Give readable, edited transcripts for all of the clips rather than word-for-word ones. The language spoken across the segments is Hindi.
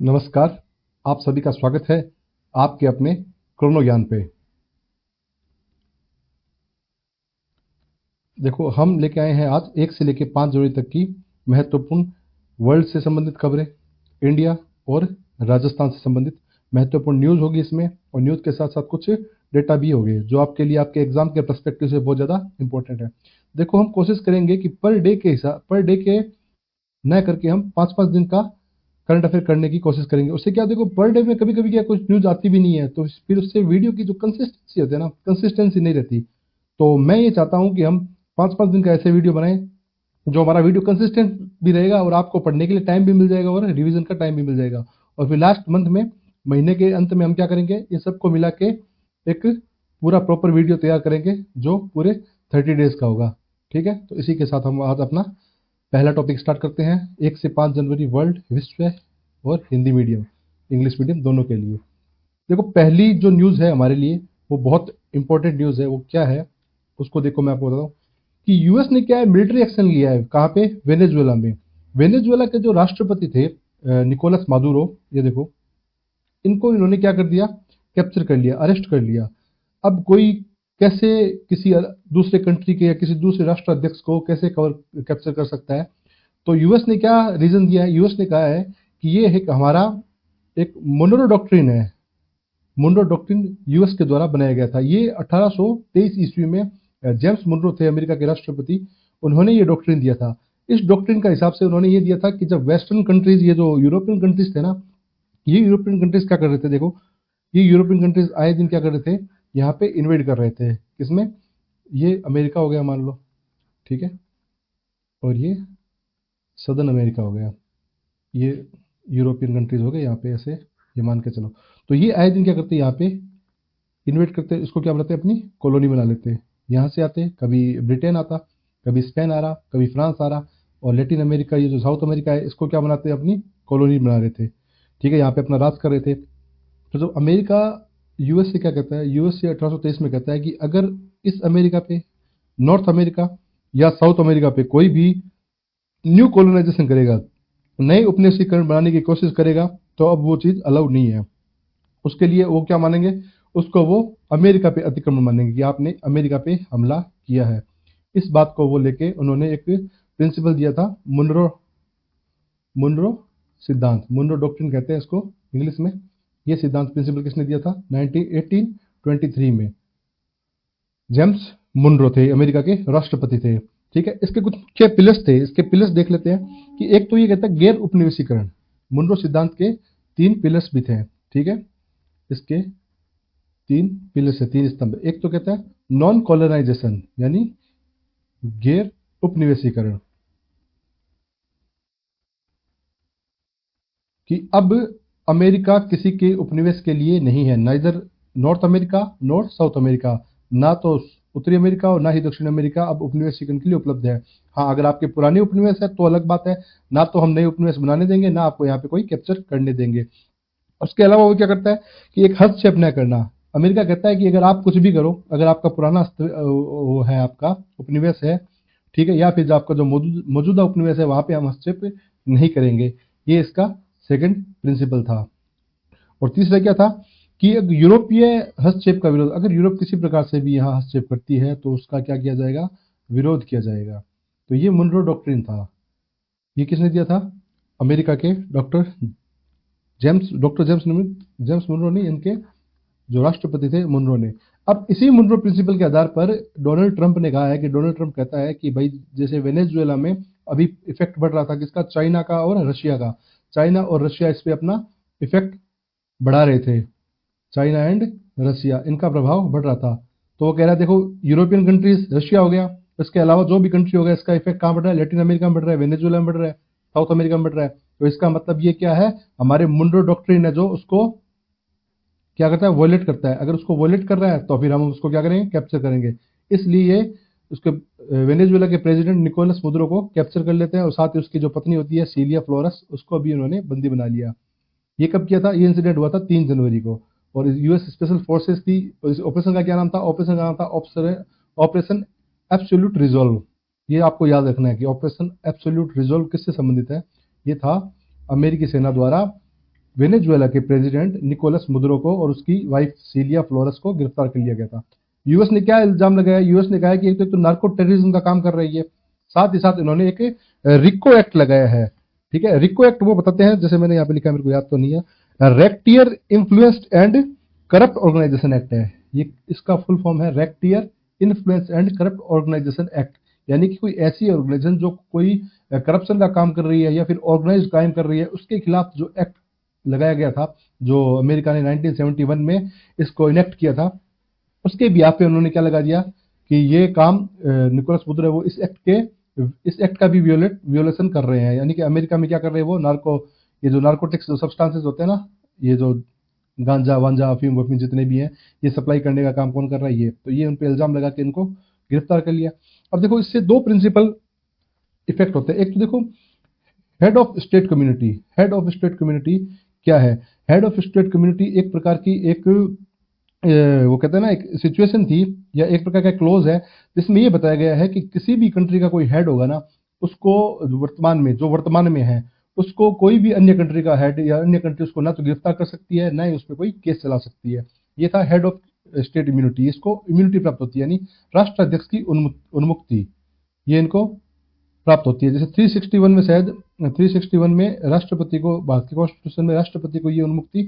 नमस्कार। आप सभी का स्वागत है आपके अपने क्रोनो ज्ञान पे। देखो, हम लेके आए हैं आज 1 से लेके 5 जनवरी तक की महत्वपूर्ण वर्ल्ड से संबंधित खबरें, इंडिया और राजस्थान से संबंधित महत्वपूर्ण न्यूज़ होगी इसमें, और न्यूज़ के साथ साथ कुछ डेटा भी होंगे जो आपके लिए आपके एग्जाम के पर्सपेक्टिव से बहुत ज़्यादा इंपॉर्टेंट है। देखो, हम कोशिश करेंगे कि पर डे के न करके हम 5-5 दिन का करंट अफेयर करने की कोशिश करेंगे। उससे क्या, देखो, पर डे में कभी कभी क्या कुछ न्यूज़ आती भी नहीं है, तो फिर उससे वीडियो की जो कंसिस्टेंसी होती है ना, कंसिस्टेंसी नहीं रहती। तो मैं ये चाहता हूँ कि हम 5-5 दिन का ऐसे वीडियो बनाएं जो हमारा वीडियो कंसिस्टेंट भी रहेगा और आपको पढ़ने के लिए टाइम भी मिल जाएगा और रिवीजन का टाइम भी मिल जाएगा। और फिर लास्ट मंथ में, महीने के अंत में हम क्या करेंगे, इन सबको मिला के एक पूरा प्रॉपर वीडियो तैयार करेंगे जो पूरे 30 डेज का होगा। ठीक है, तो इसी के साथ हम आज अपना पहला टॉपिक स्टार्ट करते हैं। 1 से 5 जनवरी वर्ल्ड विश्व और हिंदी मीडियम, इंग्लिश मीडियम दोनों के लिए। देखो, पहली जो न्यूज़ है हमारे लिए वो बहुत इंपॉर्टेंट न्यूज़ है। वो क्या है उसको देखो, मैं आपको बताता हूँ कि यूएस ने क्या है, मिलिट्री एक्शन लिया है। कहाँ पे? वेनेजुएला में। वेनेजुएला के जो राष्ट्रपति थे निकोलस मादुरो, ये देखो, इनको इन्होंने क्या कर दिया, कैप्चर कर लिया, अरेस्ट कर लिया। अब कोई कैसे किसी दूसरे कंट्री के या किसी दूसरे राष्ट्र अध्यक्ष को कैसे कवर कैप्चर कर सकता है? तो यूएस ने क्या रीजन दिया है, यूएस ने कहा है कि ये एक हमारा एक मोनरो डॉक्ट्रिन है। मुनरो डॉक्ट्रिन यूएस के द्वारा बनाया गया था। ये 1823 ईस्वी में जेम्स मुनरो थे अमेरिका के राष्ट्रपति, उन्होंने ये डॉक्ट्रिन दिया था। इस डॉक्ट्रिन का हिसाब से उन्होंने ये दिया था कि जब वेस्टर्न कंट्रीज, ये जो यूरोपियन कंट्रीज थे ना, ये यूरोपियन कंट्रीज क्या कर रहे थे, देखो, ये यूरोपियन कंट्रीज आए दिन क्या कर रहे थे, यहाँ पे इन्वेड कर रहे थे। किसमें? ये अमेरिका हो गया मान लो, ठीक है, और ये सदर्न अमेरिका हो गया, ये यूरोपियन कंट्रीज हो गए यहाँ पे, ऐसे ये मान के चलो। तो ये आए दिन क्या करते हैं, यहाँ पे इन्वेट करते, इसको क्या बनाते हैं, अपनी कॉलोनी बना लेते हैं। यहाँ से आते, कभी ब्रिटेन आता, कभी स्पेन आ रहा, कभी फ्रांस आ रहा, और लेटिन अमेरिका, ये जो साउथ अमेरिका है, इसको क्या बनाते हैं, अपनी कॉलोनी बना रहे थे। ठीक है, यहाँ पे अपना राज कर रहे थे। तो जब अमेरिका यूएस से क्या कहता है, यूएस से 1823 में कहता है कि अगर इस अमेरिका पे, नॉर्थ अमेरिका या साउथ अमेरिका पे कोई भी न्यू कॉलोनाइजेशन करेगा, नए उपनिवेशीकरण बनाने की कोशिश करेगा, तो अब वो चीज़ अलाउड नहीं है। उसके लिए वो क्या मानेंगे, उसको वो अमेरिका पे अतिक्रमण मानेंगे कि आपने अमेरिका पे हमला किया है। इस बात को वो लेके उन्होंने एक प्रिंसिपल दिया था, मुनरो मुनरो सिद्धांत, मुनरो डॉक्ट्रिन कहते हैं इसको इंग्लिश में। ये सिद्धांत प्रिंसिपल किसने दिया था? 1823 में जेम्स मुनरो थे, अमेरिका के राष्ट्रपति थे। ठीक है, इसके कुछ मुख्य पिलर्स थे, इसके पिलर्स देख लेते हैं। कि एक तो ये कहता है गैर उपनिवेशीकरण, मुनरो सिद्धांत के 3 पिलर्स भी थे। ठीक है, इसके 3 पिलर्स है, 3 स्तंभ। एक तो कहता है नॉन कॉलोनाइजेशन, यानी गैर उपनिवेशीकरण, कि अब अमेरिका किसी के उपनिवेश के लिए नहीं है, neither north America nor south America, ना तो उत्तरी अमेरिका और ना ही दक्षिण अमेरिका अब उपनिवेशीकरण के लिए उपलब्ध है। हाँ, अगर आपके पुराने उपनिवेश है तो अलग बात है, ना तो हम नए उपनिवेश बनाने देंगे, ना आपको यहाँ पे कोई कैप्चर करने देंगे। उसके अलावा वो क्या करता है कि एक हस्तक्षेप न करना। अमेरिका कहता है कि अगर आप कुछ भी करो, अगर आपका पुराना वो है, आपका उपनिवेश है, ठीक है, या फिर जो आपका जो मौजूदा उपनिवेश है, वहां पे हम हस्तक्षेप नहीं करेंगे। ये इसका सेकंड प्रिंसिपल था। और तीसरा क्या था कि यूरोपीय हस्तक्षेप का विरोध, अगर यूरोप किसी प्रकार से भी यहाँ हस्तक्षेप करती है तो उसका क्या किया जाएगा, विरोध किया जाएगा। तो ये मुनरो डॉक्ट्रिन था। ये किसने दिया था? अमेरिका के डॉक्टर जेम्स मुनरो ने, इनके जो राष्ट्रपति थे मुनरो ने। अब इसी मुनरो प्रिंसिपल के आधार पर डोनाल्ड ट्रंप ने कहा है कि, डोनाल्ड ट्रंप कहता है कि भाई, जैसे वेनेजुएला में अभी इफेक्ट बढ़ रहा था किसका, चाइना का और रशिया का। चाइना और रशिया इस पे अपना इफेक्ट बढ़ा रहे थे, चाइना एंड रशिया, इनका प्रभाव बढ़ रहा था। तो वो कह रहा है, देखो, यूरोपियन कंट्रीज, रशिया हो गया, इसके अलावा जो भी कंट्री हो गया, इसका इफेक्ट कहाँ बढ़ रहा है, लेटिन अमेरिका में बढ़ रहा है, वेनेजुएला में बढ़ रहा है, साउथ अमेरिका में बढ़ रहा है। तो इसका मतलब ये क्या है, हमारे मुंडो डॉक्ट्रिन है जो उसको क्या करता है, वॉयलेट करता है। अगर उसको वॉयलेट कर रहा है तो फिर हम उसको क्या करेंगे, कैप्चर करेंगे। इसलिए उसके वेनेजुएला के प्रेसिडेंट निकोलस मुद्रो को कैप्चर कर लेते हैं, और साथ ही उसकी जो पत्नी होती है सीलिया फ्लोरस, उसको भी उन्होंने बंदी बना लिया। ये कब किया था? ये इंसिडेंट हुआ था 3 जनवरी को। और यूएस स्पेशल फोर्सेस की इस ऑपरेशन का क्या नाम था? ऑपरेशन का नाम था ऑपरेशन एब्सोल्यूट रिजॉल्व। ये आपको याद रखना है कि ऑपरेशन एब्सोल्यूट रिजॉल्व किससे संबंधित है। ये था अमेरिकी सेना द्वारा वेनेजुएला के प्रेसिडेंट निकोलस मदुरो को और उसकी वाइफ सीलिया फ्लोरेस को गिरफ्तार कर लिया गया था। यूएस ने क्या इल्जाम लगाया? यूएस ने कहा कि एक तो नार्को टेररिज्म का काम कर रही है, साथ ही साथ इन्होंने एक रिको एक्ट लगाया है। ठीक है, रिको एक्ट वो बताते हैं, जैसे मैंने यहाँ पे लिखा है, मेरे को याद तो नहीं है, racketeer influenced and corrupt organization act है ये। इसका फुल फॉर्म है racketeer influence and corrupt organization act. यानी कि कोई ऐसी ऑर्गेनाइजेशन जो कोई करप्शन का काम कर रही है या फिर ऑर्गेनाइज्ड क्राइम कर रही है, उसके खिलाफ जो एक्ट लगाया गया था, जो अमेरिका ने 1971 में इसको इनेक्ट किया था, उसके भी पे उन्होंने क्या लगा दिया कि ये काम निकोलस मदुरो वो इस एक्ट का भी वियोलेशन कर रहे हैं। यानी कि अमेरिका में क्या कर रहे हैं वो, ये जो नार्कोटिक्स जो सब्सटेंसेस होते हैं ना, ये जो गांजा वांजा अफीम वफीम जितने भी हैं, ये सप्लाई करने का काम कौन कर रहा है? ये। तो ये उन पे इल्जाम लगा के इनको गिरफ्तार कर लिया। अब देखो, इससे दो प्रिंसिपल इफेक्ट होते हैं। एक तो देखो, head of state community. Head of state community क्या है? हेड ऑफ स्टेट कम्युनिटी एक प्रकार की एक वो कहते हैं ना, एक सिचुएशन थी या एक प्रकार का क्लोज है, जिसमें ये बताया गया है कि किसी भी कंट्री का कोई हेड होगा ना, उसको वर्तमान में है, उसको कोई भी अन्य कंट्री का हेड या अन्य कंट्री उसको ना तो गिरफ्तार कर सकती है, ना ही उस पर कोई केस चला सकती है। ये था हेड ऑफ स्टेट इम्यूनिटी। इसको इम्यूनिटी प्राप्त होती है, यानी राष्ट्राध्यक्ष की उन्मुक्ति, ये इनको प्राप्त होती है। जैसे 361 में, शायद 361 में राष्ट्रपति को, भारत के कॉन्स्टिट्यूशन में राष्ट्रपति को ये उन्मुक्ति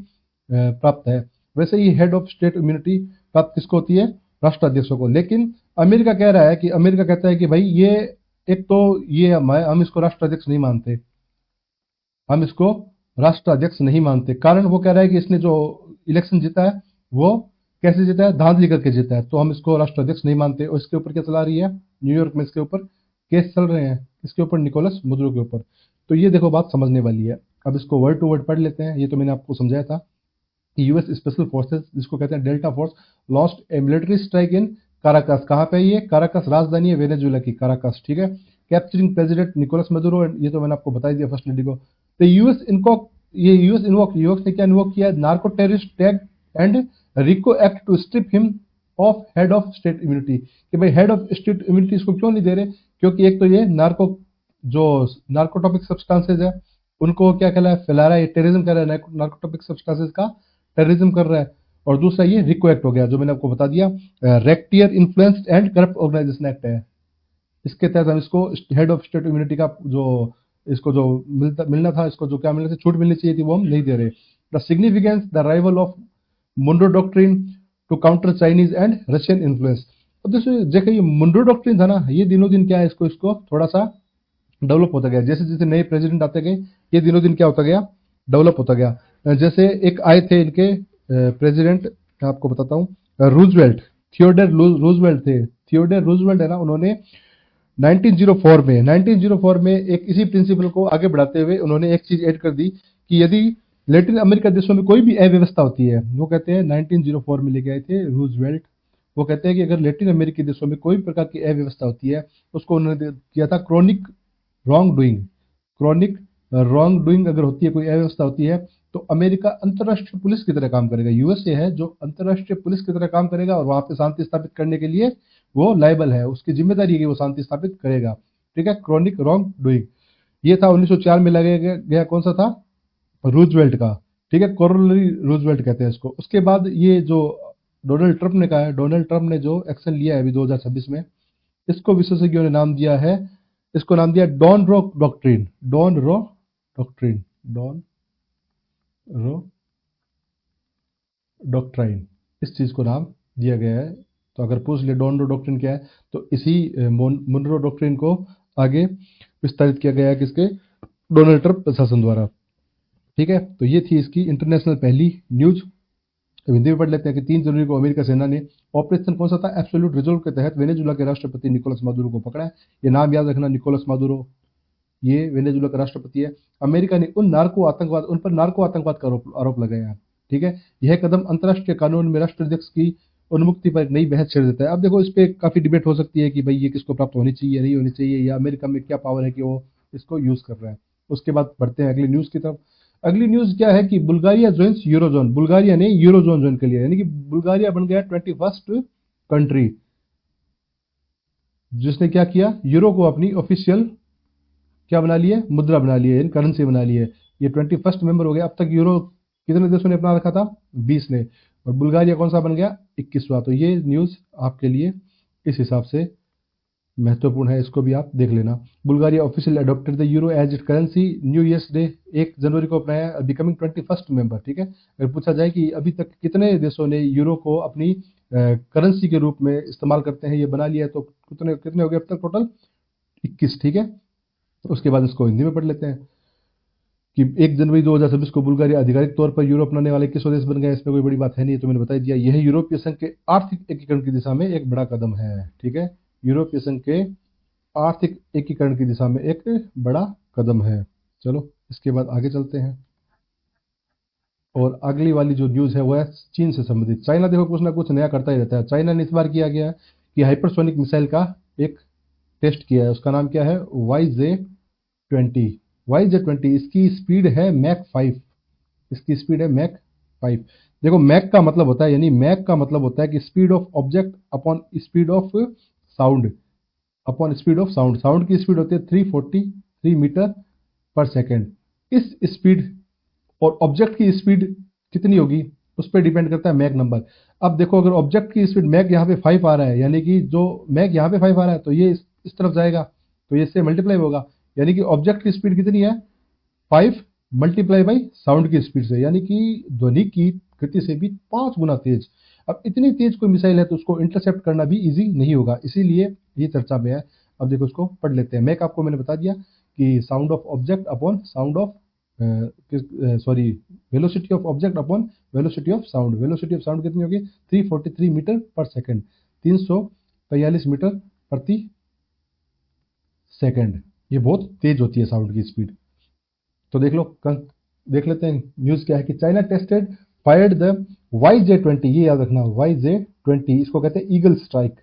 प्राप्त है। वैसे ही हेड ऑफ स्टेट इम्यूनिटी प्राप्त किसको होती है? राष्ट्राध्यक्षों को। लेकिन अमेरिका कह रहा है कि, अमेरिका कहता है कि भाई ये, एक तो ये हम इसको राष्ट्राध्यक्ष नहीं मानते, हम इसको राष्ट्राध्यक्ष नहीं मानते। कारण वो कह रहा है कि इसने जो इलेक्शन जीता है वो कैसे जीता है? धांधली करके जीता है, तो हम इसको राष्ट्राध्यक्ष नहीं मानते। और इसके ऊपर क्या चला रही है? न्यूयॉर्क में इसके ऊपर केस चल रहे हैं, इसके ऊपर, निकोलस मदुरो के ऊपर। तो ये देखो, बात समझने वाली है। अब इसको वर्ड टू वर्ड पढ़ लेते हैं। ये तो मैंने आपको समझाया था कि यूएस स्पेशल फोर्सेस, जिसको कहते हैं delta force, lost A military strike in Caracas. कहाँ पे? ये काराकास राजधानी है वेनेजुएला की, काराकास। ठीक है, कैप्चरिंग प्रेसिडेंट निकोलस मदुरो। ये तो मैंने आपको बता दिया फर्स्ट लेडी को। तो यूएस ने क्या इन्वोक किया? Narco terrorist tag and RICO act to strip him of head of state immunity. कि भाई हेड ऑफ स्टेट इम्यूनिटी इसको क्यों नहीं दे रहे? क्योंकि एक तो ये नार्कोटॉपिक सब्सटेंसेज है, उनको क्या कहला है? फैला रहा है, टेररिज्म कर रहा है, नार्कोटॉपिक सब्सटेंसेज का टेररिज्म कर रहा है। और दूसरा ये रिको एक्ट हो गया, जो मैंने आपको बता दिया, racketeer influenced and corrupt organization act है। इसके तहत हम इसको हेड ऑफ स्टेट इम्यूनिटी का इसको जो मिलना था, इसको जो क्या मिलना था, छूट मिलनी चाहिए थी, वो हम नहीं दे रहे। The significance, the rival of Monroe doctrine to counter Chinese and Russian influence. अब देखो ये मुंड्रो डॉक्ट्रिन था ना, ये दिनों दिन क्या है, इसको थोड़ा सा डेवलप होता गया। जैसे जैसे नए प्रेसिडेंट आते गए, ये दिनों दिन क्या होता गया? डेवलप होता गया। जैसे एक आए थे इनके प्रेसिडेंट, आपको बताता हूँ, रूजवेल्ट, थियोडर रूजवेल्ट थे। थियोडर रूजवेल्ट है ना, उन्होंने 1904 में एक इसी प्रिंसिपल को आगे बढ़ाते हुए उन्होंने एक चीज ऐड कर दी कि यदि लैटिन अमेरिका देशों में कोई भी अव्यवस्था होती है, वो कहते हैं 1904 में लेके आए थे रूजवेल्ट। वो कहते हैं कि अगर लैटिन अमेरिकी देशों में कोई प्रकार की अव्यवस्था होती है, उसको उन्होंने किया था chronic wrong doing. Chronic wrong doing अगर होती है, कोई अव्यवस्था होती है, तो अमेरिका अंतर्राष्ट्रीय पुलिस की तरह काम करेगा। यूएसए है जो अंतर्राष्ट्रीय पुलिस की तरह काम करेगा और वहां पे शांति स्थापित करने के लिए वो लायबल है, उसकी जिम्मेदारी है कि वो शांति स्थापित करेगा। ठीक है, क्रॉनिक रॉन्ग डूइंग। ये था 1904 में लगाया गया। कौन सा था? रूजवेल्ट का। ठीक है, कोरोलरी रूजवेल्ट कहते हैं इसको। उसके बाद ये जो डोनाल्ड ट्रंप ने कहा है, डोनाल्ड ट्रंप ने जो एक्शन लिया है अभी 2026 में, इसको विशेषज्ञों ने नाम दिया है, इसको नाम दिया डॉन रो डॉक्ट्रिन। डॉन रो डॉक्ट्रिन, डॉन रो डॉक्ट्राइन, इस चीज को नाम दिया गया है। तो अगर पूछ ले डॉन रो डॉक्ट्रिन क्या है, तो इसी मुनरो डॉक्ट्रिन को आगे विस्तारित किया गया है किसके? डोनाल्ड ट्रंप प्रशासन द्वारा। ठीक है, तो ये थी इसकी इंटरनेशनल पहली न्यूज। तो हिंदी में पढ़ लेते हैं कि 3 जनवरी को अमेरिका सेना ने ऑपरेशन कौन सा था? एब्सोल्यूट रिजोल्व के तहत वेनेजुला के राष्ट्रपति निकोलस मादुरो को पकड़ा है। ये नाम याद रखना, निकोलस मादुरो, ये वेनेजुला का राष्ट्रपति है। अमेरिका ने उन पर नार्को आतंकवाद का आरोप लगाया है। ठीक है, यह कदम अंतर्राष्ट्रीय कानून में राष्ट्राध्यक्ष की उन्मुक्ति पर एक नई बहस छेड़ देता है। अब देखो, इस पे काफी डिबेट हो सकती है कि भाई ये किसको प्राप्त होनी चाहिए, नहीं होनी चाहिए, या अमेरिका में क्या पावर है कि वो इसको यूज कर रहा है। उसके बाद बढ़ते हैं अगली न्यूज की तरफ। अगली न्यूज क्या है कि बुल्गारिया ज्वाइंस यूरोजोन। बुल्गारिया ने यूरोजोन ज्वाइन कर लिया, यानी कि बुल्गारिया बन गया 21st कंट्री, जिसने क्या किया? यूरो को अपनी ऑफिशियल क्या बना लिया? मुद्रा बना लिया, करेंसी बना ली है। ये 21st मेंबर हो गया। अब तक यूरो कितने देशों ने अपना रखा था? 20 ने। और बुल्गारिया कौन सा बन गया? 21वां। तो ये न्यूज़ आपके लिए इस हिसाब से महत्वपूर्ण है, इसको भी आप देख लेना। Bulgaria official adopted the euro as it currency new year's day, 1 जनवरी को अपनाया, बिकमिंग 21st मेंबर। ठीक है, अगर पूछा जाए कि अभी तक कितने देशों ने यूरो को अपनी करेंसी के रूप में इस्तेमाल करते हैं, ये बना लिया है, तो कितने कितने हो गए अब तक टोटल? 21। ठीक है, तो उसके बाद इसको हिंदी में पढ़ लेते हैं कि 1 जनवरी 2026 को बुल्गारिया आधिकारिक तौर पर यूरो अपनाने वाले 21वां देश बन गया। इसमें कोई बड़ी बात है नहीं, तो मैंने बता ही दिया। यह यूरोपीय संघ के आर्थिक एकीकरण की दिशा में एक बड़ा कदम है। ठीक है, यूरोपीय संघ के आर्थिक एकीकरण की दिशा में एक बड़ा कदम है। चलो इसके बाद आगे चलते हैं, और अगली वाली जो न्यूज़ है वो है चीन से संबंधित। चाइना देखो कुछ ना कुछ नया करता ही रहता है। चाइना ने इस बार किया गया कि हाइपरसोनिक मिसाइल का एक टेस्ट किया है। उसका नाम क्या है? YJ-20। YJ-20, इसकी स्पीड है मैक 5। इसकी स्पीड है मैक 5। देखो मैक का मतलब होता है, यानी मैक का मतलब होता है कि speed of object upon speed of sound, upon speed of sound. Sound की स्पीड होती है 343 मीटर पर सेकेंड। इस स्पीड और ऑब्जेक्ट की स्पीड कितनी होगी उस पर डिपेंड करता है मैक नंबर। अब देखो अगर ऑब्जेक्ट की स्पीड मैक यहाँ पे 5 आ रहा है, यानी कि जो मैक यहाँ पे 5 आ रहा है, तो ये इस तरफ जाएगा, तो ये इससे मल्टीप्लाई होगा, यानी कि ऑब्जेक्ट की स्पीड कितनी है? 5 मल्टीप्लाई बाई साउंड की स्पीड से, यानी कि ध्वनि की गति से भी 5 गुना तेज। अब इतनी तेज कोई मिसाइल है तो उसको इंटरसेप्ट करना भी इजी नहीं होगा, इसीलिए ये चर्चा में है। अब देखो उसको पढ़ लेते हैं। मैक आपको मैंने बता दिया कि sound of object upon sound of sorry velocity of object upon velocity of sound. Velocity of sound कितनी होगी? 343 मीटर पर सेकेंड, 343 मीटर प्रति सेकेंड। ये बहुत तेज होती है साउंड की स्पीड। तो देख लो, देख लेते हैं न्यूज क्या है कि China tested fired the YJ-20। ये याद रखना, YJ-20, इसको कहते हैं ईगल स्ट्राइक।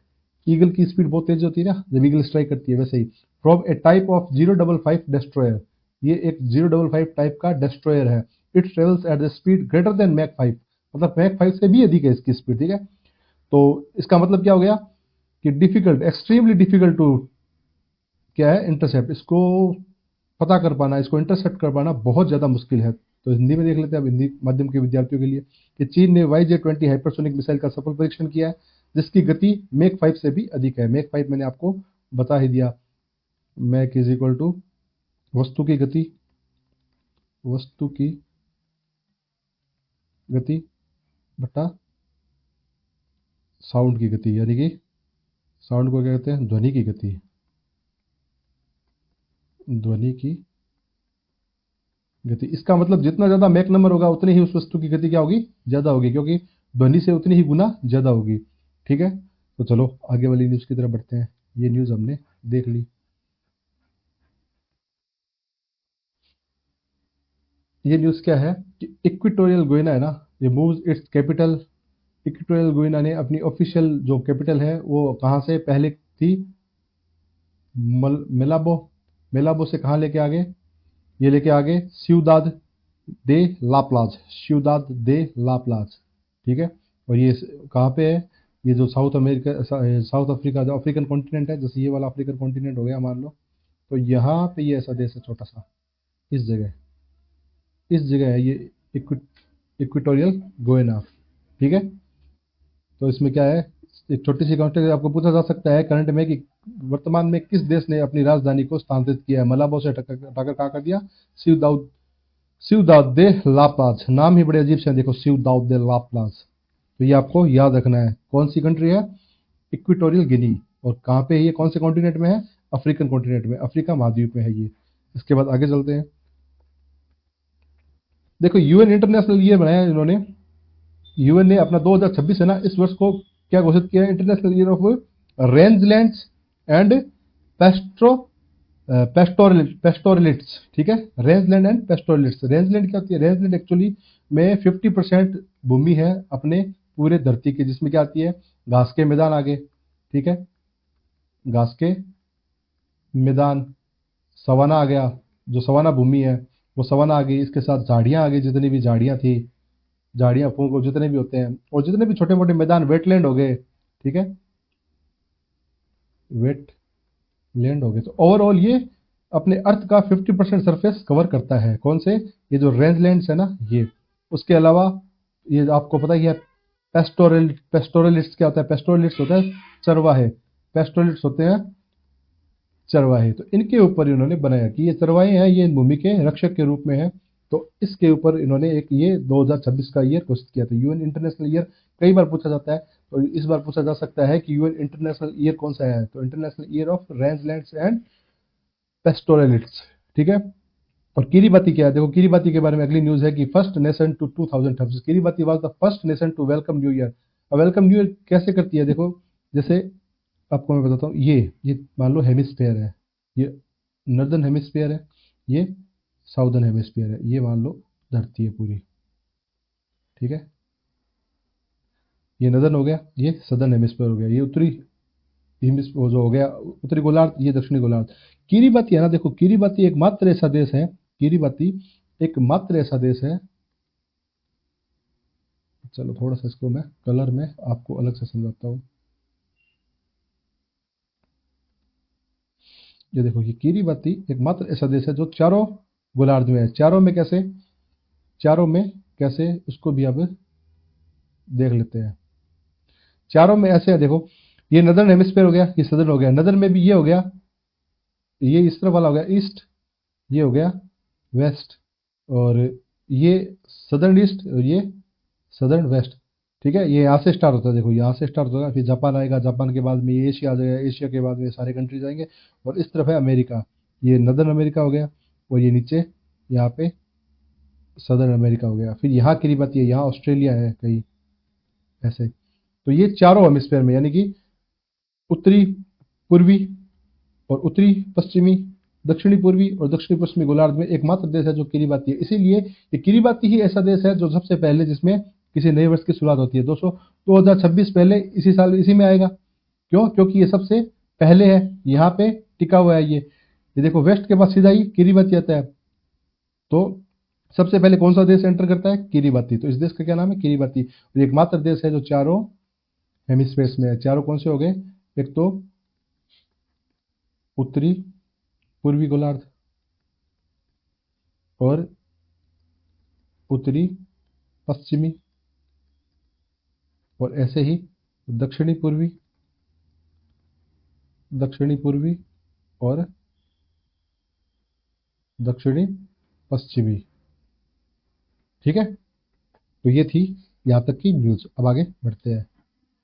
ईगल की स्पीड बहुत तेज होती है ना, जब ईगल स्ट्राइक करती है, वैसे ही। From a type of 055 destroyer, ये एक 055 टाइप का डिस्ट्रॉयर है। It travels at the speed greater than Mach 5, मतलब मैक 5 से भी अधिक है इसकी स्पीड। ठीक है, तो इसका मतलब क्या हो गया कि डिफिकल्ट, एक्सट्रीमली डिफिकल्ट टू क्या है? इंटरसेप्ट। इसको पता कर पाना, इसको इंटरसेप्ट कर पाना बहुत ज़्यादा मुश्किल है। तो हिंदी में देख लेते हैं अब, हिंदी माध्यम के विद्यार्थियों के लिए, कि चीन ने YJ-20 हाइपरसोनिक मिसाइल का सफल परीक्षण किया है, जिसकी गति मैक 5 से भी अधिक है। मैक 5 मैंने आपको बता ही दिया, मैक इज इक्वल टू वस्तु की गति, वस्तु की गति बटा साउंड की गति, यानी कि साउंड को क्या कहते हैं? ध्वनि की गति, ध्वनि की गति। इसका मतलब जितना ज्यादा मैक नंबर होगा उतनी ही उस वस्तु की गति क्या होगी? ज्यादा होगी, क्योंकि ध्वनि से उतनी ही गुना ज्यादा होगी। ठीक है, तो चलो आगे वाली न्यूज की तरफ बढ़ते हैं। ये न्यूज हमने देख ली। ये न्यूज क्या है कि इक्वेटोरियल गुइना है ना, ये मूव्स इट्स कैपिटल। इक्वेटोरियल गुइना ने अपनी ऑफिशियल जो कैपिटल है वो कहाँ से पहले थी? मेलाबो। मेलाबो से कहाँ लेके आ गए? ये लेके आ गए सिउदाद दे ला प्लाज, सिउदाद दे ला प्लाज। ठीक है, और ये कहाँ पे है? ये जो साउथ अमेरिका, साउथ अफ्रीका, जो अफ्रीकन कॉन्टिनेंट है, जैसे ये वाला अफ्रीकन कॉन्टिनेंट हो गया मान लो, तो यहाँ पे ये ऐसा देश है छोटा सा, इस जगह, इस जगह है ये इक्वेटोरियल गोयना। ठीक है, तो इसमें क्या है, एक छोटी सी काउंटर आपको पूछा जा सकता है करंट में कि वर्तमान में किस देश ने अपनी राजधानी को स्थानांतरित किया है? मलाबो से हटाकर कहाँ कर दिया? सिउदाद, सिउदाद दे ला प्लाज। नाम ही बड़े अजीब से हैं, देखो सिउदाद दे ला प्लाज। तो ये आपको याद रखना है। कौन सी कंट्री है? Equatorial Guinea. और कहाँ पे है ये? कौन से कॉन्टिनेंट में है? अफ्रीकन कॉन्टिनेंट में, अफ्रीका महाद्वीप में है ये। इसके बाद आगे चलते हैं। देखो यूएन इंटरनेशनल ईयर बनाया है इन्होंने। यूएन ने अपना 2026 है ना, इस वर्ष को क्या घोषित किया है? International year of rangelands and पेस्ट्रो पेस्टोरलिट्स। ठीक है, रेंजलैंड एंड पेस्टोरलिट्स। रेंजलैंड क्या होती है? रेंजलैंड एक्चुअली में 50% भूमि है अपने पूरे धरती की, जिसमें क्या आती है? घास के मैदान आगे। ठीक है, घास के मैदान, सवाना आ गया, जो सवाना भूमि है वो सवाना आ गई। इसके साथ झाड़ियाँ आ गई, जितनी भी झाड़ियाँ थी, झाड़ियाँ फूंको जितने भी होते हैं, और जितने भी छोटे मोटे मैदान, वेटलैंड हो गए। ठीक है, वेट लैंड हो गए। तो ओवरऑल ये अपने अर्थ का 50% सरफेस कवर करता है। कौन से? ये जो रेंज लैंड्स है ना ये। उसके अलावा ये आपको पता ही है पेस्टोरलिस्ट क्या होता है? पेस्टोरलिस्ट होता है चरवाहे, पेस्टोरलिस्ट होते हैं चरवाहे। तो इनके ऊपर इन्होंने बनाया कि ये चरवाहे हैं, ये भूमि के रक्षक के रूप में है। तो इसके ऊपर इन्होंने एक ये 2026 का ईयर घोषित किया था। यूएन इंटरनेशनल ईयर कई बार पूछा जाता है, तो इस बार पूछा जा सकता है कि यूएन इंटरनेशनल ईयर कौन सा है? तो international year of rangelands and pastoralist, ठीक है। और किरीबाती क्या है? देखो किरीबाती के बारे में अगली न्यूज है कि first nation to 2026, Kiribati was the first nation to welcome new year. अब वेलकम न्यू ईयर कैसे करती है? देखो जैसे आपको मैं बताता हूँ, ये मान लो हेमिस्फेयर है, ये नॉर्दर्न हेमिस्फेयर है, ये साउदर्न हेमिस्फेयर है, ये मान लो धरती है पूरी, ठीक है। ये नॉर्दर्न हो गया, ये सदर्न हेमिस्फेयर हो गया, ये उत्तरी वो जो हो गया उत्तरी गोलार्ध, ये दक्षिणी गोलार्ध। किरीबाती है ना, देखो किरीबाती एकमात्र ऐसा देश है, किरीबाती एकमात्र ऐसा देश है। चलो थोड़ा सा इसको मैं कलर में आपको अलग से समझाता हूँ। ये देखो ये किरीबाती एकमात्र ऐसा देश है जो चारों गोलार्ध में है। चारों में कैसे? चारों में कैसे उसको भी अब देख लेते हैं। चारों में ऐसे है, देखो ये नदर्न हेमिस्फेयर हो गया, ये सदर्न हो गया, नदर्न में भी ये हो गया, ये इस तरफ वाला हो गया ईस्ट, ये हो गया वेस्ट, और ये सदर्न ईस्ट और ये सदर्न वेस्ट, ठीक है। ये यहाँ से स्टार्ट होता है, देखो यहाँ से स्टार्ट होगा, फिर जापान आएगा, जापान के बाद में ये एशिया आ जाएगा, एशिया के बाद में सारे कंट्रीज आएंगे, और इस तरफ है अमेरिका, ये नदर्न अमेरिका हो गया, और ये नीचे यहाँ पे सदर्न अमेरिका हो गया। फिर यहाँ की बात ये यहाँ ऑस्ट्रेलिया है कहीं ऐसे। तो ये चारों हेमिस्फेयर में, यानी कि उत्तरी पूर्वी और उत्तरी पश्चिमी, दक्षिणी पूर्वी और दक्षिणी पश्चिमी गोलार्ध में एकमात्र देश है जो किरीबाती है। इसीलिए ये किरीबाती ही ऐसा देश है जो सबसे पहले जिसमें किसी नए वर्ष की शुरुआत होती है। 2026 पहले इसी साल इसी में आएगा। क्यों? क्योंकि ये सबसे पहले है, यहाँ पे टिका हुआ है। ये देखो वेस्ट के बाद सीधा ही किरीबाती आता है। तो सबसे पहले कौन सा देश एंटर करता है? किरीबाती। तो इस देश का क्या नाम है? किरीबाती। और एकमात्र देश है जो चारों हेमिस्फेयर्स में है। चारों कौन से हो गए? एक तो उत्तरी पूर्वी गोलार्ध और उत्तरी पश्चिमी, और ऐसे ही दक्षिणी पूर्वी, दक्षिणी पूर्वी और दक्षिणी पश्चिमी, ठीक है। तो ये थी यहाँ तक की न्यूज। अब आगे बढ़ते हैं,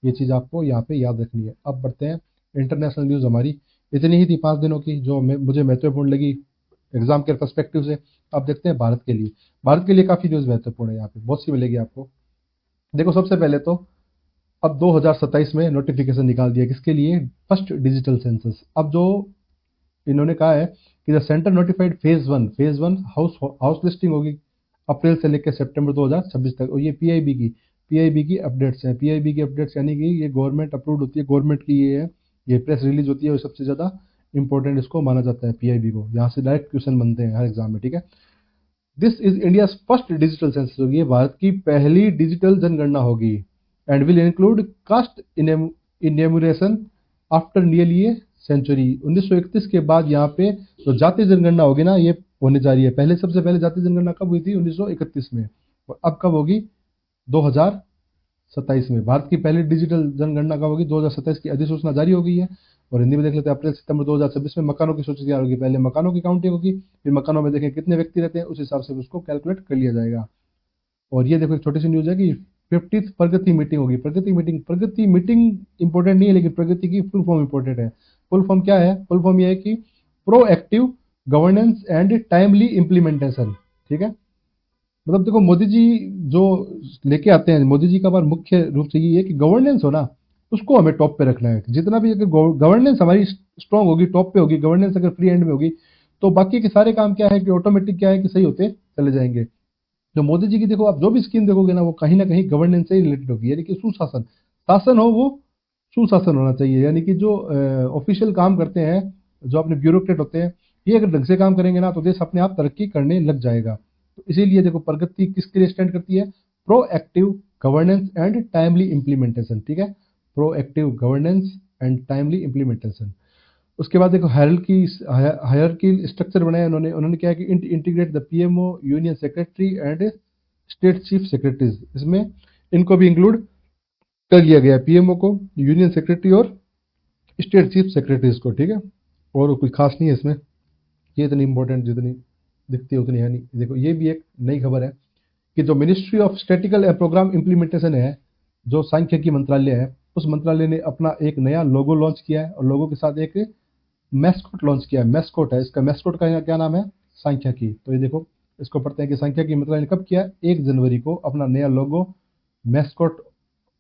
ये चीज़ आपको यहाँ पे याद रखनी है। अब बढ़ते हैं इंटरनेशनल न्यूज़। हमारी इतनी ही थी 5 दिनों की, जो मुझे महत्वपूर्ण लगी एग्जाम के पर्सपेक्टिव से। अब देखते हैं भारत के लिए। भारत के लिए काफ़ी न्यूज़ महत्वपूर्ण है, यहाँ पे बहुत सी मिलेगी आपको। देखो सबसे पहले तो अब 2027 में नोटिफिकेशन निकाल दिया, किसके लिए? First digital census. अब जो इन्होंने कहा है कि the centre notified phase one house listing होगी अप्रैल से लेकर सितंबर 2026 तक। और ये पीआईबी की अपडेट्स हैं। पीआईबी की अपडेट्स यानी कि ये गवर्नमेंट अप्रूव्ड होती है, गवर्नमेंट की ये है, ये प्रेस रिलीज होती है, और सबसे ज़्यादा इंपॉर्टेंट इसको माना जाता है पीआईबी को। यहाँ से डायरेक्ट क्वेश्चन बनते हैं हर एग्जाम में, ठीक है। This is India first digital census होगी, ये भारत की पहली डिजिटल जनगणना होगी। And will include caste enumeration after nearly a century. 1931 के बाद यहाँ पे जो जातीय जनगणना होगी ना, ये होने जा रही है। पहले सबसे पहले जातीय जनगणना कब हुई थी? 1931 में। और अब कब होगी? 2027 में। भारत की पहली डिजिटल जनगणना कब होगी? 2027 की अधिसूचना जारी हो गई है। और हिंदी में देख लेते हैं, अप्रैल सितंबर 2026 में मकानों की सूची तैयार होगी। पहले मकानों की काउंटिंग होगी, फिर मकानों में देखें कितने व्यक्ति रहते हैं, उस हिसाब से उसको कैलकुलेट कर लिया जाएगा। और ये देखो एक छोटी सी न्यूज है कि 50th प्रगति मीटिंग होगी। प्रगति मीटिंग इंपॉर्टेंट नहीं है, लेकिन प्रगति की फुल फॉर्म इंपॉर्टेंट है। फुल फॉर्म क्या है? फुल फॉर्म ये है कि proactive governance and timely implementation, ठीक है। मतलब देखो मोदी जी जो लेके आते हैं, मोदी जी का बार मुख्य रूप से ये है कि गवर्नेंस हो ना, उसको हमें टॉप पे रखना है। जितना भी अगर गवर्नेंस हमारी स्ट्रांग होगी, टॉप पे होगी, गवर्नेंस अगर फ्री हैंड में होगी, तो बाकी के सारे काम क्या है कि ऑटोमेटिक क्या है कि सही होते चले जाएंगे। तो मोदी जी की देखो आप जो भी स्कीम देखोगे ना, वो कहीं ना कहीं गवर्नेंस से ही रिलेटेड होगी, यानी कि सुशासन, शासन हो वो सुशासन होना चाहिए। यानी कि जो ऑफिशियल काम करते हैं, जो अपने ब्यूरोक्रेट होते हैं, ये अगर ढंग से काम करेंगे ना, तो देश अपने आप तरक्की करने लग जाएगा। तो इसीलिए देखो प्रगति किसके लिए स्टैंड करती है? Proactive governance and timely implementation, ठीक है। Proactive governance and timely implementation. उसके बाद देखो हायरार्की स्ट्रक्चर बनाया उन्होंने क्या है कि integrate the PMO, union secretary and state chief secretaries, इसमें इनको भी इंक्लूड कर लिया गया है, पीएमओ को, यूनियन सेक्रेटरी और स्टेट चीफ सेक्रेटरीज को, ठीक है। और कोई खास नहीं है इसमें, ये इतनी इंपॉर्टेंट जितनी दिखती है उतनी है नहीं। देखो ये भी एक नई खबर है कि जो ministry of statical and programme implementation है, जो सांख्यिकी मंत्रालय है, उस मंत्रालय ने अपना एक नया लोगो लॉन्च किया है और लोगो के साथ एक मैस्कोट लॉन्च किया है। मैस्कोट है इसका, मैस्कोट का क्या नाम है? सांख्यिकी। तो ये देखो इसको पढ़ते हैं कि सांख्यिकी मंत्रालय ने कब किया? 1 जनवरी को अपना नया लोगो मैस्कोट।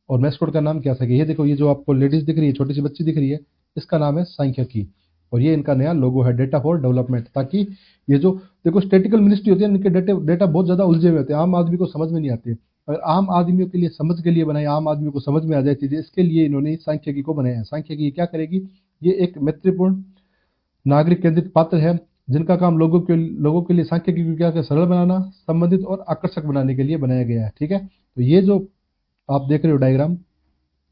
और मैस्कोट का नाम क्या था? ये देखो, ये जो आपको लेडीज दिख रही है, छोटी सी बच्ची दिख रही है, इसका नाम है सांख्यिकी और ये इनका नया लोगो है, डेटा फॉर डेवलपमेंट। ताकि ये जो देखो स्टेटिकल मिनिस्ट्री होती है, इनके डेटा बहुत ज्यादा उलझे हुए होते हैं, आम आदमी को समझ में नहीं आते। अगर आम आदमियों के लिए समझ के लिए बनाए, आम आदमी को समझ में आ जाए चीजें, इसके लिए इन्होंने सांख्यिकी को बनाया है। सांख्यिकी क्या करेगी? ये एक मैत्रीपूर्ण नागरिक केंद्रित पात्र है जिनका काम लोगों के लिए सांख्यिकी को क्या सरल बनाना, संबंधित और आकर्षक बनाने के लिए बनाया गया है, ठीक है। तो ये जो आप देख रहे हो डायग्राम,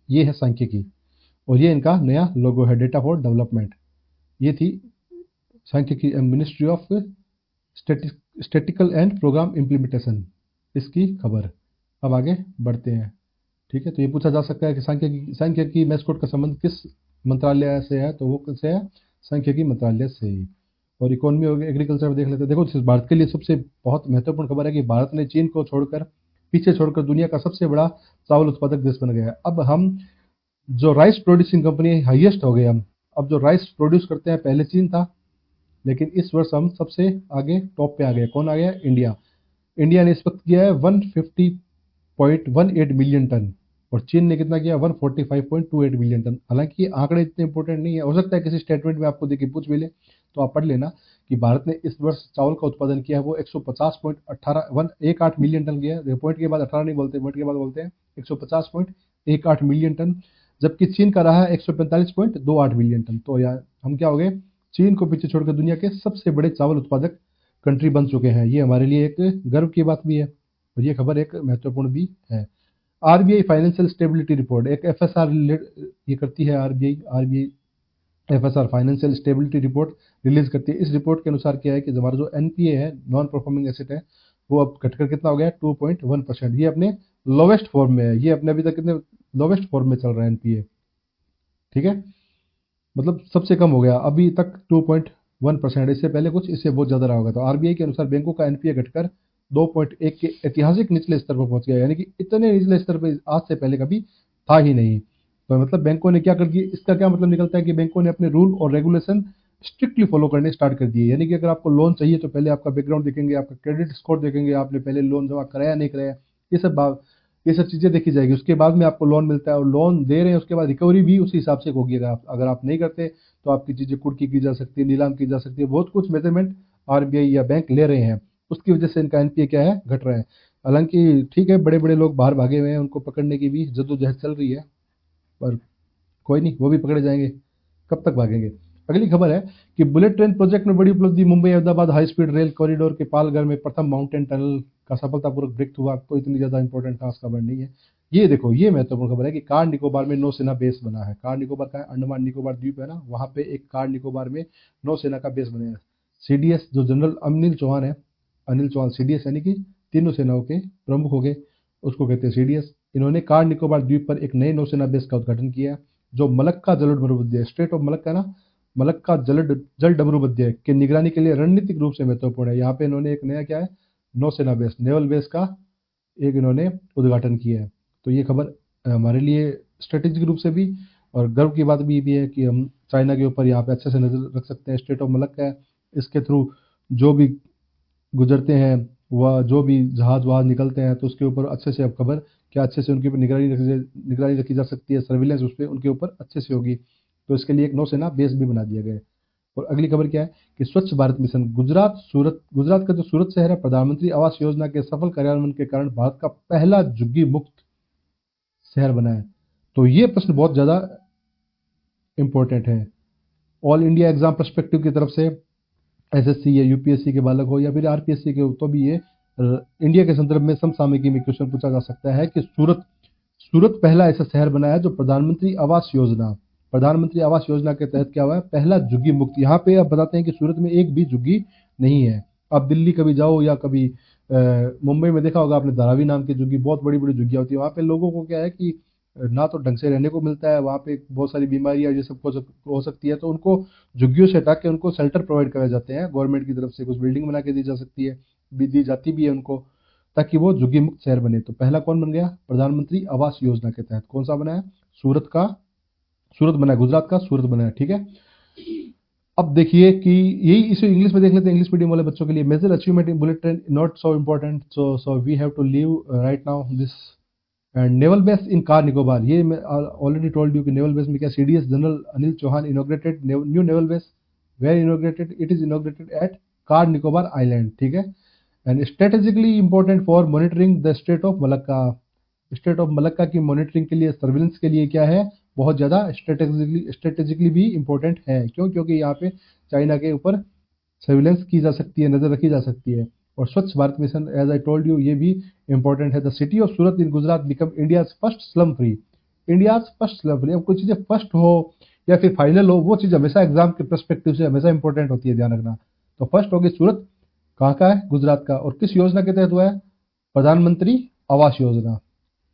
ये है सांख्यिकी और ये इनका नया लोगो है, डेटा फॉर डेवलपमेंट। ये थी सांख्यिकी ministry of statical and programme implementation, इसकी खबर। अब आगे बढ़ते हैं, ठीक है। तो ये पूछा जा सकता है कि सांख्यिकी मैस्कोट का संबंध किस मंत्रालय से है? तो वो किससे है? सांख्यिकी मंत्रालय से ही। और इकोनॉमी और एग्रीकल्चर में देख लेते हैं। देखो भारत के लिए सबसे बहुत महत्वपूर्ण खबर है कि भारत ने चीन को पीछे छोड़कर दुनिया का सबसे बड़ा चावल उत्पादक देश बन गया है। अब हम जो राइस प्रोड्यूसिंग कंपनी हाईएस्ट हो गए हम। अब जो राइस प्रोड्यूस करते हैं, पहले चीन था, लेकिन इस वर्ष हम सबसे आगे टॉप पे आ गए। कौन आ गया? इंडिया। इंडिया ने इस वक्त किया है 150.18 मिलियन टन और चीन ने कितना किया? 145.28 मिलियन टन। हालांकि ये आंकड़े इतने इंपॉर्टेंट नहीं है, हो सकता है किसी स्टेटमेंट में आपको देखिए पूछ मिले तो आप पढ़ लेना कि भारत ने इस वर्ष चावल का उत्पादन किया है वो 150.18 मिलियन टन किया है। पॉइंट के बाद 18 नहीं बोलते, पॉइंट के बाद बोलते हैं 150.18 मिलियन टन, जबकि चीन का रहा है 145.28 मिलियन टन। तो यार हम क्या हो गए? चीन को पीछे छोड़कर दुनिया के सबसे बड़े चावल उत्पादक कंट्री बन चुके हैं। ये हमारे लिए एक गर्व की बात भी है और ये खबर एक महत्वपूर्ण भी है। आरबीआई फाइनेंशियल स्टेबिलिटी रिपोर्ट, एक एफएसआर ये करती है। RBI FSR financial stability report release करती है। इस रिपोर्ट के अनुसार क्या है कि हमारा जो एनपीए है, नॉन परफॉर्मिंग एसेट है, वो अब घटकर कितना हो गया? 2.1%। ये अपने लोवेस्ट फॉर्म में है। ये अपने अभी तक कितने लोवेस्ट फॉर्म में चल रहा है एनपीए, ठीक है। मतलब सबसे कम हो गया अभी तक 2.1%। इससे पहले कुछ इससे बहुत ज्यादा रहा होगा। तो आरबीआई के अनुसार बैंकों का एनपीए घटकर 2.1 के ऐतिहासिक निचले स्तर पर पहुंच गया, यानी कि इतने निचले स्तर पर आज से पहले कभी था ही नहीं। तो मतलब बैंकों ने क्या कर दिया? इसका क्या मतलब निकलता है कि बैंकों ने अपने रूल और रेगुलेशन स्ट्रिक्टली फॉलो करने स्टार्ट कर दिए। यानी कि अगर आपको लोन चाहिए तो पहले आपका बैकग्राउंड देखेंगे, आपका क्रेडिट स्कोर देखेंगे, आपने पहले लोन जमा कराया नहीं कराया, ये सब चीजें देखी जाएगी। उसके बाद में आपको लोन मिलता है और लोन दे रहे हैं, उसके बाद रिकवरी भी उसी हिसाब से होगी। अगर आप नहीं करते तो आपकी चीजें कुर्की की जा सकती है, नीलाम की जा सकती है। बहुत कुछ मेजरमेंट आरबीआई या बैंक ले रहे हैं, उसकी वजह से इनका एनपीए क्या है? घट रहा है। हालांकि ठीक है, बड़े बड़े लोग बाहर भागे हुए हैं, उनको पकड़ने की भी जद्दोजहद चल रही है, पर कोई नहीं, वो भी पकड़े जाएंगे। कब तक भागेंगे? अगली खबर है कि बुलेट ट्रेन प्रोजेक्ट में बड़ी उपलब्धि, Mumbai Ahmedabad high speed rail corridor के पालघर में प्रथम माउंटेन टनल का सफलतापूर्वक ब्रेक हुआ। तो इतनी ज्यादा इंपॉर्टेंट खास खबर नहीं है। ये देखो, ये महत्वपूर्ण खबर है कि कार निकोबार में नौसेना बेस बना है। कार निकोबार का अंडमान निकोबार द्वीप है ना, वहां पे एक कार निकोबार में नौसेना का बेस बना है। सीडीएस जो जनरल अनिल चौहान सीडीएस यानी कि तीनों सेनाओं के प्रमुख हो गए, उसको कहते हैं सीडीएस। इन्होंने कार निकोबार द्वीप पर एक नए नौसेना बेस का उद्घाटन किया है जो मलक्का जलडमरूबंदीय, स्टेट ऑफ मलक्का ना, मलक्का जलडमरूबंदीय के निगरानी के लिए रणनीतिक रूप से महत्वपूर्ण है। यहाँ पे इन्होंने एक नया क्या है? नौसेना बेस, नेवल बेस का एक इन्होंने उद्घाटन किया है। तो ये खबर हमारे लिए स्ट्रेटेजिक रूप से भी और गर्व की बात भी है कि हम चाइना के ऊपर यहाँ पे अच्छे से नजर रख सकते हैं। स्टेट ऑफ मलक्का है, इसके थ्रू जो भी गुजरते हैं, वह जो भी जहाज वहाज निकलते हैं, तो उसके ऊपर अच्छे से अब खबर क्या अच्छे से उनके ऊपर निगरानी रखी जा सकती है, सर्विलेंस उस पर उनके ऊपर अच्छे से होगी। तो इसके लिए एक नौसेना बेस भी बना दिया गया है। और अगली खबर क्या है कि स्वच्छ भारत मिशन, गुजरात का जो सूरत शहर है, प्रधानमंत्री आवास योजना के सफल कार्यान्वयन के कारण भारत का पहला झुग्गी मुक्त शहर बना है। तो ये प्रश्न बहुत ज्यादा इंपॉर्टेंट है। ऑल इंडिया एग्जाम पर्सपेक्टिव की तरफ से एसएससी या यूपीएससी के बालक हो या फिर आरपीएससी के हो, तो भी ये इंडिया के संदर्भ में समसामयिकी में क्वेश्चन पूछा जा सकता है कि सूरत पहला ऐसा शहर बना है जो प्रधानमंत्री आवास योजना के तहत क्या हुआ है? पहला झुग्गी मुक्त। यहाँ पे आप बताते हैं कि सूरत में एक भी झुग्गी नहीं है। आप दिल्ली कभी जाओ या कभी मुंबई में देखा होगा आपने, धारावी नाम की झुग्गी, बहुत बड़ी बड़ी झुग्गियाँ होती है। वहाँ पे लोगों को क्या है कि ना तो ढंग से रहने को मिलता है, वहाँ पे बहुत सारी बीमारियाँ ये सब हो सकती है, तो उनको झुग्गियों से हटा के उनको शेल्टर प्रोवाइड कराए जाते हैं गवर्नमेंट की तरफ से। कुछ बिल्डिंग बना के दी जा सकती है, दी जाती भी है उनको, ताकि वो झुग्गी मुक्त शहर बने। तो पहला कौन बन गया? प्रधानमंत्री आवास योजना के तहत कौन सा बनाया? सूरत बनाया, गुजरात का सूरत बनाया, ठीक है। अब देखिए कि यही इसे इंग्लिश में देख लेते हैं, इंग्लिश मीडियम वाले बच्चों के लिए। Major achievement in bullet train not so important, so we have to leave right now this. And naval base in Car Nicobar, ये मैं ऑलरेडी टोल्ड यू कि नेवल बेस में क्या, CDS general Anil Chauhan inaugurated new naval base. Where inaugurated? It is inaugurated at Car Nicobar island, ठीक है। And strategically important for monitoring the strait of Malacca. Strait of Malacca की मॉनिटरिंग के लिए, सर्विलेंस के लिए क्या है, बहुत ज़्यादा स्ट्रेटेजिकली भी इंपॉर्टेंट है। क्यों? क्योंकि यहाँ पे चाइना के ऊपर सर्विलेंस की जा सकती है, नज़र रखी जा सकती है। और Swachh Bharat mission, as I told you, ये भी इंपॉर्टेंट है। The city of Surat in Gujarat become India's first slum free. India's first slum free. अब कोई चीज़ें फर्स्ट हो या फिर फाइनल हो, वो चीज़ हमेशा एग्जाम के परस्पेक्टिव से हमेशा इंपॉर्टेंट होती है, ध्यान रखना। तो फर्स्ट होगी सूरत, कहाँ का है? गुजरात का। और किस योजना के तहत हुआ है? प्रधानमंत्री आवास योजना,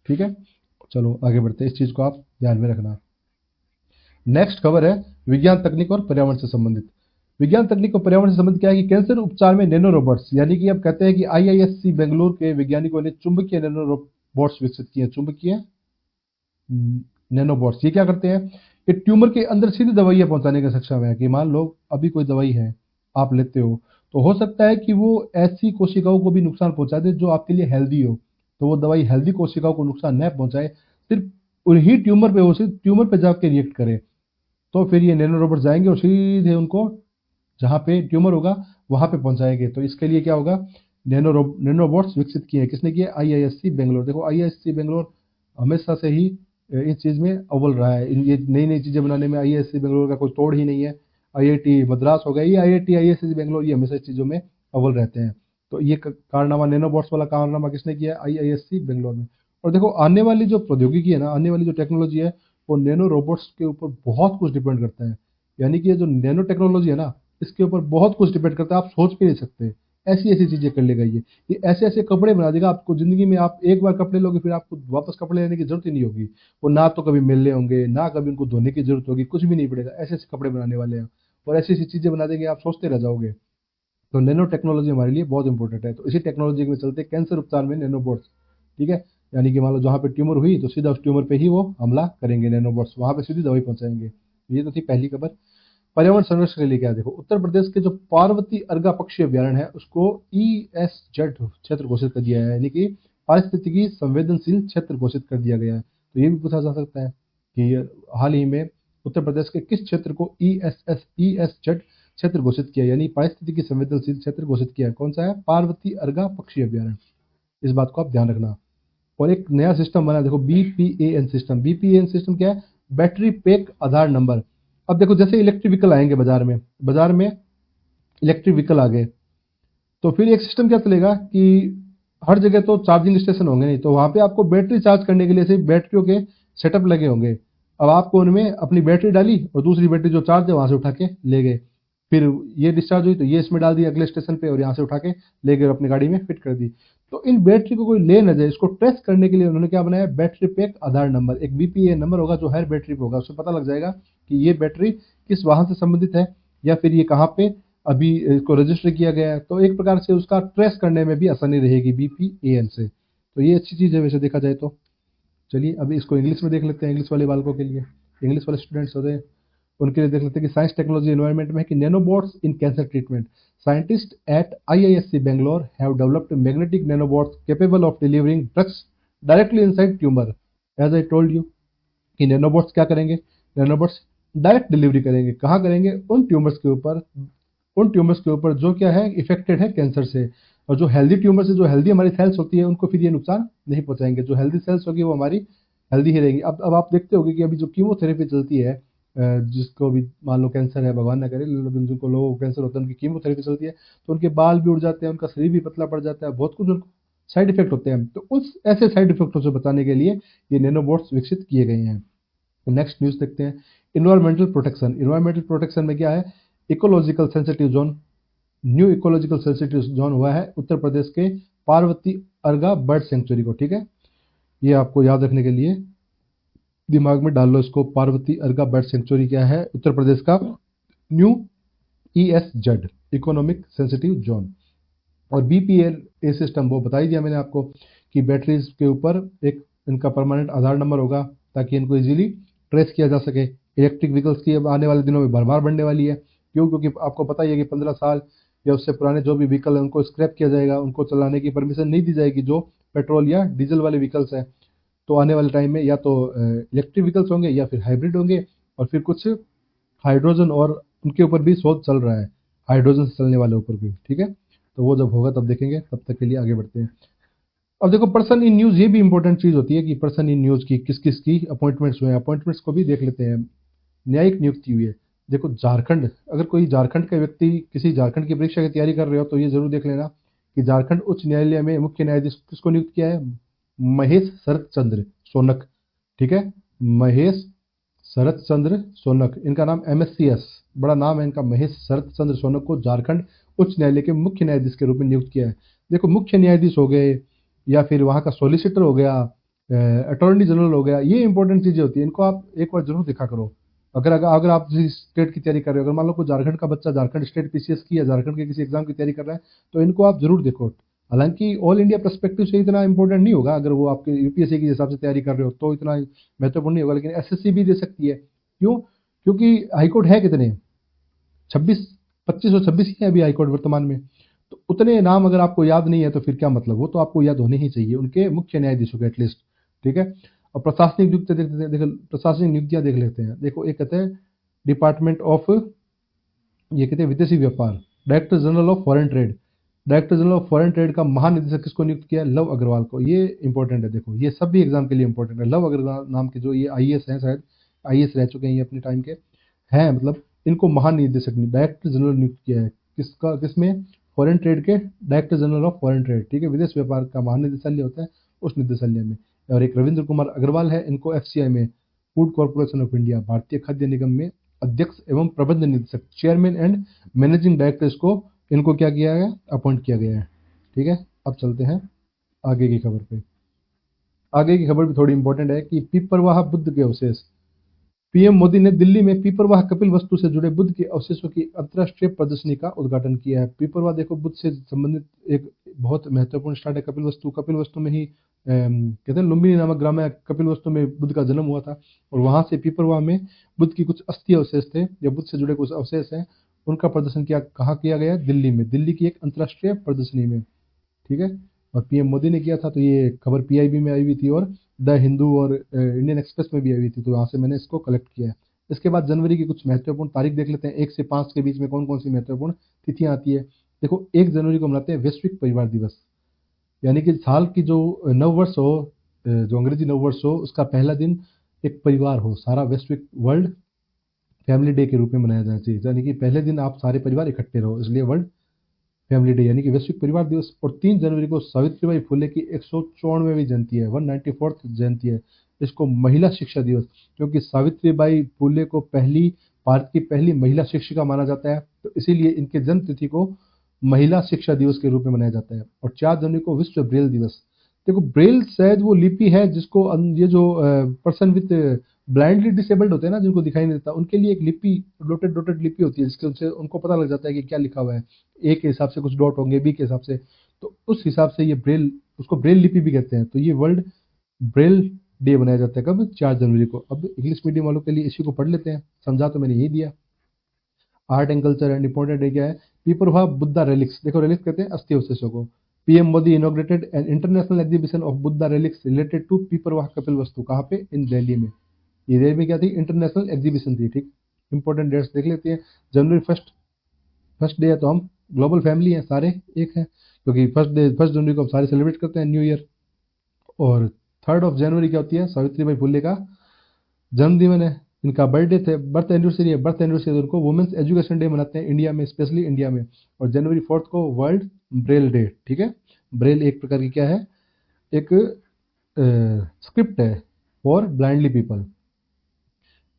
ठीक है। चलो आगे बढ़ते हैं, इस चीज़ को आप ध्यान में रखना। नेक्स्ट खबर है विज्ञान तकनीक और पर्यावरण से संबंधित। विज्ञान तकनीक और पर्यावरण से संबंधित क्या है कि कैंसर उपचार में नैनो रोबोट्स, यानी कि अब कहते हैं कि आईआईएससी बेंगलुरु के वैज्ञानिकों ने चुंबकीय नैनो रोबोट्स विकसित किए। चुंबकीय नैनोबॉट्स, ये क्या करते हैं? ये ट्यूमर के अंदर सीधी दवाइयाँ पहुंचाने का सक्षम है। कि मान लो अभी कोई दवाई है आप लेते हो, तो हो सकता है कि वो ऐसी कोशिकाओं को भी नुकसान पहुंचा दे जो आपके लिए हेल्दी हो। तो वो दवाई हेल्दी कोशिकाओं को नुकसान न पहुंचाए, सिर्फ उन्हीं ट्यूमर पे, वो सिर्फ ट्यूमर पे जाके रिएक्ट करे। तो फिर ये नैनो रोबोट जाएंगे और सीधे उनको जहाँ पे ट्यूमर होगा वहां पे पहुंचाएंगे। तो इसके लिए क्या होगा? नैनो रोबोट्स विकसित किए हैं। किसने किए? आईआईएससी बेंगलोर। देखो आईआईएससी बेंगलोर हमेशा से ही इस चीज़ में अव्वल रहा है। ये नई नई चीज़ें बनाने में आईआईएससी बेंगलोर का कोई तोड़ ही नहीं है। आईआईटी मद्रास हो गया, ये आईआईटी आईआईएससी बेंगलोर, ये हमेशा इस चीज़ों में अव्वल रहते हैं। तो ये कारनामा, नैनोबॉट्स वाला कारनामा किसने किया? आईआईएससी बेंगलोर में। और देखो आने वाली जो प्रौद्योगिकी है ना, आने वाली जो टेक्नोलॉजी है, वो नैनो रोबोट्स के ऊपर बहुत कुछ डिपेंड करता है। यानी कि ये जो नैनो टेक्नोलॉजी है ना, इसके ऊपर बहुत कुछ डिपेंड करता है। आप सोच भी नहीं सकते, ऐसी ऐसी चीज़ें कर लेगा ये ऐसे ऐसे कपड़े बना देगा आपको। ज़िंदगी में आप एक बार कपड़े लोगे, फिर आपको वापस कपड़े लेने की जरूरत ही नहीं होगी। वो ना तो कभी मिलने होंगे, ना कभी उनको धोने की जरूरत होगी, कुछ भी नहीं पड़ेगा। ऐसे ऐसे कपड़े बनाने वाले हैं और ऐसी ऐसी चीज़ें बना देंगे, आप सोचते रह जाओगे। तो नैनो टेक्नोलॉजी हमारे लिए बहुत इंपॉर्टेंट है। तो इसी टेक्नोलॉजी में चलते कैंसर उपचार में नैनोबॉट्स, ठीक है। यानी कि मान लो जहाँ पे ट्यूमर हुई तो सीधा उस ट्यूमर पे ही वो हमला करेंगे नैनोबॉट्स, वहाँ पे सीधी दवाई पहुंचाएंगे। ये तो थी पहली खबर। पर्यावरण संरक्षण के लिए क्या है? देखो उत्तर प्रदेश के जो पार्वती अर्गा पक्षी अभ्यारण्य है उसको ESZ क्षेत्र घोषित कर दिया है, यानी कि पारिस्थितिकी संवेदनशील क्षेत्र घोषित कर दिया गया है। तो ये भी पूछा जा सकता है कि हाल ही में उत्तर प्रदेश के किस क्षेत्र को ESZ क्षेत्र घोषित किया, यानी पारिस्थितिकी संवेदनशील क्षेत्र घोषित किया है। कौन सा है? पार्वती अर्गा पक्षी अभ्यारण्य। इस बात को आप ध्यान रखना। और एक नया सिस्टम बना, देखो BPAN सिस्टम। BPAN सिस्टम क्या है? बैटरी पैक आधार नंबर। अब देखो जैसे इलेक्ट्रिक व्हीकल आएंगे बाजार में इलेक्ट्रिक व्हीकल आ गए, तो फिर एक सिस्टम क्या चलेगा कि हर जगह तो चार्जिंग स्टेशन होंगे नहीं, तो वहां पे आपको बैटरी चार्ज करने के लिए सिर्फ बैटरियों के सेटअप लगे होंगे। अब आपको उनमें अपनी बैटरी डाली और दूसरी बैटरी जो चार्ज है वहां से उठा के ले गए, फिर ये डिस्चार्ज हुई तो ये इसमें डाल दी अगले स्टेशन पे और यहाँ से उठा के ले गए और अपनी गाड़ी में फिट कर दी। तो इन बैटरी को कोई ले न जाए, इसको ट्रेस करने के लिए उन्होंने क्या बनाया? बैटरी पैक आधार नंबर। एक BPA नंबर होगा जो हर बैटरी पे होगा, उससे पता लग जाएगा कि ये बैटरी किस वाहन से संबंधित है या फिर ये कहाँ पे अभी इसको रजिस्टर किया गया है। तो एक प्रकार से उसका ट्रेस करने में भी आसानी रहेगी BPAN से। तो ये अच्छी चीज़ है वैसे देखा जाए तो। चलिए अभी इसको इंग्लिश में देख लेते हैं। इंग्लिश वाले बालकों के लिए, इंग्लिश वाले स्टूडेंट्स होते हैं उनके लिए देख लेते हैं कि साइंस टेक्नोलॉजी एनवायरनमेंट में है कि nanobots in cancer treatment. Scientist at IISc Bangalore have developed magnetic nanobots capable of delivering drugs directly inside tumour. As I told you कि नैनोबॉट्स क्या करेंगे? नैनोबॉट्स डायरेक्ट डिलीवरी करेंगे। कहाँ करेंगे? उन ट्यूमर्स के ऊपर, उन ट्यूमर्स के ऊपर जो क्या है इफेक्टेड है कैंसर से। और जो हेल्दी ट्यूमर से, जो हेल्दी हमारी सेल्स होती है, उनको फिर ये नुकसान नहीं पहुंचाएंगे। जो हेल्दी सेल्स होगी वो हमारी हेल्दी ही रहेगी। अब आप देखते होगे कि अभी जो कीमोथेरेपी चलती है, जिसको भी मान लो कैंसर है, भगवान ना करे, जिनको लोगों को कैंसर होता है उनकी कीमोथेरेपी चलती है, तो उनके बाल भी उड़ जाते हैं, उनका शरीर भी पतला पड़ जाता है, बहुत कुछ उनको साइड इफेक्ट होते हैं। तो उस ऐसे साइड इफेक्टों से बचाने के लिए ये नैनोबॉट्स विकसित किए गए हैं। नेक्स्ट न्यूज़ देखते हैं। Environmental protection. इन्वायरमेंटल प्रोटेक्शन में क्या है? Ecological sensitive zone, new ecological sensitive zone हुआ है उत्तर प्रदेश के पार्वती अर्गा बर्ड सेंचुरी को, ठीक है। ये आपको याद रखने के लिए दिमाग में डाल लो इसको। पार्वती अर्गा बर्ड सेंचुरी क्या है? उत्तर प्रदेश का new ESZ economic sensitive zone. और BPLA सिस्टम वो बता ही दिया मैंने आपको कि बैटरीज के ऊपर एक इनका परमानेंट आधार नंबर होगा ताकि इनको इजीली ट्रेस किया जा सके। इलेक्ट्रिक व्हीकल्स की अब आने वाले दिनों में भरमार बढ़ने वाली है। क्यों? क्योंकि आपको पता ही है कि 15 साल या उससे पुराने जो भी व्हीकल है उनको स्क्रैप किया जाएगा, उनको चलाने की परमिशन नहीं दी जाएगी जो पेट्रोल या डीजल वाले व्हीकल्स हैं। तो आने वाले टाइम में या तो इलेक्ट्रिक व्हीकल्स होंगे या फिर हाइब्रिड होंगे, और फिर कुछ हाइड्रोजन और उनके ऊपर भी शोध चल रहा है, हाइड्रोजन से चलने वाले ऊपर भी, ठीक है। तो वो जब होगा तब देखेंगे, तब तक के लिए आगे बढ़ते हैं। अब देखो पर्सन इन न्यूज़, ये भी इंपॉर्टेंट चीज़ होती है कि पर्सन इन न्यूज़ की किस किस की अपॉइंटमेंट्स हुए हैं। अपॉइंटमेंट्स को भी देख लेते हैं। न्यायिक नियुक्ति हुई है। देखो झारखंड, अगर कोई झारखंड का व्यक्ति किसी झारखंड की परीक्षा की तैयारी कर रहे हो तो ये जरूर देख लेना कि झारखंड उच्च न्यायालय में मुख्य न्यायाधीश किसको नियुक्त किया है? महेश शरद चंद्र सोनक, ठीक है। महेश शरद चंद्र सोनक, इनका नाम MSCS, बड़ा नाम है इनका। महेश शरद चंद्र सोनक को झारखंड उच्च न्यायालय के मुख्य न्यायाधीश के रूप में नियुक्त किया है। देखो मुख्य न्यायाधीश हो गए या फिर वहाँ का सॉलिसिटर हो गया, अटॉर्नी जनरल हो गया, ये इंपॉर्टेंट चीजें होती है। इनको आप एक बार जरूर देखा करो। अगर आप किसी स्टेट की तैयारी कर रहे हो, अगर मान लो कोई झारखंड का बच्चा झारखंड स्टेट PCS की या झारखंड के किसी एग्जाम की तैयारी कर रहा है तो इनको आप जरूर देखो। हालांकि ऑल इंडिया पर्सपेक्टिव से इतना इंपॉर्टेंट नहीं होगा, अगर वो आपके UPSC के हिसाब से तैयारी कर रहे हो तो इतना महत्वपूर्ण नहीं होगा, लेकिन SSC भी दे सकती है। क्यों? क्योंकि हाईकोर्ट है कितने? 26, 25 और 26 ही है अभी हाईकोर्ट वर्तमान में। तो उतने नाम अगर आपको याद नहीं है तो फिर क्या मतलब, वो तो आपको याद होने ही चाहिए उनके मुख्य न्यायाधीशों के एटलीस्ट, ठीक है। और प्रशासनिक नियुक्ति देखो प्रशासनिक नियुक्तियां देख लेते हैं। देखो एक कहते हैं डिपार्टमेंट ऑफ, ये कहते हैं विदेशी व्यापार, director general of foreign trade. Director general of foreign trade का महानिदेशक किसको नियुक्त किया? लव अग्रवाल को। ये इंपॉर्टेंट है, देखो ये सब भी एग्जाम के लिए इंपॉर्टेंट है। लव अग्रवाल नाम के जो ये IAS हैं, शायद IAS रह चुके हैं ये अपने टाइम के हैं, मतलब इनको महानिदेशक डायरेक्टर जनरल नियुक्त किया है। किसका? किसमें? फॉरेन ट्रेड के director general of foreign trade, ठीक है। विदेश व्यापार का महानिदेशालय होता है उस निदेशालय में। और एक रविंद्र कुमार अग्रवाल है, इनको FCI में, फूड कॉर्पोरेशन ऑफ इंडिया, भारतीय खाद्य निगम में अध्यक्ष एवं प्रबंध निदेशक, चेयरमैन एंड मैनेजिंग डायरेक्टर, इसको इनको क्या किया गया? अपॉइंट किया गया है, ठीक है। अब चलते हैं आगे की खबर पे। आगे की खबर भी थोड़ी इंपॉर्टेंट है कि पिपरवाह बुद्ध के अवशेष। PM मोदी ने दिल्ली में पिपरवाह कपिल वस्तु से जुड़े बुद्ध के अवशेषों की अंतर्राष्ट्रीय प्रदर्शनी का उद्घाटन किया है। पिपरवाह देखो बुद्ध से संबंधित एक बहुत महत्वपूर्ण स्टार्ट है। कपिल वस्तु में ही कहते हैं लुम्बिनी नामक ग्राम में कपिल वस्तु में बुद्ध का जन्म हुआ था, और वहां से पिपरवाह में बुद्ध की कुछ अस्थि अवशेष थे या बुद्ध से जुड़े कुछ अवशेष हैं, उनका प्रदर्शन कहाँ किया गया? दिल्ली में, दिल्ली की एक अंतर्राष्ट्रीय प्रदर्शनी में, ठीक है। और PM मोदी ने किया था, तो ये खबर PIB में आई हुई थी और द हिंदू और इंडियन एक्सप्रेस में भी आई हुई थी, तो वहाँ से मैंने इसको कलेक्ट किया है। इसके बाद जनवरी की कुछ महत्वपूर्ण तारीख देख लेते हैं। 1 से 5 के बीच में कौन कौन सी महत्वपूर्ण तिथियां आती है। देखो 1 जनवरी को मनाते हैं वैश्विक परिवार दिवस, यानी कि साल की जो नववर्ष हो, जो अंग्रेजी नववर्ष हो, उसका पहला दिन एक परिवार हो, सारा वैश्विक वर्ल्ड फैमिली डे के रूप में मनाया जाना चाहिए, यानी कि पहले दिन आप सारे परिवार इकट्ठे रहो, इसलिए वर्ल्ड फैमिली डे यानी कि वैश्विक परिवार दिवस। और 3 जनवरी को सावित्रीबाई फुले की 154वीं जयंती है, 194th जयंती है। इसको महिला शिक्षा दिवस, क्योंकि सावित्रीबाई फुले को भारत की पहली महिला शिक्षिका माना जाता है, तो इसीलिए इनके जन्म तिथि को महिला शिक्षा दिवस के रूप में मनाया जाता है। और 4 जनवरी को विश्व ब्रेल दिवस। देखो ब्रेल शायद वो लिपि है जिसको ये जो पर्सन विद ब्लाइंडली डिसेबल्ड होते हैं ना, जिनको दिखाई नहीं देता, उनके लिए एक लिपि, डॉटेड डॉटेड लिपि होती है, जिसके उनसे उनको पता लग जाता है कि क्या लिखा हुआ है। A के हिसाब से कुछ डॉट होंगे, B के हिसाब से, तो उस हिसाब से ये ब्रेल, उसको ब्रेल लिपि भी कहते हैं। तो ये वर्ल्ड ब्रेल डे मनाया जाता है कब? 4 जनवरी को। अब इंग्लिश मीडियम वालों के लिए इसी को पढ़ लेते हैं, समझा तो मैंने यही दिया। Art and culture and important है क्या है? पिपरवाह बुद्धा रेलिक्स। देखो रेलिक्स कहते हैं अस्थि अवशेषों को। PM Modi inaugurated an international exhibition of Buddha relics related to Piprahwa Kapilavastu. कहाँ पे? इन दिल्ली में। ये दिल्ली में क्या थी? इंटरनेशनल एग्जीबिशन थी, ठीक। इंपॉर्टेंट डेट्स देख लेते हैं। जनवरी फर्स्ट डे है, तो हम ग्लोबल फैमिली हैं, सारे एक हैं, क्योंकि 1 जनवरी को हम सारे सेलिब्रेट करते हैं न्यू ईयर। और 3rd जनवरी क्या होती है? सावित्रीबाई फुले का जन्मदिन है, इनका बर्थडे थे, बर्थ एनिवर्सरी है। बर्थ एनिवर्सरी उनको वुमेन्स एजुकेशन डे मनाते हैं इंडिया में, स्पेशली इंडिया में। और जनवरी 4 को वर्ल्ड ब्रेल डे, ठीक है। ब्रेल एक प्रकार की क्या है? एक स्क्रिप्ट है फॉर ब्लाइंडली पीपल।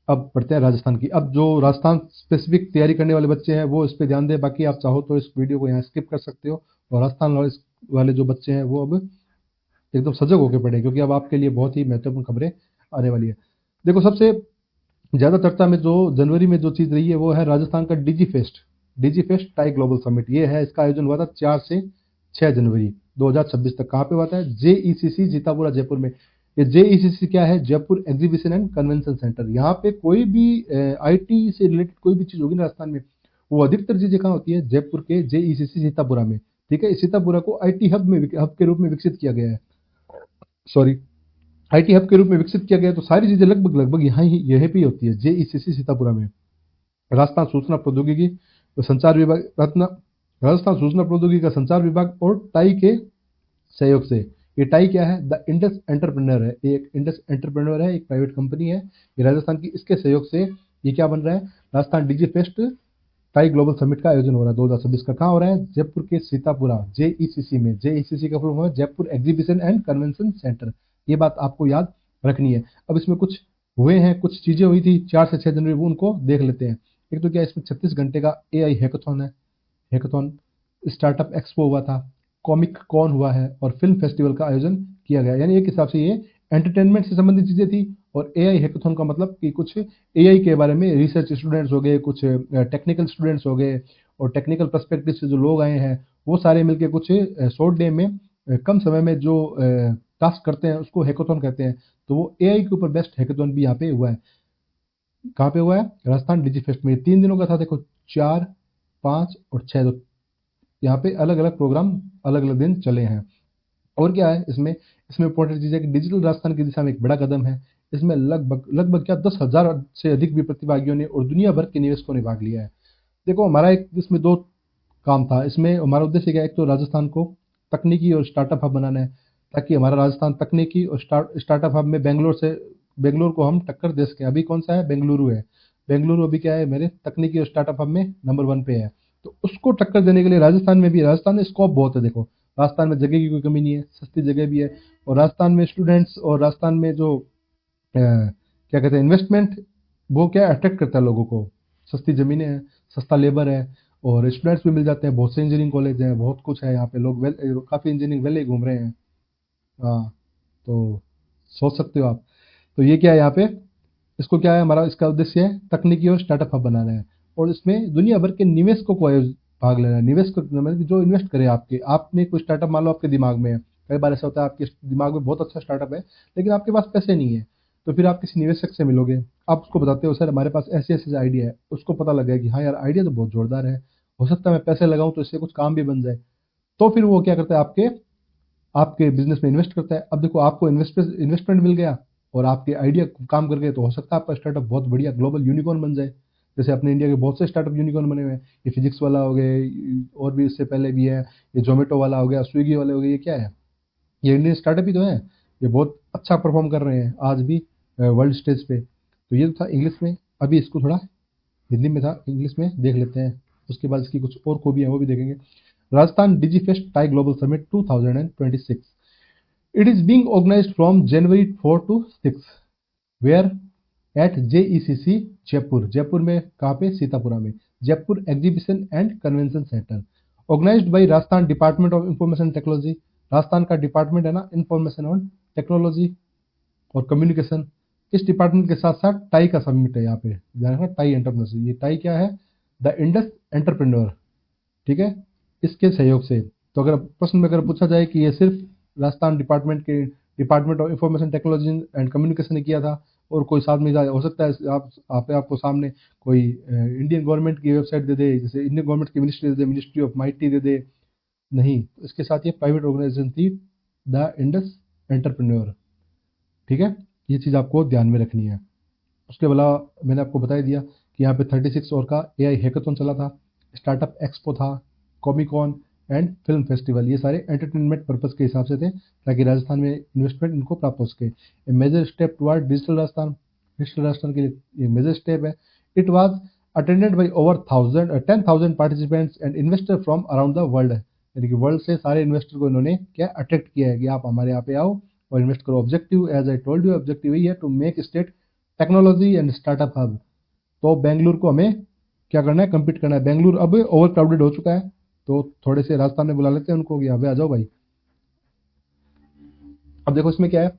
अब पढ़ते हैं राजस्थान की। अब जो राजस्थान स्पेसिफिक तैयारी करने वाले बच्चे हैं वो इस पर ध्यान दें, बाकी आप चाहो तो इस वीडियो को यहाँ स्किप कर सकते हो और राजस्थान वाले जो बच्चे हैं वो अब एकदम सजग होकर पड़े, क्योंकि अब आपके लिए बहुत ही महत्वपूर्ण खबरें आने वाली है। देखो, सबसे ज़्यादा चर्चा में जो जनवरी में जो चीज़ रही है वो है राजस्थान का डिजी फेस्ट टाई ग्लोबल समिट। ये है, इसका आयोजन हुआ था 4 से 6 जनवरी 2026 तक। कहाँ पे हुआ था? जेईसीसी सीतापुरा जयपुर में। ये जेईसीसी क्या है? Jaipur exhibition and convention centre. यहाँ पे कोई भी आईटी से रिलेटेड कोई भी चीज़ होगी ना राजस्थान में, वो अधिकतर चीज़ें कहाँ होती है? जयपुर के जेईसीसी सीतापुरा में। ठीक है, इस सीतापुरा को आईटी हब के रूप में विकसित किया गया है। सॉरी, आईटी हब के रूप में विकसित किया गया है, तो सारी चीज़ें लगभग लगभग यहाँ ही यहीं पे ही होती है, जेईसीसी सीतापुरा में। राजस्थान सूचना प्रौद्योगिकी और संचार विभाग रत्न राजस्थान सूचना प्रौद्योगिकी का संचार विभाग और टाई के सहयोग से, ये टाई क्या है? द इंडस एंटरप्रेन्योर है। ये एक इंडस एंटरप्रेन्योर है, एक प्राइवेट कंपनी है ये राजस्थान की। इसके सहयोग से ये क्या बन रहा है? राजस्थान डिजी फेस्ट टाई ग्लोबल समिट का आयोजन हो रहा है 2026 का। कहाँ हो रहा है? जयपुर के सीतापुरा जेईसीसी में। जेईसीसी का फुल फॉर्म है Jaipur exhibition and convention centre. ये बात आपको याद रखनी है। अब इसमें कुछ हुए हैं, कुछ चीजें हुई थी 4 से 6 जनवरी, वो उनको देख लेते हैं। एक तो क्या, इसमें 36 घंटे का एआई हैकाथॉन है। हैकाथॉन, स्टार्टअप एक्सपो हुआ था, कॉमिक कॉन हुआ है और फिल्म फेस्टिवल का आयोजन किया गया। यानी एक हिसाब से ये एंटरटेनमेंट से संबंधित चीजें थी। और एआई हैकाथॉन का मतलब कि कुछ एआई के बारे में रिसर्च स्टूडेंट्स हो गए, कुछ टेक्निकल स्टूडेंट्स हो गए, और टेक्निकल पर्सपेक्टिव से जो लोग आए हैं वो सारे मिलके कुछ शॉर्ट डे में कम समय में जो टास्क करते हैं उसको हैकाथॉन कहते हैं। तो वो एआई के ऊपर बेस्ट हैकाथॉन भी यहाँ पे हुआ है। कहाँ पे हुआ है? राजस्थान डिजी फेस्ट में। 3 दिनों का था। देखो, 4, 5 और 6, तो यहाँ पे अलग अलग प्रोग्राम अलग अलग दिन चले हैं। और क्या है इसमें? इसमें इंपॉर्टेंट चीज़ है कि डिजिटल राजस्थान की दिशा में एक बड़ा कदम है। इसमें लगभग लगभग क्या 10,000 से अधिक भी प्रतिभागियों ने और दुनिया भर के निवेशकों ने भाग लिया है। देखो, हमारा एक इसमें 2 काम था। इसमें हमारा उद्देश्य क्या है? एक तो राजस्थान को तकनीकी और स्टार्टअप हब बनाना है, ताकि हमारा राजस्थान तकनीकी और स्टार्टअप हब में बेंगलोर को हम टक्कर दे सकें। अभी कौन सा है? बेंगलुरु है। बेंगलुरु अभी क्या है? मेरे तकनीकी और स्टार्टअप हब में नंबर 1 पे है। तो उसको टक्कर देने के लिए राजस्थान में स्कोप बहुत है। देखो, राजस्थान में जगह की कोई कमी नहीं है, सस्ती जगह भी है। और राजस्थान में स्टूडेंट्स और राजस्थान में जो क्या कहते हैं, इन्वेस्टमेंट, वो क्या अट्रैक्ट करता है लोगों को। सस्ती ज़मीनें हैं, सस्ता लेबर है, और स्टूडेंट्स भी मिल जाते हैं। बहुत से इंजीनियरिंग कॉलेज हैं, बहुत कुछ है यहाँ पे। लोग काफ़ी इंजीनियरिंग वेल ही घूम रहे हैं। हाँ, तो सोच सकते हो आप। तो ये क्या है यहाँ पे? इसको क्या है, हमारा इसका उद्देश्य है तकनीकी और स्टार्टअप हब बनाना है। और इसमें दुनिया भर के निवेशकों को भाग लेना है। निवेशक मतलब कि जो इन्वेस्ट करे आपने कोई स्टार्टअप, मान लो आपके दिमाग में है। कई बार ऐसा होता है आपके दिमाग में बहुत अच्छा स्टार्टअप है, लेकिन आपके पास पैसे नहीं है। तो फिर आप किसी निवेशक से मिलोगे, आप उसको बताते हो, सर हमारे पास ऐसे ऐसे आइडिया है। उसको पता लग गया कि हाँ यार, आइडिया तो बहुत जोरदार है, हो सकता है मैं पैसे लगाऊं तो इससे कुछ काम भी बन जाए। तो फिर वो क्या करता है? आपके आपके बिजनेस में इन्वेस्ट करता है। अब देखो, आपको इन्वेस्टमेंट मिल गया और आपके आइडिया काम कर गए, तो हो सकता है आपका स्टार्टअप बहुत बढ़िया ग्लोबल यूनिकॉर्न बन जाए। जैसे अपने इंडिया के बहुत से स्टार्टअप यूनिकॉर्न बने हुए हैं। ये फिजिक्स वाला हो गए, और भी इससे पहले भी है। ये जोमेटो वाला हो गया, स्विगी वाले हो गए। ये क्या है? ये इंडियन स्टार्टअप ही तो है। ये बहुत अच्छा परफॉर्म कर रहे हैं आज भी वर्ल्ड स्टेज पे। तो ये तो था इंग्लिश में। अभी इसको थोड़ा हिंदी में था, इंग्लिश में देख लेते हैं। उसके बाद इसकी कुछ और खूबियाँ वो भी देखेंगे। Rajasthan Digifest tie global summit 2026। It is being organized from January 4 to 6, where at JECC Jaipur. Jaipur में कहाँ पे? सीतापुरा में। Jaipur exhibition and convention centre. Organised by Rajasthan department of information technology. Rajasthan का डिपार्टमेंट है ना, इंफॉर्मेशन ऑन टेक्नोलॉजी और कम्युनिकेशन। इस डिपार्टमेंट के साथ साथ टाई का समिट है यहाँ पे। ध्यान रखना, टाई एंटरप्रेन्योर। ये टाई क्या है? The Indus entrepreneur. ठीक है, इसके सहयोग से। तो अगर प्रश्न में अगर पूछा जाए कि ये सिर्फ Rajasthan department of information technology and communication ने किया था, और कोई साथ में हो सकता है आपको सामने कोई इंडियन गवर्नमेंट की वेबसाइट दे दे, जैसे इंडियन गवर्नमेंट की मिनिस्ट्री दे दे, मिनिस्ट्री ऑफ माइटी दे दे। नहीं, इसके साथ ये प्राइवेट ऑर्गेनाइजेशन थी, द इंडस एंटरप्रेन्योर। ठीक है, ये चीज़ आपको ध्यान में रखनी है। उसके अलावा मैंने आपको बता ही दिया कि यहाँ पे 36 और का एआई हैकाथॉन चला था, स्टार्टअप एक्सपो था, कॉमिकॉन एंड फिल्म फेस्टिवल। ये सारे एंटरटेनमेंट पर्पस के हिसाब से थे, ताकि राजस्थान में इन्वेस्टमेंट इनको प्राप्त हो सके। A major step toward digital Rajasthan के लिए ये मेजर स्टेप है। It was attended by over 10,000 participants and investor from around the world. यानी कि वर्ल्ड से सारे इन्वेस्टर को इन्होंने क्या अट्रैक्ट किया है कि आप हमारे यहाँ पे आओ और इन्वेस्ट करो। Objective, as I told you, objective यही है to make state technology and startup hub. तो बेंगलुरु को हमें क्या करना है? कम्पीट करना है। बेंगलुरु अब ओवर क्राउडेड हो चुका है, तो थोड़े से राजस्थान में बुला लेते हैं उनको कि यहाँ पे आ जाओ भाई, अब देखो इसमें क्या है,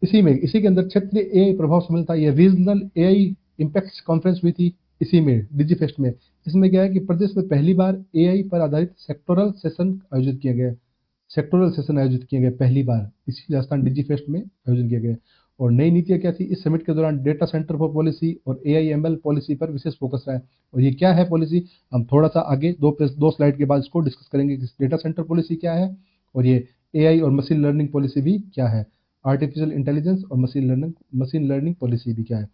इसी के अंदर क्षेत्रीय एआई प्रभाव सम्मिलित था, ये रीजनल एआई इम्पैक्ट कॉन्फ्रेंस हुई थी इसी में, डिजीफेस्ट में। इसमें क्या है कि प्रदेश में पहली बार एआई पर आधारित सेक्टोरल सेशन आयोजित किया गया, पहली बार इसी राजस्थान डिजीफेस्ट में आयोजन किया गया। और नई नीतियां क्या थी इस समिट के दौरान, डेटा सेंटर फॉर पॉलिसी और एआईएमएल पॉलिसी पर विशेष फोकस रहा है। और ये क्या है पॉलिसी, हम थोड़ा सा आगे दो स्लाइड के बाद इसको डिस्कस करेंगे कि डेटा सेंटर पॉलिसी क्या है और ये एआई और मशीन लर्निंग पॉलिसी भी क्या है, आर्टिफिशियल इंटेलिजेंस और मशीन लर्निंग पॉलिसी भी क्या है।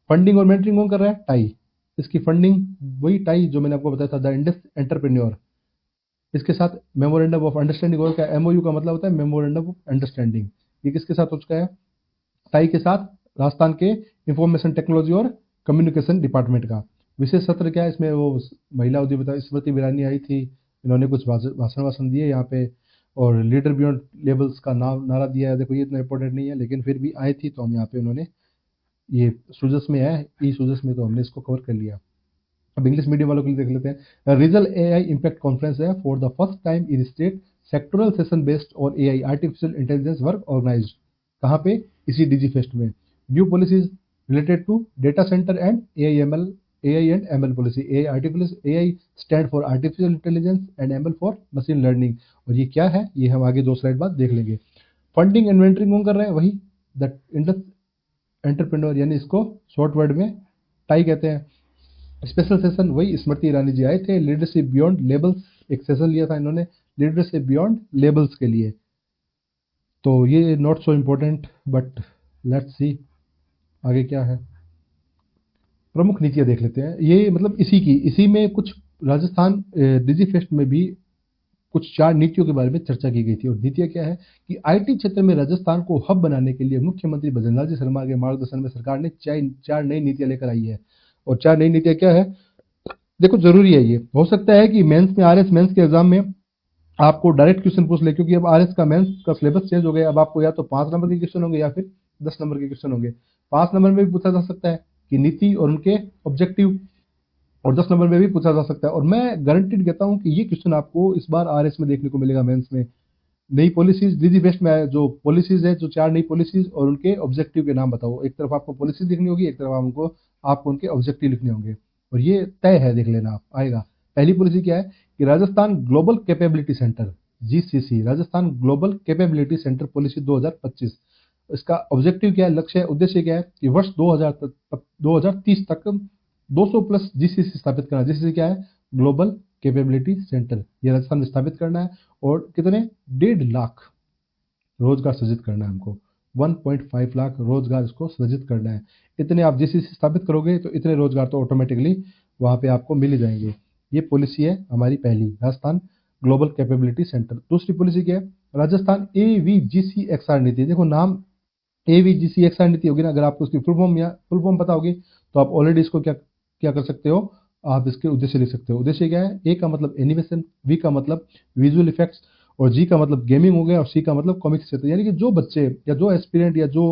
फंडिंग और मेंटरिंग कौन कर रहा है, टाई। इसकी फंडिंग वही टाई जो मैंने आपको बताया था, द इंडस एंटरप्रेन्योर। इसके साथ मेमोरेंडम ऑफ अंडरस्टैंडिंग, और क्या एमओयू का मतलब होता है मेमोरेंडम ऑफ अंडरस्टैंडिंग। ये किसके साथ हो चुका है, टाई के साथ, राजस्थान के इंफॉर्मेशन टेक्नोलॉजी और कम्युनिकेशन डिपार्टमेंट का। विशेष सत्र क्या है, इसमें वो महिला उद्यमिता स्मृति ईरानी आई थी, इन्होंने कुछ भाषण दिए यहाँ पे, और लीडर बियॉन्ड लेबल्स का नारा दिया है। देखो ये इतना इंपॉर्टेंट नहीं है लेकिन फिर भी आई थी, तो हम यहाँ पे उन्होंने ये सूजस में है, ई सूजस में, तो हमने इसको कवर कर लिया। अब इंग्लिश मीडियम वालों के लिए देख लेते हैं। रीजनल एआई इम्पैक्ट कॉन्फ्रेंस है for the first time in state, sectoral session based और AI artificial intelligence work organized. कहाँ पे, इसी डीजी फेस्ट में। New policies related to data centre and AI and ML policy. AI stand for artificial intelligence and ML for machine learning. और ये क्या है, ये हम आगे दो स्लाइड बाद देख लेंगे। फंडिंग इन्वेंटरी कौन कर रहे हैं, वही द इंडस एंटरप्रेन्योर, यानी इसको शॉर्ट वर्ड में टाई कहते हैं। स्पेशल सेशन वही स्मृति ईरानी जी आए थे। लीडरशिप बियॉन्ड लेबल्स, एक सेशन लिया था इन्होंने लीडरशिप बियॉन्ड लेबल्स के लिए। तो ये not so important, but let's see आगे क्या है। प्रमुख नीतियां देख लेते हैं, ये मतलब इसी में कुछ राजस्थान डिजी फेस्ट में भी कुछ 4 नीतियों के बारे में चर्चा की गई थी। और नीतियां क्या है कि आईटी क्षेत्र में राजस्थान को हब बनाने के लिए मुख्यमंत्री भजनलाल जी शर्मा के मार्गदर्शन में सरकार ने 4 नई नीतियां लेकर आई है। और 4 नई नीतियां क्या है, देखो जरूरी है, ये हो सकता है कि मेंस में, आरएस मेंस के एग्जाम में आपको डायरेक्ट क्वेश्चन पूछ ले, क्योंकि अब आरएस का मेंस का सिलेबस चेंज हो गया। अब आपको या तो 5 नंबर के क्वेश्चन होंगे या फिर 10 नंबर के क्वेश्चन होंगे। 5 नंबर में भी पूछा जा सकता है कि नीति और उनके ऑब्जेक्टिव, और 10 नंबर में भी पूछा जा सकता है। और मैं गारंटीड कहता हूं कि ये क्वेश्चन आपको इस बार आरएस में देखने को मिलेगा मेंस में। नई पॉलिसीज डीजी बेस्ट में जो पॉलिसीज है, जो 4 नई पॉलिसीज और उनके ऑब्जेक्टिव के नाम बताओ। एक तरफ आपको पॉलिसी लिखनी होगी, एक तरफ आपको उनके ऑब्जेक्टिव लिखने होंगे। और ये तय है, देख लेना आप आएगा। पहली पॉलिसी क्या है कि Rajasthan global capability centre, GCC, Rajasthan global capability centre policy 2025। इसका ऑब्जेक्टिव क्या है, लक्ष्य है, उद्देश्य क्या है कि वर्ष 2030 तक 200 प्लस जीसीसी स्थापित करना। जीसीसी क्या है, ग्लोबल कैपेबिलिटी सेंटर, ये राजस्थान में स्थापित करना है। और कितने, 1.5 लाख रोजगार सृजित करना है हमको, 1.5 लाख रोजगार इसको सृजित करना है। इतने आप जीसीसी स्थापित करोगे तो इतने रोजगार तो ऑटोमेटिकली वहां पे आपको मिल ही जाएंगे। ये पॉलिसी है हमारी पहली, राजस्थान ग्लोबल कैपेबिलिटी सेंटर। दूसरी पॉलिसी क्या है, राजस्थान एवीजीसीएक्सआर नीति। देखो नाम एवीजीसीएक्सआर नीति होगी ना, अगर आपको उसकी फुल फॉर्म पता होगी तो आप ऑलरेडी इसको क्या क्या कर सकते हो, आप इसके उद्देश्य लिख सकते हो। उद्देश्य क्या है, ए का मतलब एनिमेशन, वी का मतलब विजुअल इफेक्ट्स, और जी का मतलब गेमिंग हो गया, और सी का मतलब कॉमिक्स क्षेत्र। यानी कि जो बच्चे या जो एस्पिरेंट या जो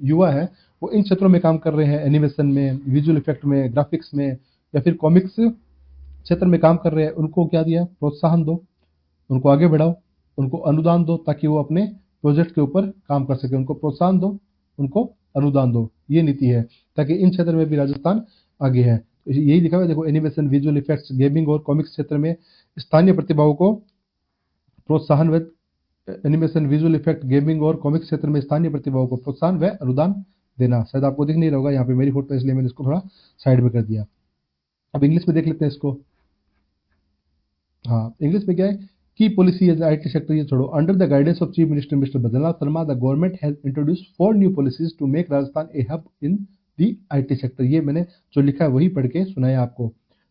युवा है वो इन क्षेत्रों में काम कर रहे हैं, एनिमेशन में, विजुअल इफेक्ट में, ग्राफिक्स में, या फिर कॉमिक्स क्षेत्र में काम कर रहे हैं, उनको क्या दिया, प्रोत्साहन दो, उनको आगे बढ़ाओ, उनको अनुदान दो, ताकि वो अपने प्रोजेक्ट के ऊपर काम कर सके। उनको प्रोत्साहन दो, उनको अनुदान दो, ये नीति है, ताकि इन क्षेत्र में भी राजस्थान आगे है। तो यही लिखा हुआ है, देखो एनिमेशन, विजुअल इफेक्ट्स, गेमिंग और कॉमिक्स क्षेत्र में स्थानीय प्रतिभाओं को प्रोत्साहन व एनिमेशन, विजुअल इफेक्ट, गेमिंग और कॉमिक्स क्षेत्र में स्थानीय प्रतिभाओं को प्रोत्साहन व अनुदान देना। शायद आपको दिख नहीं रहा होगा यहाँ पे मेरी फोटो, इसलिए मैंने इसको थोड़ा साइड में कर दिया। अब इंग्लिश में देख लेते हैं इसको। हाँ, इंग्लिश में क्या है, की पॉलिसी एज आईटी सेक्टर, ये छोड़ो। Under the guidance of chief minister mister Bhajanlal Sharma, the government has introduced 4 new policies to make Rajasthan a hub in the IT sector. ये मैंने जो लिखा है वही पढ़ के सुनाया आपको।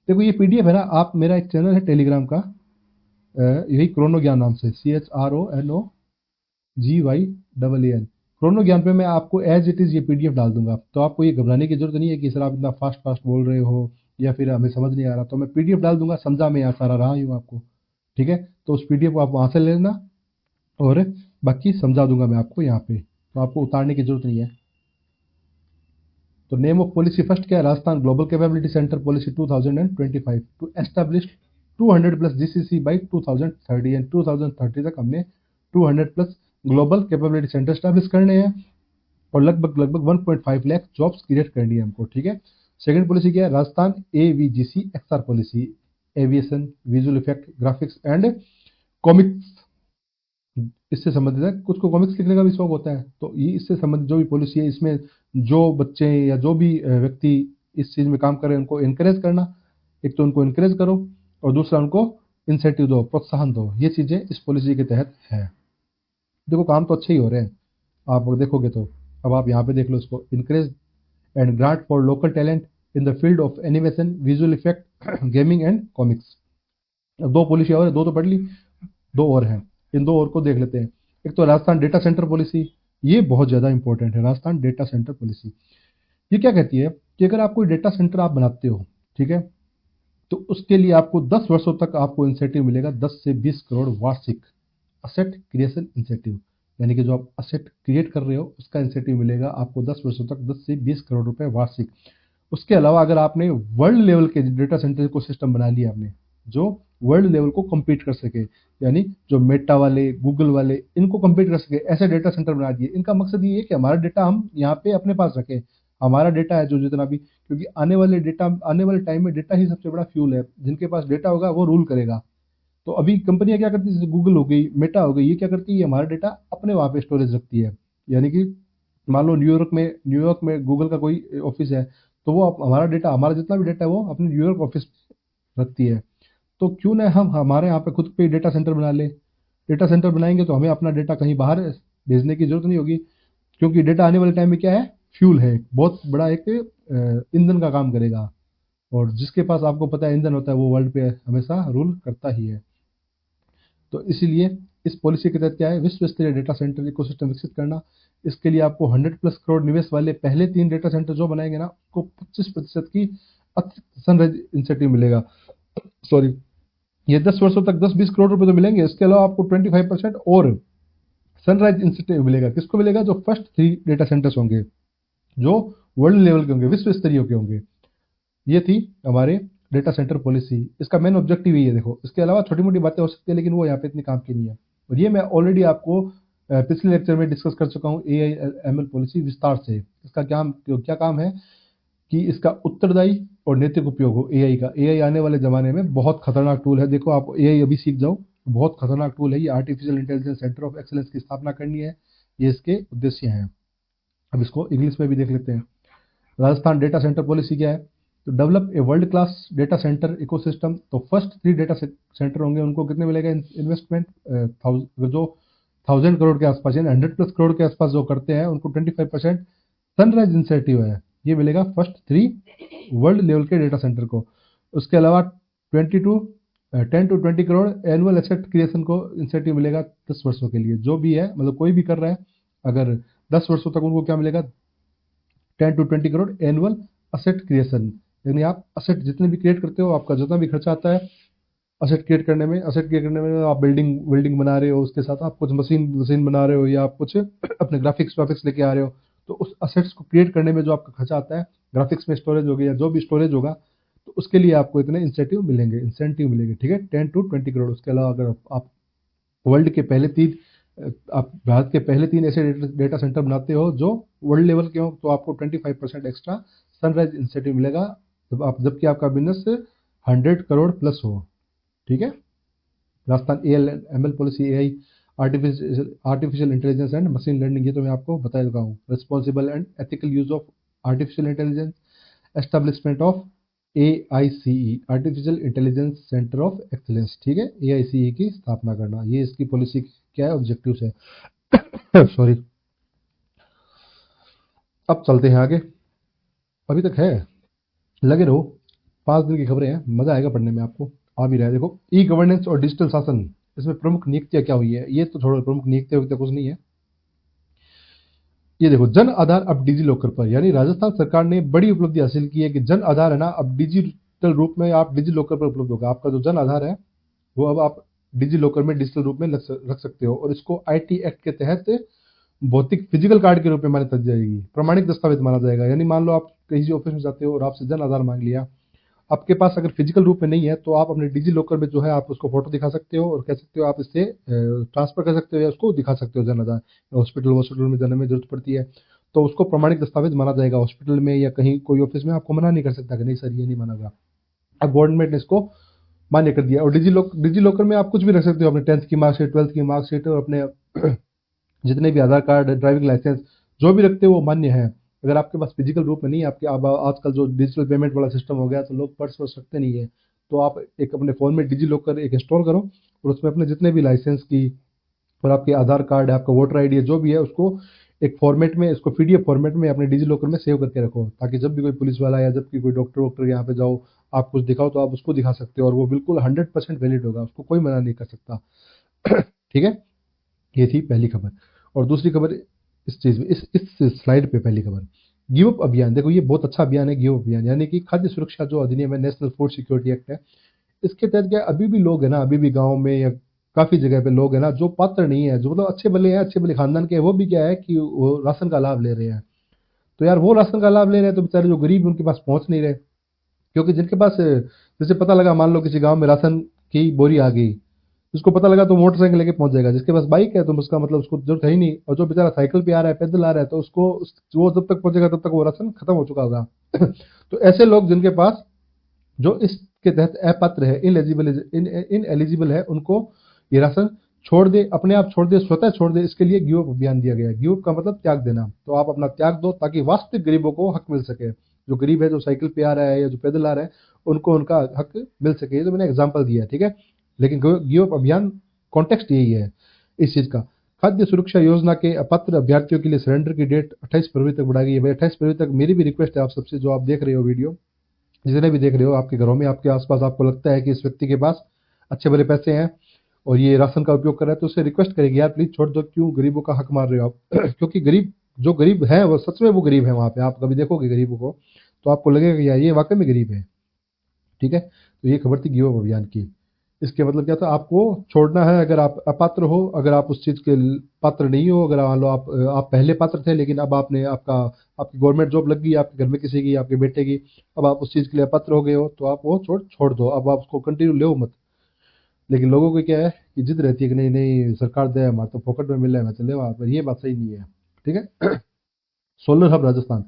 देखो ये पीडीएफ है ना, आप, मेरा एक चैनल है टेलीग्राम का, यही क्रोनो ज्ञान नाम से, CHRONOGYAN, क्रोनो ज्ञान पे मैं आपको एज इट इज ये पीडीएफ डाल दूंगा। तो आपको ये घबराने की जरूरत नहीं है कि सर आप इतना फास्ट फास्ट बोल रहे हो या फिर हमें समझ नहीं आ रहा। तो मैं पीडीएफ डाल दूंगा, समझा मैं यहाँ सारा रहा हूँ आपको, ठीक है। तो उस पीडीएफ को आप वहां से ले लेना, और बाकी समझा दूंगा मैं आपको यहाँ पे, तो आपको उतारने की जरूरत नहीं है। तो नेम ऑफ पॉलिसी फर्स्ट क्या है, Rajasthan global capability centre policy 2025 to establish 200 plus GCC by 2030, and 2030 तक हमने 200 plus global capability centre establish करने हैं और लगभग 1.5 लाख जॉब्स क्रिएट करनी है हमको, ठीक है। सेकंड पॉलिसी क्या है, Rajasthan AVGC XR policy, aviation, visual effect, graphics and comics, इससे संबंधित है। कुछ को कॉमिक्स लिखने का भी शौक होता है, तो ये इससे संबंधित जो भी पॉलिसी है, इसमें जो बच्चे या जो भी व्यक्ति इस चीज़ में काम कर रहे हैं उनको इनकरेज करना, एक तो उनको इनकरेज करो और दूसरा उनको इंसेंटिव दो, प्रोत्साहन दो। ये चीज़ें इस पॉलिसी के तहत है। देखो काम तो अच्छे ही हो रहे हैं, आप देखोगे तो। अब आप यहाँ पे देख लो इसको, encourage and grant for local talent in the field of animation, visual effect, gaming and comics. दो पॉलिसी और है, दो तो पढ़ ली, दो और हैं, इन दो और को देख लेते हैं। एक तो राजस्थान डेटा सेंटर पॉलिसी, ये बहुत ज़्यादा इंपॉर्टेंट है। राजस्थान डेटा सेंटर पॉलिसी ये क्या कहती है कि अगर आप कोई डेटा सेंटर आप बनाते हो, ठीक है, तो उसके लिए आपको 10 वर्षों तक आपको इंसेंटिव मिलेगा, 10 से 20 करोड़ वार्षिक असेट क्रिएशन इंसेंटिव। यानी कि जो आप असेट क्रिएट कर रहे हो उसका इंसेंटिव मिलेगा आपको 10 वर्षों तक, 10 से 20 करोड़ रुपए वार्षिक। उसके अलावा अगर आपने वर्ल्ड लेवल के डेटा सेंटर को सिस्टम बना लिया आपने, जो वर्ल्ड लेवल को compete कर सके, यानी जो मेटा वाले, गूगल वाले इनको compete कर सके, ऐसे डेटा सेंटर बना दिए। इनका मकसद ये है कि हमारा डेटा हम यहाँ पे अपने पास रखें, हमारा डेटा है जो जितना भी, क्योंकि आने वाले टाइम में डेटा ही सबसे बड़ा फ्यूल है। जिनके पास डेटा होगा वो रूल करेगा। तो अभी कंपनियां क्या करती है, जैसे गूगल हो गई, मेटा हो गई, ये क्या करती है, हमारा डेटा अपने वहाँ पे स्टोरेज रखती है। यानी कि मान लो न्यूयॉर्क में गूगल का कोई ऑफिस है, तो वो हमारा डेटा, हमारा जितना भी डेटा है वो अपने न्यूयॉर्क ऑफिस रखती है। तो क्यों ना हम हमारे यहाँ पे खुद पे डेटा सेंटर बना ले। डेटा सेंटर बनाएंगे तो हमें अपना डेटा कहीं बाहर भेजने की जरूरत नहीं होगी, क्योंकि डेटा आने वाले टाइम में क्या है, फ्यूल है, बहुत बड़ा एक ईंधन का काम करेगा। और जिसके पास आपको पता है ईंधन होता है, वो वर्ल्ड पे हमेशा रूल करता ही है। तो इसीलिए इस पॉलिसी के तहत क्या है, विश्व स्तरीय डेटा सेंटर इकोसिस्टम विकसित करना। इसके लिए आपको 100+ करोड़ निवेश वाले पहले 3 डेटा सेंटर जो बनाएंगे ना, उसको 25% की अतिरिक्त सनराइज इंसेंटिव मिलेगा। सॉरी, ये 10 वर्षों तक 10-20 करोड़ रुपए तो मिलेंगे। इसके अलावा आपको 25% और सनराइज इंसेंटिव मिलेगा। किसको मिलेगा, जो फर्स्ट 3 डेटा सेंटर्स होंगे, जो वर्ल्ड लेवल के होंगे, विश्व स्तरीय के होंगे। ये थी हमारे डेटा सेंटर पॉलिसी, इसका मेन ऑब्जेक्टिव ही है। देखो, इसके अलावा छोटी मोटी बातें हो सकती है, लेकिन वो यहाँ पे इतनी काम की नहीं है। और ये मैं ऑलरेडी आपको पिछले लेक्चर में डिस्कस कर चुका हूँ। AI/ML पॉलिसी विस्तार से, इसका क्या काम है कि इसका उत्तरदायी और नैतिक उपयोग हो AI का। AI आने वाले ज़माने में बहुत खतरनाक टूल है। देखो, आप AI अभी सीख जाओ, बहुत खतरनाक टूल है ये। Artificial intelligence centre of excellence की स्थापना करनी है, ये इसके उद्देश्य हैं। अब इसको इंग्लिश में भी देख लेते हैं। राजस्थान डेटा सेंटर पॉलिसी क्या है, तो develop a world class data centre ecosystem. तो फर्स्ट 3 डेटा सेंटर होंगे, उनको कितने मिलेगा इन्वेस्टमेंट, जो 1000 करोड़ के आसपास, यानी 100+ करोड़ के आसपास जो करते हैं, उनको 25% सनराइज इंसेंटिव है, ये मिलेगा फर्स्ट 3 वर्ल्ड लेवल के डेटा सेंटर को। उसके अलावा 10 to 20 crore annual asset creation को इंसेंटिव मिलेगा 10 वर्षों के लिए। जो भी है, मतलब कोई भी कर रहा है, अगर 10 वर्षों तक उनको क्या मिलेगा, 10 to 20 crore annual asset creation. यानी आप असेट जितने भी क्रिएट करते हो, आपका जितना भी खर्चा आता है असेट क्रिएट करने में, आप बिल्डिंग बना रहे हो, उसके साथ आप कुछ मशीन बना रहे हो, या आप कुछ अपने ग्राफिक्स वाफिक्स लेके आ रहे हो, तो उस असेट्स को क्रिएट करने में जो आपका खर्चा आता है, ग्राफिक्स में स्टोरेज हो गया या जो भी स्टोरेज होगा, तो उसके लिए आपको इतने इंसेंटिव मिलेंगे, ठीक है, 10 to 20 करोड़। उसके अलावा अगर आप वर्ल्ड के पहले 3 आप भारत के पहले 3 ऐसे डेटा सेंटर बनाते हो जो वर्ल्ड लेवल के हो, तो आपको 25% एक्स्ट्रा सनराइज इंसेंटिव मिलेगा, जबकि आपका बिजनेस 100 करोड़ प्लस हो, ठीक है। Rajasthan AI/ML policy, AI artificial intelligence and machine learning, ये तो मैं आपको बता चुका हूँ। Responsible and ethical use of artificial intelligence, establishment of AICE, artificial intelligence centre of excellence, ठीक है, AICE की स्थापना करना, ये इसकी पॉलिसी क्या है, ऑब्जेक्टिव्स है। सॉरी, अब चलते हैं आगे। अभी तक है, लगे रहो, 5 दिन की खबरें हैं, मजा आएगा पढ़ने में, आपको आ भी रहा है। देखो, ई गवर्नेंस और डिजिटल शासन, इसमें प्रमुख नियुक्तियां क्या हुई है, ये तो छोड़ो, प्रमुख नियुक्तियां कुछ नहीं है। ये देखो, जन आधार अब डिजी लॉकर पर, यानी राजस्थान सरकार ने बड़ी उपलब्धि हासिल की है कि जन आधार है ना, अब डिजिटल रूप में आप डिजी लॉकर पर उपलब्ध होगा। आपका जो जन आधार है वो अब आप डिजी लॉकर में डिजिटल रूप में रख सकते हो, और इसको IT एक्ट के तहत भौतिक फिजिकल कार्ड के रूप में मान्यता दी जाएगी, प्रमाणिक दस्तावेज माना जाएगा। यानी मान लो आप किसी ऑफिस में जाते हो और आपसे जन आधार मांग लिया, आपके पास अगर फिजिकल रूप में नहीं है तो आप अपने डिजी लॉकर में जो है आप उसको फोटो दिखा सकते हो और कह सकते हो आप इससे ट्रांसफर कर सकते हो या उसको दिखा सकते हो जन आधार। हॉस्पिटल में जाने में जरूरत पड़ती है तो उसको प्रमाणिक दस्तावेज माना जाएगा। हॉस्पिटल में या कहीं कोई ऑफिस में आपको मना नहीं कर सकता कि नहीं सर ये नहीं माना। अब गवर्नमेंट ने इसको मान्य कर दिया। और डिजी लॉकर में आप कुछ भी रख सकते हो, अपने 10th की मार्कशीट, 12th की मार्कशीट और अपने जितने भी आधार कार्ड, ड्राइविंग लाइसेंस जो भी रखते हो वो मान्य है। अगर आपके पास फिजिकल रूप में नहीं है, आपके अब आजकल जो डिजिटल पेमेंट वाला सिस्टम हो गया तो लोग पर्स वर्स रखते नहीं है, तो आप एक अपने फ़ोन में डिजी लॉकर एक इंस्टॉल करो और उसमें अपने जितने भी लाइसेंस की और आपके आधार कार्ड है, आपका वोटर आईडी है, जो भी है उसको एक फॉर्मेट में, इसको पीडीएफ फॉर्मेट में अपने डिजी लॉकर में सेव करके रखो, ताकि जब भी कोई पुलिस वाला या जब भी कोई डॉक्टर वॉक्टर यहाँ पे जाओ आप कुछ दिखाओ तो आप उसको दिखा सकते हो और वो बिल्कुल 100% वैलिड होगा, उसको कोई मना नहीं कर सकता। ठीक है, ये थी पहली खबर। और दूसरी खबर इस चीज में, इस स्लाइड पे पहली खबर, गिव अप अभियान। देखो ये बहुत अच्छा अभियान है गिव अप अभियान, यानी कि खाद्य सुरक्षा जो अधिनियम है, नेशनल फूड सिक्योरिटी एक्ट है, इसके तहत क्या अभी भी लोग है ना, अभी भी गाँव में या काफी जगह पे लोग है ना जो पात्र नहीं है, जो मतलब अच्छे भले हैं, अच्छे भले खानदान के हैं, वो भी क्या है कि वो राशन का लाभ ले रहे हैं। तो यार वो राशन का लाभ ले रहे हैं तो बेचारे जो गरीब हैं, उनके पास पहुंच नहीं रहे। क्योंकि जिनके पास जैसे पता लगा, मान लो किसी गांव में राशन की बोरी आ गई, जिसको पता लगा तो मोटरसाइकिल लेके पहुंच जाएगा, जिसके पास बाइक है तो उसका मतलब उसको जरूरत है ही नहीं, और जो बेचारा साइकिल पे आ रहा है, पैदल आ रहा है, तो उसको वो जब तक पहुंचेगा तब तक वो राशन खत्म हो चुका होगा। तो ऐसे लोग जिनके पास, जो इसके तहत अपात्र है, इन एलिजिबल है, उनको ये राशन छोड़ दे, अपने आप छोड़ दे, स्वतः छोड़ दे, इसके लिए गिव अप अभियान दिया गया है। गिव अप का मतलब त्याग देना, तो आप अपना त्याग दो ताकि वास्तविक गरीबों को हक मिल सके। जो गरीब है, जो साइकिल पे आ रहा है या जो पैदल आ रहा है, उनको उनका हक मिल सके। ये तो मैंने एग्जाम्पल दिया है, ठीक है, लेकिन गिव अप अभियान कॉन्टेक्स्ट यही है इस चीज का। खाद्य सुरक्षा योजना के अपात्र अभ्यर्थियों के लिए सरेंडर की डेट 28 फरवरी तक बढ़ाई गई है। भाई 28 फरवरी तक मेरी भी रिक्वेस्ट है आप सबसे, जो आप देख रहे हो वीडियो, जितने भी देख रहे हो, आपके घरों में, आपके आसपास आपको लगता है कि इस व्यक्ति के पास अच्छे भले पैसे हैं और ये राशन का उपयोग कर रहा है, तो उससे रिक्वेस्ट करेंगे यार प्लीज छोड़ दो, क्यों गरीबों का हक मार रहे हो आप। क्योंकि गरीब, जो गरीब है वो सच में वो गरीब है, वहां पे आप कभी देखोगे गरीबों को तो आपको लगेगा कि यार ये वाकई में गरीब है। ठीक है, तो ये खबर थी गिव अप अभियान की। इसके मतलब क्या था, आपको छोड़ना है अगर आप अपात्र हो, अगर आप उस चीज के पात्र नहीं हो, अगर मान लो आप पहले पात्र थे लेकिन अब आपने आपकी गवर्नमेंट जॉब लग गई, आपके घर में किसी की, आपके बेटे की, अब आप उस चीज के लिए अपात्र हो गए हो, तो आप वो छोड़ दो, अब आप उसको कंटिन्यू लो मत। लेकिन लोगों को क्या है कि जिद रहती है कि नहीं नहीं सरकार दे, हमारे तो फोकट में मिल रहा है, मैं चले वहां पर, ये बात सही नहीं है। ठीक है। सोलर हब राजस्थान,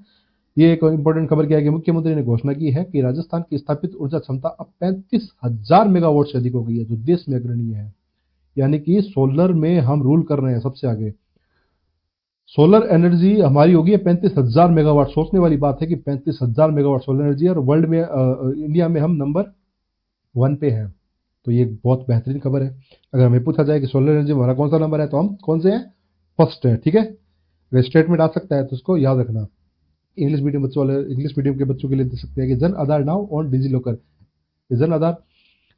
ये एक इंपॉर्टेंट खबर क्या है कि मुख्यमंत्री ने घोषणा की है कि राजस्थान की स्थापित ऊर्जा क्षमता अब 35,000 मेगावाट से अधिक हो गई है, जो देश में अग्रणीय है। यानी कि सोलर में हम रूल कर रहे हैं सबसे आगे। सोलर एनर्जी हमारी होगी 35,000 मेगावाट। सोचने वाली बात है कि 35,000 मेगावाट सोलर एनर्जी है, और वर्ल्ड में इंडिया में हम नंबर 1 पे हैं। तो ये बहुत बेहतरीन खबर है। अगर हमें पूछा जाए कि सोलर एनर्जी में हमारा कौन सा नंबर है, तो हम कौन से हैं, फर्स्ट है। ठीक है, अगर स्टेटमेंट आ सकता है तो उसको याद रखना। इंग्लिश मीडियम बच्चों वाले, इंग्लिश मीडियम के बच्चों के लिए दे सकते हैं कि Jan Aadhaar now on digi locker. Jan Aadhaar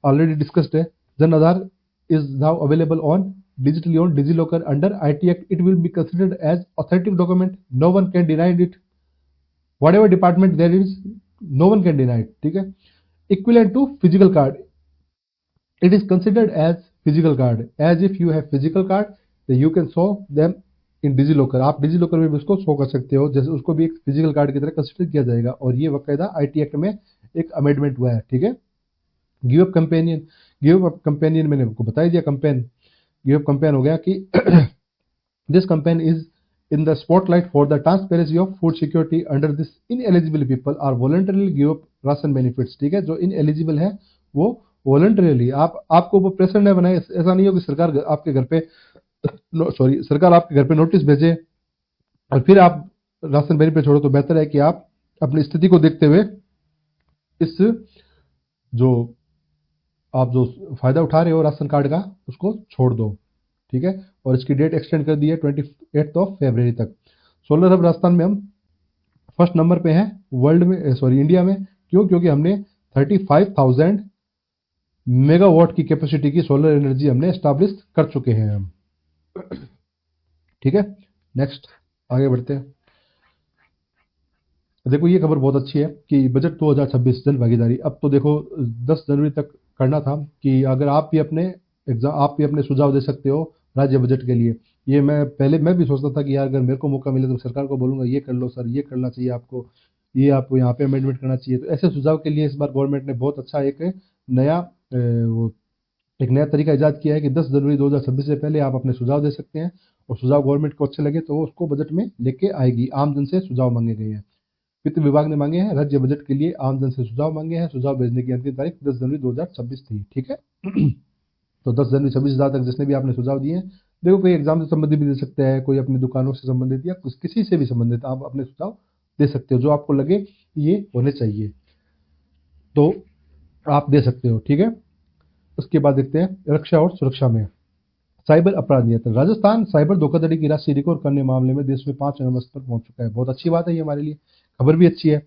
already discussed है। Jan Aadhaar is now available on digitally on DigiLocker under IT Act. It will be considered as authentic document. No one can deny it. Whatever department there is, no one can deny it. ठीक है, equivalent to physical card. It is considered as physical card. As if you have physical card, then you can show them in DigiLocker. आप डिजी लॉकर में भी उसको शो कर सकते हो, जैसे उसको भी एक फिजिकल कार्ड की तरह कंसिडर किया जाएगा, और ये बाकायदा आईटी एक्ट में एक अमेंडमेंट हुआ है। ठीक है, give up companion, give up companion मैंने आपको बता दिया। कंपेन, गिव अप कंपेन हो गया कि this campaign is in the spotlight for the transparency of food security under this ineligible people are voluntarily give up ration benefits. ठीक है, जो इन एलिजिबल है वो वॉलंटरली, आपको वो प्रेशर न बनाए। ऐसा नहीं हो कि सरकार आपके घर पे सरकार आपके घर पे नोटिस भेजे और फिर आप राशन बेनिफिट छोड़ो। तो बेहतर है कि आप अपनी स्थिति को देखते हुए इस जो आप जो फायदा उठा रहे हो राशन कार्ड का, उसको छोड़ दो। ठीक है, और इसकी डेट एक्सटेंड कर दी है 28 फरवरी तक। सोलर हब राजस्थान में हम फर्स्ट नंबर पे हैं वर्ल्ड में, सॉरी इंडिया में। क्यों? क्योंकि हमने 35,000 मेगावाट की कैपेसिटी की सोलर एनर्जी हमने एस्टैब्लिश कर चुके हैं हम। ठीक है, नेक्स्ट आगे बढ़ते हैं। देखो ये खबर बहुत अच्छी है कि बजट 2026 जन भागीदारी। अब तो देखो 10 जनवरी तक करना था कि अगर आप भी अपने सुझाव दे सकते हो राज्य बजट के लिए। ये मैं भी सोचता था कि यार अगर मेरे को मौका मिले तो सरकार को बोलूंगा ये कर लो सर, ये करना चाहिए आपको, ये आपको यहाँ पे अमेंडमेंट करना चाहिए। तो ऐसे सुझाव के लिए इस बार गवर्नमेंट ने बहुत अच्छा नया एक नया तरीका ईजाद किया है कि 10 जनवरी 2026 से पहले आप अपने सुझाव दे सकते हैं, और सुझाव गवर्नमेंट को अच्छे लगे तो वो उसको बजट में लेके आएगी। आमजन से सुझाव मांगे गए हैं, वित्त विभाग ने मांगे हैं, राज्य बजट के लिए आमजन से सुझाव मांगे हैं। सुझाव भेजने की अंतिम तारीख 10 जनवरी 2026 थी, ठीक है। तो 10 जनवरी 26 तक जिसने भी आपने सुझाव दिए हैं, देखो कोई एग्जाम से संबंधित भी दे सकते हैं, कोई अपनी दुकानों से संबंधित या किसी से भी संबंधित आप अपने सुझाव दे सकते हो, जो आपको लगे ये होने चाहिए तो आप दे सकते हो, ठीक है। उसके बाद देखते हैं रक्षा और सुरक्षा में साइबर अपराध नियंत्रण। राजस्थान साइबर धोखाधड़ी की राशि रिकवर करने मामले में देश में 5 नंबर पर पहुंच चुका है। बहुत अच्छी बात है ये हमारे लिए, खबर भी अच्छी है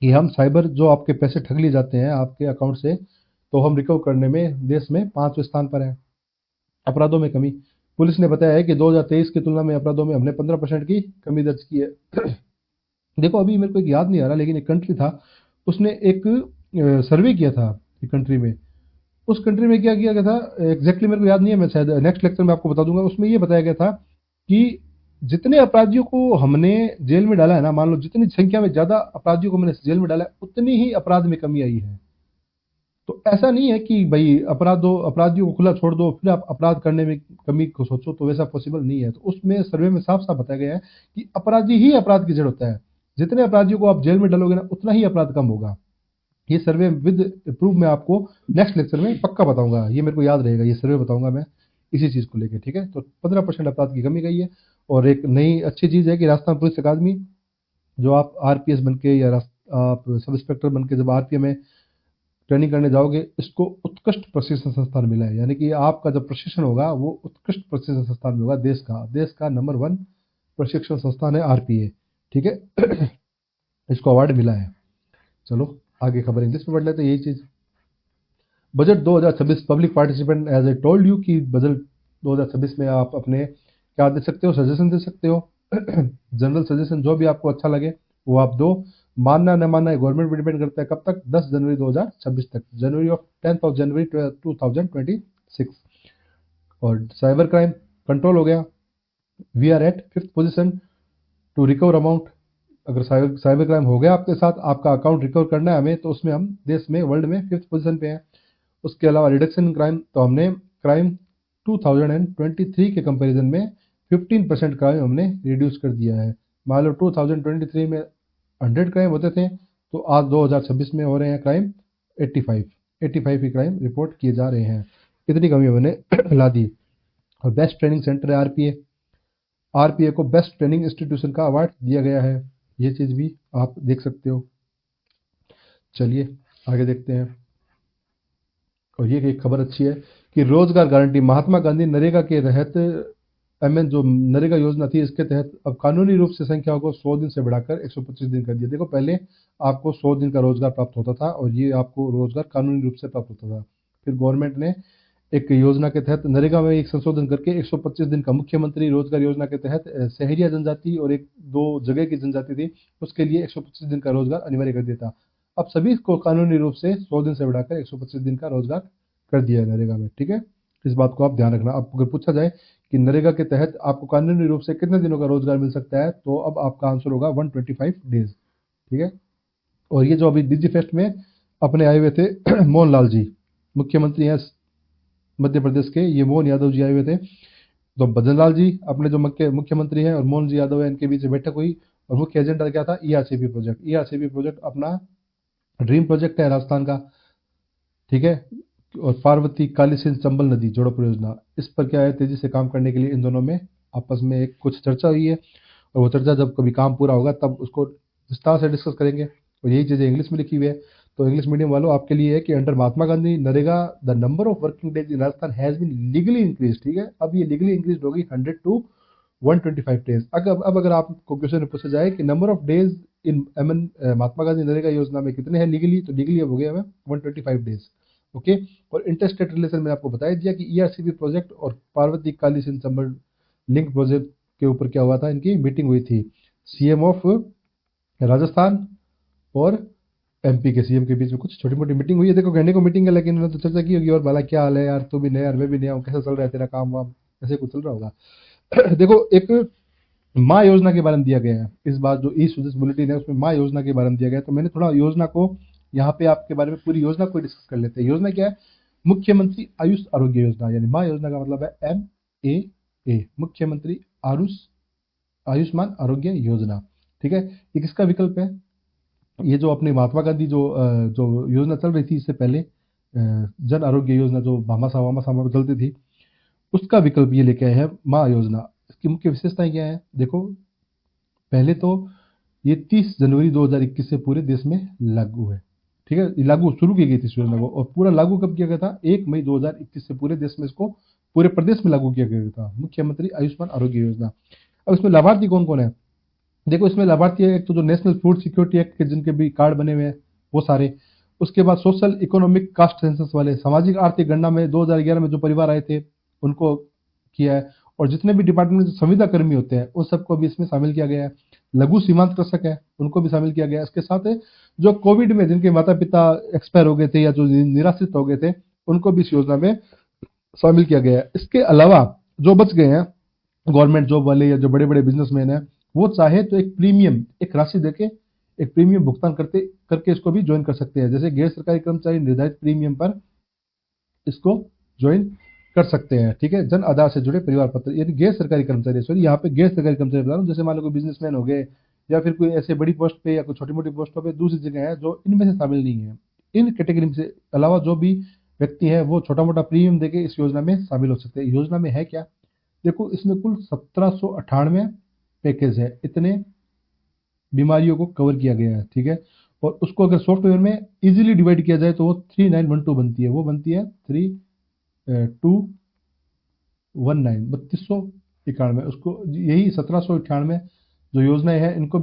कि हम साइबर जो आपके पैसे ठग लिए जाते हैं आपके अकाउंट से, तो हम रिकवर करने में देश में 5वें स्थान पर है। अपराधों में कमी, पुलिस ने बताया है कि 2023 की तुलना में अपराधों में हमने 15% की कमी दर्ज की है। देखो अभी मेरे को एक याद नहीं आ रहा, लेकिन एक कंट्री था, उसने एक सर्वे किया था एक कंट्री में। उस कंट्री में क्या किया गया था एग्जैक्टली मेरे को याद नहीं है, मैं शायद नेक्स्ट लेक्चर में आपको बता दूंगा। उसमें ये बताया गया था कि जितने अपराधियों को हमने जेल में डाला है ना, मान लो जितनी संख्या में ज्यादा अपराधियों को मैंने जेल में डाला है, उतनी ही अपराध में कमी आई है। तो ऐसा नहीं है कि भाई अपराधियों को खुला छोड़ दो फिर आप अपराध करने में कमी को सोचो, तो वैसा पॉसिबल नहीं है। तो उसमें सर्वे में साफ साफ बताया गया है कि अपराधी ही अपराध की जड़ होता है। जितने अपराधियों को आप जेल में डालोगे ना, उतना ही अपराध कम होगा। ये सर्वे विद प्रूफ मैं आपको नेक्स्ट लेक्चर में पक्का बताऊंगा, ये मेरे को याद रहेगा, ये सर्वे बताऊंगा मैं इसी चीज को लेकर, ठीक है। तो 15% अपराध की कमी गई है। और एक नई अच्छी चीज है कि राजस्थान पुलिस अकादमी, जो आप आरपीएस बन के या आप सब इंस्पेक्टर बन के जब आरपीएफ में ट्रेनिंग करने जाओगे, इसको उत्कृष्ट प्रशिक्षण संस्थान मिला है। यानी कि आपका जब प्रशिक्षण होगा वो उत्कृष्ट प्रशिक्षण संस्थान में होगा, देश का नंबर 1 प्रशिक्षण संस्थान है आरपीए, ठीक है। इसको अवार्ड मिला है। चलो आगे खबर इंग्लिश में पढ़ लेते हैं यही चीज। Budget 2026 public participant, as a told you कि बजट 2026 में आप अपने क्या दे सकते हो, सजेशन दे सकते हो। जनरल सजेशन जो भी आपको अच्छा लगे वो आप दो। मानना न मानना गवर्नमेंट पे डिपेंड करता है। कब तक? 10 जनवरी 2026 तक, January of 10th of January 2026। और साइबर क्राइम कंट्रोल हो गया, we are at 5th position to recover amount. अगर साइबर क्राइम हो गया आपके साथ, आपका अकाउंट रिकवर करना है हमें, तो उसमें हम देश में वर्ल्ड में 5th पोजीशन पे हैं। उसके अलावा रिडक्शन इन क्राइम, तो हमने क्राइम 2023 के कंपैरिजन में 15% क्राइम हमने रिड्यूस कर दिया है। मान लो 2023 में 100 क्राइम होते थे, तो आज 2026 में हो रहे हैं क्राइम 85 ही क्राइम रिपोर्ट किए जा रहे हैं। कितनी कमी हमने ला दी। और बेस्ट ट्रेनिंग सेंटर है आरपीए को बेस्ट ट्रेनिंग इंस्टीट्यूशन का अवार्ड दिया गया है। ये चीज भी आप देख सकते हो। चलिए आगे देखते हैं। और ये एक खबर अच्छी है कि रोजगार गारंटी, महात्मा गांधी नरेगा के तहत जो नरेगा योजना थी, इसके तहत अब कानूनी रूप से संख्या को 100 दिन से बढ़ाकर 125 दिन कर दिया। देखो पहले आपको 100 दिन का रोजगार प्राप्त होता था, और ये आपको रोजगार कानूनी रूप से प्राप्त होता था। फिर गवर्नमेंट ने एक योजना के तहत नरेगा में एक संशोधन करके 125 दिन का, मुख्यमंत्री रोजगार योजना के तहत शहरिया जनजाति और 1-2 जगह की जनजाति थी, उसके लिए 125 दिन का रोजगार अनिवार्य कर दिया था। अब सभी को कानूनी रूप से 100 दिन से बढ़ाकर 125 दिन का रोजगार कर दिया है नरेगा में, ठीक है। इस बात को आप ध्यान रखना। अब अगर पूछा जाए कि नरेगा के तहत आपको कानूनी रूप से कितने दिनों का रोजगार मिल सकता है, तो अब आपका आंसर होगा 125 डेज, ठीक है। और ये जो अभी डिजी फेस्ट में अपने आए हुए थे मोहन लाल जी, मुख्यमंत्री हैं मध्य प्रदेश के, ये मोहन यादव जी आए हुए थे। तो भजन लाल जी अपने जो मुख्यमंत्री हैं और मोहन जी यादव है, इनके बीच बैठक हुई। और मुख्य एजेंडा क्या था? ERCP project. ईआरसीपी प्रोजेक्ट अपना ड्रीम प्रोजेक्ट है राजस्थान का, ठीक है। और पार्वती काली सिंध चंबल नदी जोड़ो परियोजना, इस पर क्या है, तेजी से काम करने के लिए इन दोनों में आपस में एक कुछ चर्चा हुई है। और वो चर्चा जब कभी काम पूरा होगा तब उसको विस्तार से डिस्कस करेंगे। और यही चीज़ें इंग्लिश में लिखी हुई है। तो इंग्लिश मीडियम वालों आपके लिए है कि under Mahatma Gandhi NREGA the number of working days in Rajasthan has been legally increase, ठीक है। अब ये लीगली इंक्रीज होगी 100 टू 125 डेज। अब अगर आपको क्वेश्चन में पूछा जाए कि नंबर ऑफ डेज इन महात्मा गांधी नरेगा योजना में कितने हैं लीगली, तो लीगली अब हो गया हमें 125 डेज, ओके। और इंटरस्टेट रिलेशन में आपको बताया दिया कि ईआरसीपी प्रोजेक्ट और पार्वती काली सिंध चंबल लिंक प्रोजेक्ट के ऊपर क्या हुआ था, इनकी मीटिंग हुई थी। सीएम ऑफ राजस्थान और एमपी के सीएम के बीच में कुछ छोटी मोटी मीटिंग हुई है। देखो कहने को मीटिंग है, लेकिन उन्होंने तो चर्चा की होगी। और भला क्या हाल है यार, तू भी नया यार, मैं भी नया हूँ, कैसा चल रहा है तेरा काम वाम, ऐसे कुछ चल रहा होगा। देखो एक माँ योजना के बारे में दिया गया है। इस बार जो ई सुजस बुलेटिन है उसमें माँ योजना के बारे में दिया गया है। तो मैंने थोड़ा योजना को यहाँ पे आपके बारे में पूरी योजना को डिस्कस कर लेते हैं। योजना क्या है? मुख्यमंत्री आयुष आरोग्य योजना, यानी माँ योजना का मतलब है MAA, मुख्यमंत्री आयुष आयुष्मान आरोग्य योजना। ठीक है, ये किसका विकल्प है? ये जो अपने महात्मा गांधी जो योजना चल रही थी इससे पहले, जन आरोग्य योजना जो भामाशाह वामाशाह में चलती थी, उसका विकल्प ये लेके आए हैं माँ योजना। इसकी मुख्य विशेषताएं क्या है? देखो, पहले तो ये 30 जनवरी 2021 से पूरे देश में लागू है। ठीक है, ये लागू शुरू की गई थी इस योजना को, और पूरा लागू कब किया गया था? 1 मई 2021 से पूरे देश में इसको पूरे प्रदेश में लागू किया गया था, मुख्यमंत्री आयुष्मान आरोग्य योजना। अब इसमें लाभार्थी कौन कौन है? देखो, इसमें लाभार्थी है एक तो जो नेशनल फूड सिक्योरिटी एक्ट के जिनके भी कार्ड बने हुए हैं वो सारे, उसके बाद सोशल इकोनॉमिक कास्ट सेंसस वाले, सामाजिक आर्थिक गणना में 2011 में जो परिवार आए थे उनको किया है, और जितने भी डिपार्टमेंट में संविदा कर्मी होते हैं उन सबको भी इसमें शामिल किया गया है। लघु सीमांत कृषक है उनको भी शामिल किया गया है। इसके साथ है जो कोविड में जिनके माता पिता एक्सपायर हो गए थे या जो निराश्रित हो गए थे उनको भी इस योजना में शामिल किया गया है। इसके अलावा जो बच गए हैं गवर्नमेंट जॉब वाले या जो बड़े बड़े बिजनेसमैन हैं, वो चाहे तो एक प्रीमियम, एक राशि देके एक प्रीमियम भुगतान करते करके इसको भी ज्वाइन कर सकते हैं। जैसे गैर सरकारी कर्मचारी निर्धारित प्रीमियम पर इसको ज्वाइन कर सकते हैं। ठीक है, जन आधार से जुड़े परिवार पत्र, यानी गैर सरकारी कर्मचारी, सॉरी यहाँ पे गैर सरकारी कर्मचारी बता रहा हूँ, जैसे मान लो कोई बिजनेसमैन हो गए या फिर कोई ऐसे बड़ी पोस्ट पे या कोई छोटी मोटी पोस्टों पे दूसरी जगह है जो इनमें से शामिल नहीं है। इन कैटेगरी से अलावा जो भी व्यक्ति है वो छोटा मोटा प्रीमियम देके इस योजना में शामिल हो सकते हैं। योजना में है क्या? देखो, इसमें कुल 1798 पैकेज है, इतने बीमारियों को कवर किया गया है। ठीक है, और उसको अगर सॉफ्टवेयर में इजीली डिवाइड किया जाए तो वो 3912 बनती है, वो बनती है 3219, 3291। उसको यही 1798 जो योजनाएं हैं इनको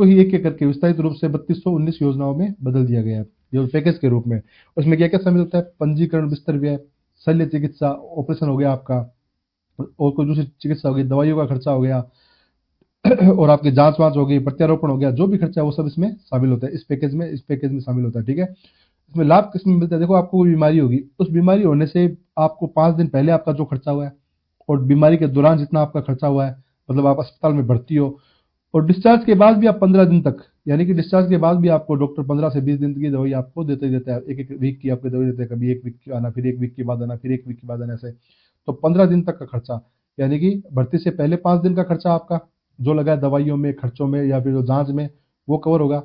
ही एक एक करके विस्तारित रूप से 3219 योजनाओं में बदल दिया गया है जो पैकेज के रूप में। उसमें क्या क्या शामिल होता है? पंजीकरण, बिस्तर व्यय, शल्य चिकित्सा, ऑपरेशन हो गया आपका, और कोई दूसरी चिकित्सा हो गई, दवाइयों का खर्चा हो गया, और आपकी जांच वांच हो गई, प्रत्यारोपण हो गया, जो भी खर्चा है वो सब इसमें शामिल होता है, इस पैकेज में शामिल होता है। ठीक है, इसमें लाभ किस में मिलता है? देखो, आपको कोई बीमारी होगी, उस बीमारी होने से आपको 5 दिन पहले आपका जो खर्चा हुआ है और बीमारी के दौरान जितना आपका खर्चा हुआ है, मतलब आप अस्पताल में भर्ती हो, और डिस्चार्ज के बाद भी आप 15 दिन तक, यानी कि डिस्चार्ज के बाद भी आपको डॉक्टर 15 से 20 दिन की दवाई आपको देते ही देता है। एक एक वीक की आपको दवाई देते हैं, कभी 1 वीक की आना, फिर 1 वीक के बाद आना, फिर 1 वीक के बाद आना, ऐसे। तो 15 दिन तक का खर्चा, यानी कि भर्ती से पहले 5 दिन का खर्चा आपका जो लगा है दवाइयों में, खर्चों में या फिर जो जांच में, वो कवर होगा।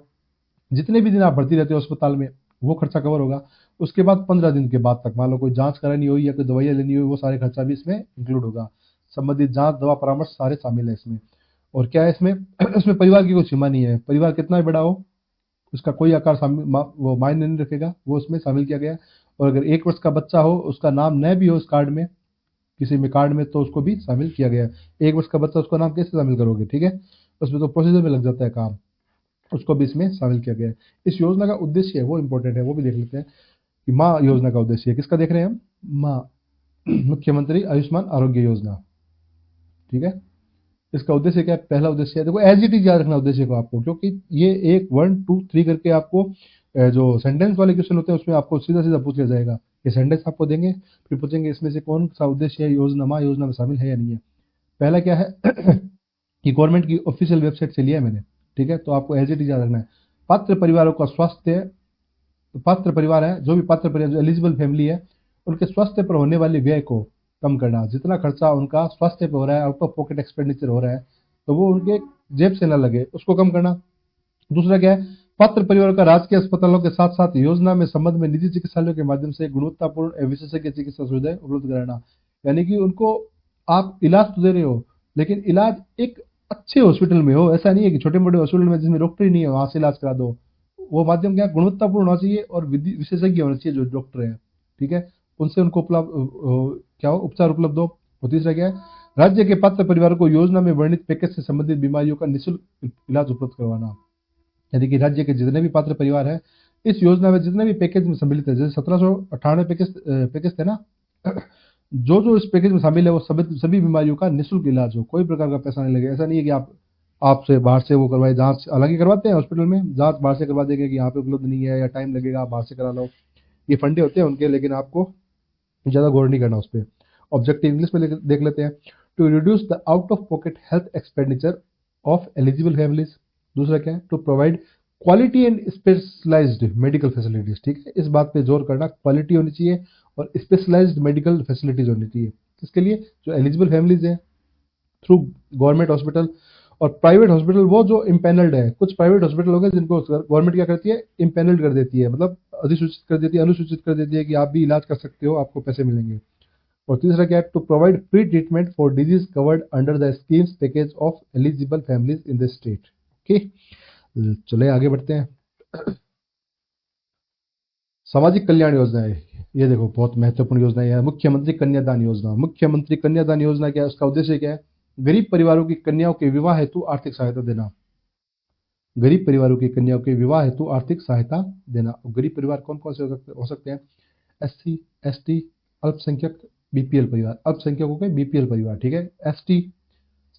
जितने भी दिन आप भर्ती रहते हो अस्पताल में वो खर्चा कवर होगा। उसके बाद 15 दिन के बाद तक मान लो कोई जांच करानी हुई या कोई दवाइयाँ लेनी हुई, वो सारे खर्चा भी इसमें इंक्लूड होगा। संबंधित जांच, दवा, परामर्श सारे शामिल है इसमें। और क्या है इसमें? इसमें परिवार की कोई सीमा नहीं है, परिवार कितना भी बड़ा हो उसका कोई आकार वो मायने नहीं रखेगा, वो उसमें शामिल किया गया है। और अगर 1 वर्ष का बच्चा हो, उसका नाम न भी हो इस कार्ड में, किसी में कार्ड में, तो उसको भी शामिल किया गया है। 1 वर्ष का बच्चा, उसका नाम कैसे शामिल करोगे? ठीक है, उसमें तो प्रोसीजर में लग जाता है काम, उसको भी इसमें शामिल किया गया है। इस योजना का उद्देश्य है वो इंपॉर्टेंट है, वो भी देख लेते हैं कि माँ योजना का उद्देश्य है। किसका देख रहे हैं हम? माँ, मुख्यमंत्री आयुष्मान आरोग्य योजना। ठीक है, इसका उद्देश्य क्या है? पहला उद्देश्य है, देखो एज इट इज याद रखना उद्देश्य को आपको, क्योंकि ये एक 1 2 3 करके आपको जो सेंटेंस वाले क्वेश्चन होते हैं उसमें आपको सीधा सीधा पूछ लिया जाएगा। ये सेंटेंस आपको देंगे, फिर पूछेंगे इसमें से कौन सा उद्देश्य है योजना, माँ योजना में शामिल है या नहीं है। पहला क्या है कि गवर्नमेंट की ऑफिशियल वेबसाइट से लिया है मैंने। ठीक है, तो आपको एज इट इज याद रखना है। पात्र परिवारों का स्वास्थ्य, तो पात्र परिवार है, जो भी पात्र परिवार, जो एलिजिबल फैमिली है, उनके स्वास्थ्य पर होने वाले व्यय को कम करना। जितना खर्चा उनका स्वास्थ्य पे हो रहा है, आउट ऑफ पॉकेट एक्सपेंडिचर हो रहा है, तो वो उनके जेब से ना लगे, उसको कम करना। दूसरा क्या है? पात्र परिवार का राजकीय अस्पतालों के साथ साथ योजना में संबंध में निजी चिकित्सालयों के माध्यम से गुणवत्तापूर्ण एवं विशेषज्ञ चिकित्सा सुविधाएं उपलब्ध कराना। यानी कि उनको आप इलाज तो दे रहे हो, लेकिन इलाज एक अच्छे हॉस्पिटल में हो। ऐसा नहीं है कि छोटे मोटे हॉस्पिटल में जिसमें डॉक्टर ही नहीं है वहां से इलाज करा दो। वो माध्यम क्या, गुणवत्तापूर्ण होना चाहिए और विशेषज्ञ होना चाहिए जो डॉक्टर हैं। ठीक है, उनसे उनको क्या हो, उपचार उपलब्ध हो। और तीसरा क्या है? राज्य के पात्र परिवारों को योजना में वर्णित पैकेज से संबंधित बीमारियों का निःशुल्क इलाज उपलब्ध करवाना। यदि कि राज्य के जितने भी पात्र परिवार हैं इस योजना में जितने भी पैकेज में सम्मिलित है, जैसे 1798 पैकेज थे ना, जो जो इस पैकेज में शामिल है वो सभी बीमारियों का निःशुल्क इलाज हो, कोई प्रकार का पैसा नहीं लगेगा। ऐसा नहीं है कि आपसे बाहर से वो करवाए, जांच अलग ही करवाते हैं हॉस्पिटल में, जांच बाहर से करवा देंगे कि यहाँ पे उपलब्ध नहीं है या टाइम लगेगा, आप बाहर से करा लो, ये फंडे होते हैं उनके, लेकिन आपको ज़्यादा गौर नहीं करना उस पर। ऑब्जेक्टिव इंग्लिश में देख लेते हैं। To reduce the out of pocket health expenditure of eligible families. दूसरा क्या है, to provide quality and specialised medical facilities. ठीक है, इस बात पे जोर करना, क्वालिटी होनी चाहिए और स्पेशलाइज्ड मेडिकल फैसिलिटीज होनी चाहिए। इसके लिए जो एलिजिबल फैमिलीज हैं थ्रू गवर्नमेंट हॉस्पिटल और प्राइवेट हॉस्पिटल वो जो इम्पैनल्ड है, कुछ प्राइवेट हॉस्पिटल हो गए जिनको गवर्नमेंट क्या करती है, इम्पैनल्ड कर देती है, मतलब अधिसूचित कर देती है, अनुसूचित कर देती है कि आप भी इलाज कर सकते हो, आपको पैसे मिलेंगे। और तीसरा क्या है, to provide free treatment for disease covered under the schemes package of eligible families in the state. Okay, चले आगे बढ़ते हैं। सामाजिक कल्याण योजनाएं, ये देखो बहुत महत्वपूर्ण योजना है मुख्यमंत्री कन्यादान योजना। मुख्यमंत्री कन्यादान योजना क्या है, उसका उद्देश्य क्या है, गरीब परिवारों की कन्याओं के विवाह हेतु आर्थिक सहायता देना। गरीब परिवारों की कन्याओं के विवाह हेतु आर्थिक सहायता देना। गरीब परिवार कौन कौन से हो सकते हैं, एससी, एसटी, अल्पसंख्यक, बीपीएल परिवार। अल्पसंख्यकों के बीपीएल परिवार, ठीक है। एसटी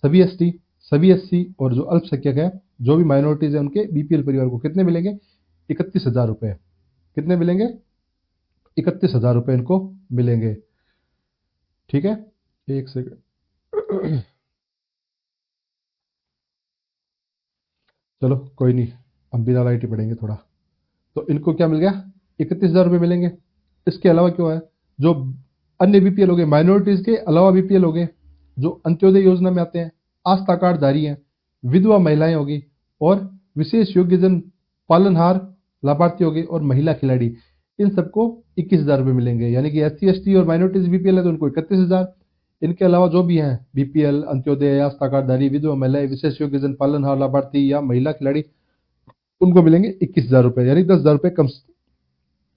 सभी एससी और जो अल्पसंख्यक है, जो भी माइनॉरिटीज है, उनके बीपीएल परिवार को कितने मिलेंगे, 31,000 रुपए। कितने मिलेंगे, 31,000 रुपए इनको मिलेंगे। ठीक है, एक सेकंड, चलो कोई नहीं, हम बिना लाइट ही पढ़ेंगे थोड़ा। तो इनको क्या मिल गया, 31,000 रुपये मिलेंगे। इसके अलावा क्यों है, जो अन्य बीपीएल हो गए, माइनॉरिटीज के अलावा बीपीएल हो गए, जो अंत्योदय योजना में आते हैं, आस्था कार्डधारी हैं, विधवा महिलाएं होगी और विशेष योग्यजन पालनहार लाभार्थी होगी और महिला खिलाड़ी, इन सबको 21,000 रुपये मिलेंगे। यानी कि एससी, एसटी और माइनॉरिटीज बीपीएल है तो उनको 31,000। इनके अलावा जो भी हैं बीपीएल, अंत्योदय, आस्था कार्डधारी, विधवा महिलाएं, विशेष योग्यजन पालनहार लाभार्थी या महिला खिलाड़ी, उनको मिलेंगे 21,000 रुपये, यानी 10,000 रुपये कम।